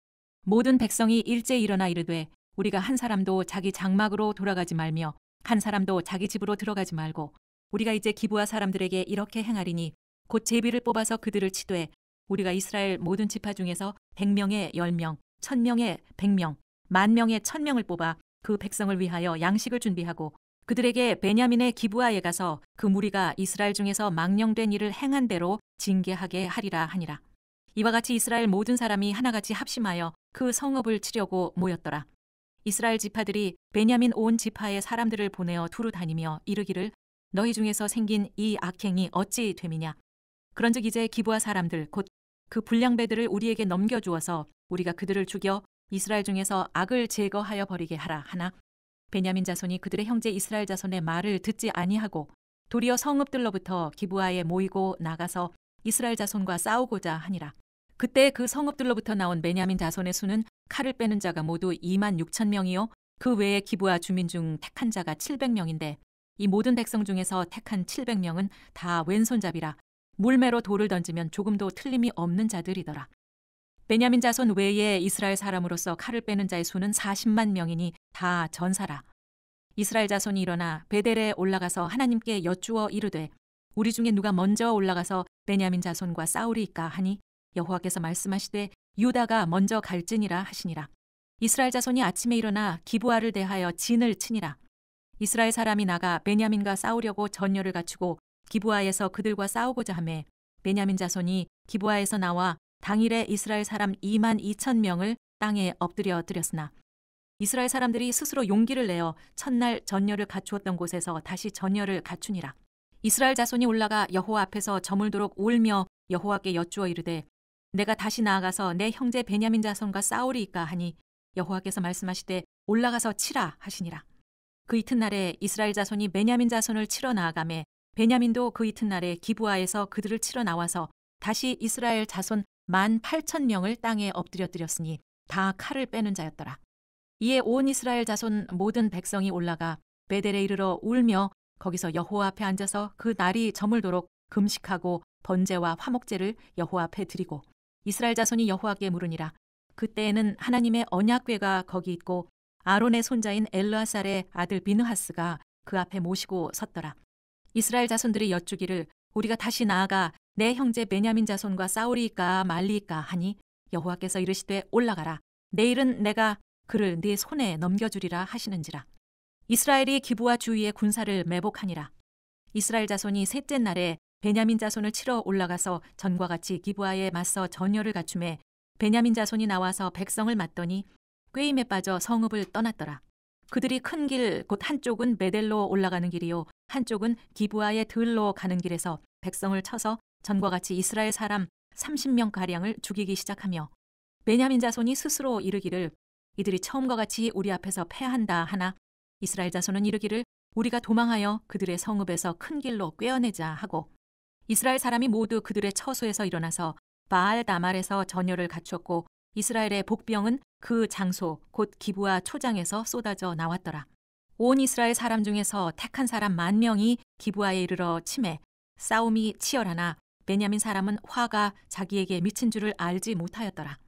모든 백성이 일제 일어나 이르되 우리가 한 사람도 자기 장막으로 돌아가지 말며 한 사람도 자기 집으로 들어가지 말고 우리가 이제 기브아 사람들에게 이렇게 행하리니 곧 제비를 뽑아서 그들을 치되 우리가 이스라엘 모든 지파 중에서 100명에 10명, 1000명에 100명, 10,000명에 1000명을 뽑아 그 백성을 위하여 양식을 준비하고 그들에게 베냐민의 기브아에 가서 그 무리가 이스라엘 중에서 망령된 일을 행한 대로 징계하게 하리라 하니라. 이와 같이 이스라엘 모든 사람이 하나같이 합심하여 그 성읍을 치려고 모였더라. 이스라엘 지파들이 베냐민 온 지파의 사람들을 보내어 두루 다니며 이르기를 너희 중에서 생긴 이 악행이 어찌 됨이냐. 그런즉 이제 기브아 사람들 곧 그 불량배들을 우리에게 넘겨주어서 우리가 그들을 죽여 이스라엘 중에서 악을 제거하여 버리게 하라 하나 베냐민 자손이 그들의 형제 이스라엘 자손의 말을 듣지 아니하고 도리어 성읍들로부터 기브아에 모이고 나가서 이스라엘 자손과 싸우고자 하니라. 그때 그 성읍들로부터 나온 베냐민 자손의 수는 칼을 빼는 자가 모두 26,000명이요 그 외에 기브아 주민 중 택한 자가 700명인데 이 모든 백성 중에서 택한 700명은 다 왼손잡이라 물매로 돌을 던지면 조금도 틀림이 없는 자들이더라. 베냐민 자손 외에 이스라엘 사람으로서 칼을 빼는 자의 수는 40만 명이니 다 전사라. 이스라엘 자손이 일어나 베델에 올라가서 하나님께 여쭈어 이르되 우리 중에 누가 먼저 올라가서 베냐민 자손과 싸우리이까 하니 여호와께서 말씀하시되 유다가 먼저 갈지니라 하시니라. 이스라엘 자손이 아침에 일어나 기브아를 대하여 진을 치니라. 이스라엘 사람이 나가 베냐민과 싸우려고 전열을 갖추고 기브아에서 그들과 싸우고자 하매 베냐민 자손이 기브아에서 나와 당일에 이스라엘 사람 22,000명을 땅에 엎드려 드렸으나 이스라엘 사람들이 스스로 용기를 내어 첫날 전열을 갖추었던 곳에서 다시 전열을 갖추니라. 이스라엘 자손이 올라가 여호와 앞에서 저물도록 울며 여호와께 여쭈어 이르되 내가 다시 나아가서 내 형제 베냐민 자손과 싸우리이까 하니 여호와께서 말씀하시되 올라가서 치라 하시니라. 그 이튿날에 이스라엘 자손이 베냐민 자손을 치러 나아가매 베냐민도 그 이튿날에 기브아에서 그들을 치러 나와서 다시 이스라엘 자손 18,000명을 땅에 엎드려 드렸으니 다 칼을 빼는 자였더라. 이에 온 이스라엘 자손 모든 백성이 올라가 베델에 이르러 울며 거기서 여호와 앞에 앉아서 그 날이 저물도록 금식하고 번제와 화목제를 여호와 앞에 드리고 이스라엘 자손이 여호와께 물으니라. 그때에는 하나님의 언약궤가 거기 있고 아론의 손자인 엘르아살의 아들 비느하스가 그 앞에 모시고 섰더라. 이스라엘 자손들이 여쭈기를 우리가 다시 나아가 내 형제 베냐민 자손과 싸우리이까 말리이까 하니 여호와께서 이르시되 올라가라. 내일은 내가 그를 네 손에 넘겨주리라 하시는지라. 이스라엘이 기브아 주위의 군사를 매복하니라. 이스라엘 자손이 셋째 날에 베냐민 자손을 치러 올라가서 전과 같이 기브아에 맞서 전열을 갖추매 베냐민 자손이 나와서 백성을 맞더니 꾀임에 빠져 성읍을 떠났더라. 그들이 큰 길 곧 한쪽은 베델로 올라가는 길이요 한쪽은 기브아의 들로 가는 길에서 백성을 쳐서 전과 같이 이스라엘 사람 30명가량을 죽이기 시작하며 베냐민 자손이 스스로 이르기를 이들이 처음과 같이 우리 앞에서 패한다 하나 이스라엘 자손은 이르기를 우리가 도망하여 그들의 성읍에서 큰 길로 꿰어내자 하고 이스라엘 사람이 모두 그들의 처소에서 일어나서 바알 다말에서 전열을 갖추었고 이스라엘의 복병은 그 장소 곧 기브아 초장에서 쏟아져 나왔더라. 온 이스라엘 사람 중에서 택한 사람 10,000명이 기브아에 이르러 치매 싸움이 치열하나 베냐민 사람은 화가 자기에게 미친 줄을 알지 못하였더라.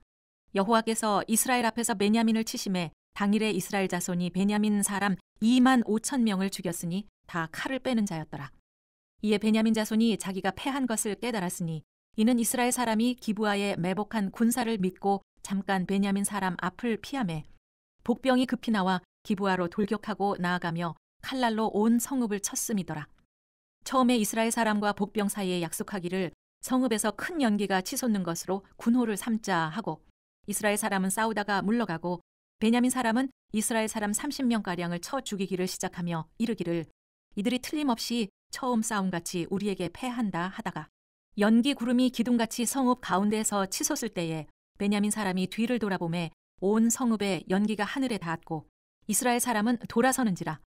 여호와께서 이스라엘 앞에서 베냐민을 치심에 당일에 이스라엘 자손이 베냐민 사람 25,000명을 죽였으니 다 칼을 빼는 자였더라. 이에 베냐민 자손이 자기가 패한 것을 깨달았으니 이는 이스라엘 사람이 기브아에 매복한 군사를 믿고 잠깐 베냐민 사람 앞을 피하매 복병이 급히 나와 기브아로 돌격하고 나아가며 칼날로 온 성읍을 쳤음이더라. 처음에 이스라엘 사람과 복병 사이에 약속하기를 성읍에서 큰 연기가 치솟는 것으로 군호를 삼자 하고 이스라엘 사람은 싸우다가 물러가고 베냐민 사람은 이스라엘 사람 30명가량을 쳐 죽이기를 시작하며 이르기를 이들이 틀림없이 처음 싸움같이 우리에게 패한다 하다가 연기 구름이 기둥같이 성읍 가운데에서 치솟을 때에 베냐민 사람이 뒤를 돌아보매 온 성읍에 연기가 하늘에 닿았고 이스라엘 사람은 돌아서는지라.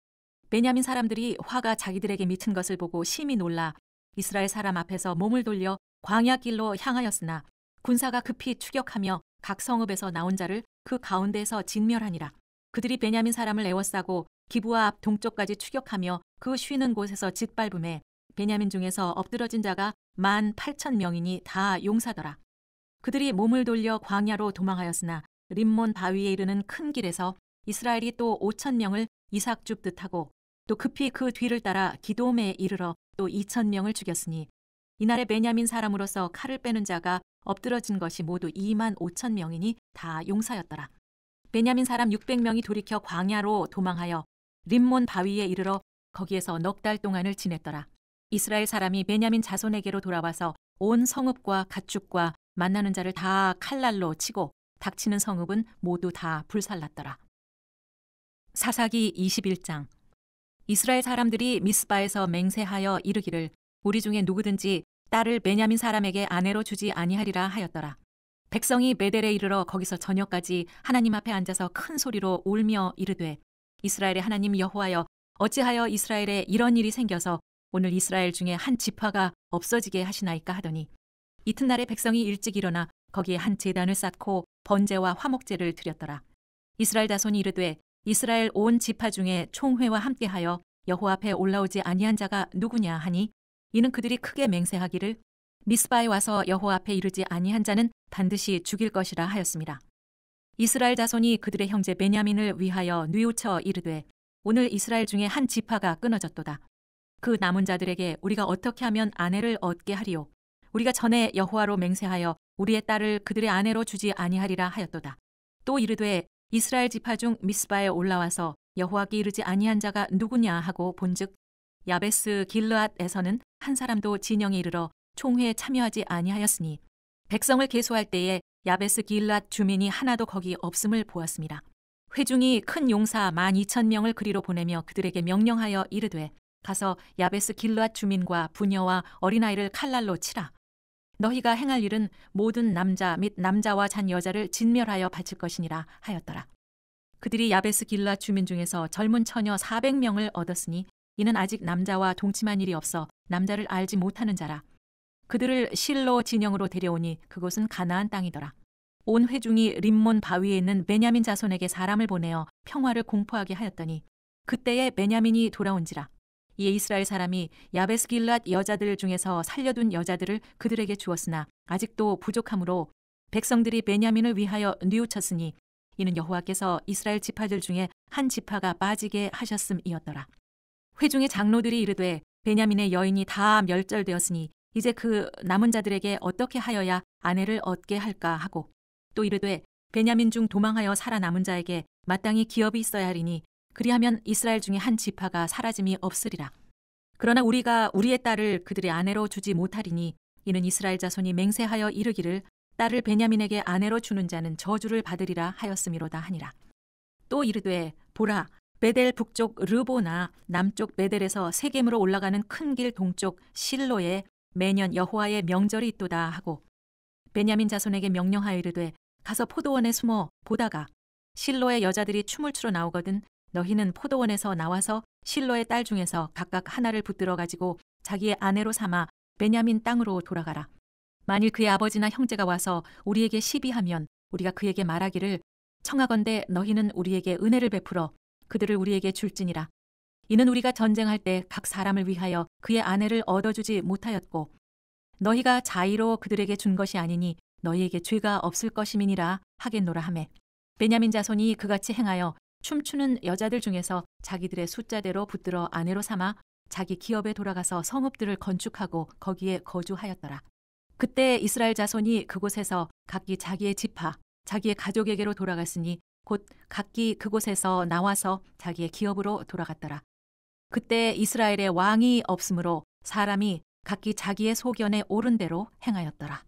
베냐민 사람들이 화가 자기들에게 미친 것을 보고 심히 놀라 이스라엘 사람 앞에서 몸을 돌려 광야길로 향하였으나 군사가 급히 추격하며 각 성읍에서 나온 자를 그 가운데에서 진멸하니라. 그들이 베냐민 사람을 애워싸고 기브아 앞 동쪽까지 추격하며 그 쉬는 곳에서 짓밟음에 베냐민 중에서 엎드러진 자가 18,000명이니 다 용사더라. 그들이 몸을 돌려 광야로 도망하였으나 림몬 바위에 이르는 큰 길에서 이스라엘이 또 5,000명을 이삭 줍듯 하고 또 급히 그 뒤를 따라 기돔에 이르러 또 2,000명을 죽였으니 이날에 베냐민 사람으로서 칼을 빼는 자가 엎드러진 것이 모두 25,000명이니 다 용사였더라. 베냐민 사람 600명이 돌이켜 광야로 도망하여 림몬 바위에 이르러 거기에서 넉 달 동안을 지냈더라. 이스라엘 사람이 베냐민 자손에게로 돌아와서 온 성읍과 가축과 만나는 자를 다 칼날로 치고 닥치는 성읍은 모두 다 불살랐더라. 사사기 21장. 이스라엘 사람들이 미스바에서 맹세하여 이르기를 우리 중에 누구든지 딸을 베냐민 사람에게 아내로 주지 아니하리라 하였더라. 백성이 베델에 이르러 거기서 저녁까지 하나님 앞에 앉아서 큰 소리로 울며 이르되 이스라엘의 하나님 여호와여 어찌하여 이스라엘에 이런 일이 생겨서 오늘 이스라엘 중에 한 지파가 없어지게 하시나이까 하더니 이튿날에 백성이 일찍 일어나 거기에 한 제단을 쌓고 번제와 화목제를 드렸더라. 이스라엘 자손이 이르되 이스라엘 온 지파 중에 총회와 함께하여 여호와 앞에 올라오지 아니한 자가 누구냐 하니 이는 그들이 크게 맹세하기를 미스바에 와서 여호와 앞에 이르지 아니한 자는 반드시 죽일 것이라 하였습니다. 이스라엘 자손이 그들의 형제 베냐민을 위하여 뉘우쳐 이르되 오늘 이스라엘 중에 한 지파가 끊어졌도다. 그 남은 자들에게 우리가 어떻게 하면 아내를 얻게 하리요? 우리가 전에 여호와로 맹세하여 우리의 딸을 그들의 아내로 주지 아니하리라 하였도다. 또 이르되 이스라엘 지파 중 미스바에 올라와서 여호와께 이르지 아니한 자가 누구냐 하고 본즉 야베스 길르앗에서는 한 사람도 진영에 이르러 총회에 참여하지 아니하였으니 백성을 계수할 때에 야베스 길르앗 주민이 하나도 거기 없음을 보았습니다. 회중이 큰 용사 12,000명을 그리로 보내며 그들에게 명령하여 이르되 가서 야베스 길르앗 주민과 부녀와 어린아이를 칼날로 치라. 너희가 행할 일은 모든 남자 및 남자와 잔 여자를 진멸하여 바칠 것이니라 하였더라. 그들이 야베스 길르앗 주민 중에서 젊은 처녀 400명을 얻었으니 이는 아직 남자와 동침한 일이 없어 남자를 알지 못하는 자라. 그들을 실로 진영으로 데려오니 그곳은 가나안 땅이더라. 온 회중이 림몬 바위에 있는 베냐민 자손에게 사람을 보내어 평화를 공포하게 하였더니 그때에 베냐민이 돌아온지라. 이에 이스라엘 사람이 야베스 길르앗 여자들 중에서 살려둔 여자들을 그들에게 주었으나 아직도 부족하므로 백성들이 베냐민을 위하여 뉘우쳤으니 이는 여호와께서 이스라엘 지파들 중에 한 지파가 빠지게 하셨음이었더라. 회중의 장로들이 이르되 베냐민의 여인이 다 멸절되었으니 이제 그 남은 자들에게 어떻게 하여야 아내를 얻게 할까 하고 또 이르되 베냐민 중 도망하여 살아남은 자에게 마땅히 기업이 있어야 하리니 그리하면 이스라엘 중에 한 지파가 사라짐이 없으리라. 그러나 우리가 우리의 딸을 그들의 아내로 주지 못하리니 이는 이스라엘 자손이 맹세하여 이르기를 딸을 베냐민에게 아내로 주는 자는 저주를 받으리라 하였음이로다 하니라. 또 이르되 보라 베델 북쪽 르보나 남쪽 베델에서 세겜으로 올라가는 큰 길 동쪽 실로에 매년 여호와의 명절이 있도다 하고 베냐민 자손에게 명령하여 이르되 가서 포도원에 숨어 보다가 실로의 여자들이 춤을 추러 나오거든 너희는 포도원에서 나와서 실로의 딸 중에서 각각 하나를 붙들어 가지고 자기의 아내로 삼아 베냐민 땅으로 돌아가라. 만일 그의 아버지나 형제가 와서 우리에게 시비하면 우리가 그에게 말하기를 청하건대 너희는 우리에게 은혜를 베풀어 그들을 우리에게 줄지니라. 이는 우리가 전쟁할 때 각 사람을 위하여 그의 아내를 얻어주지 못하였고 너희가 자의로 그들에게 준 것이 아니니 너희에게 죄가 없을 것임이니라 하겠노라 하매 베냐민 자손이 그같이 행하여 춤추는 여자들 중에서 자기들의 숫자대로 붙들어 아내로 삼아 자기 기업에 돌아가서 성읍들을 건축하고 거기에 거주하였더라. 그때 이스라엘 자손이 그곳에서 각기 자기의 지파, 자기의 가족에게로 돌아갔으니 곧 각기 그곳에서 나와서 자기의 기업으로 돌아갔더라. 그때 이스라엘에 왕이 없으므로 사람이 각기 자기의 소견에 옳은 대로 행하였더라.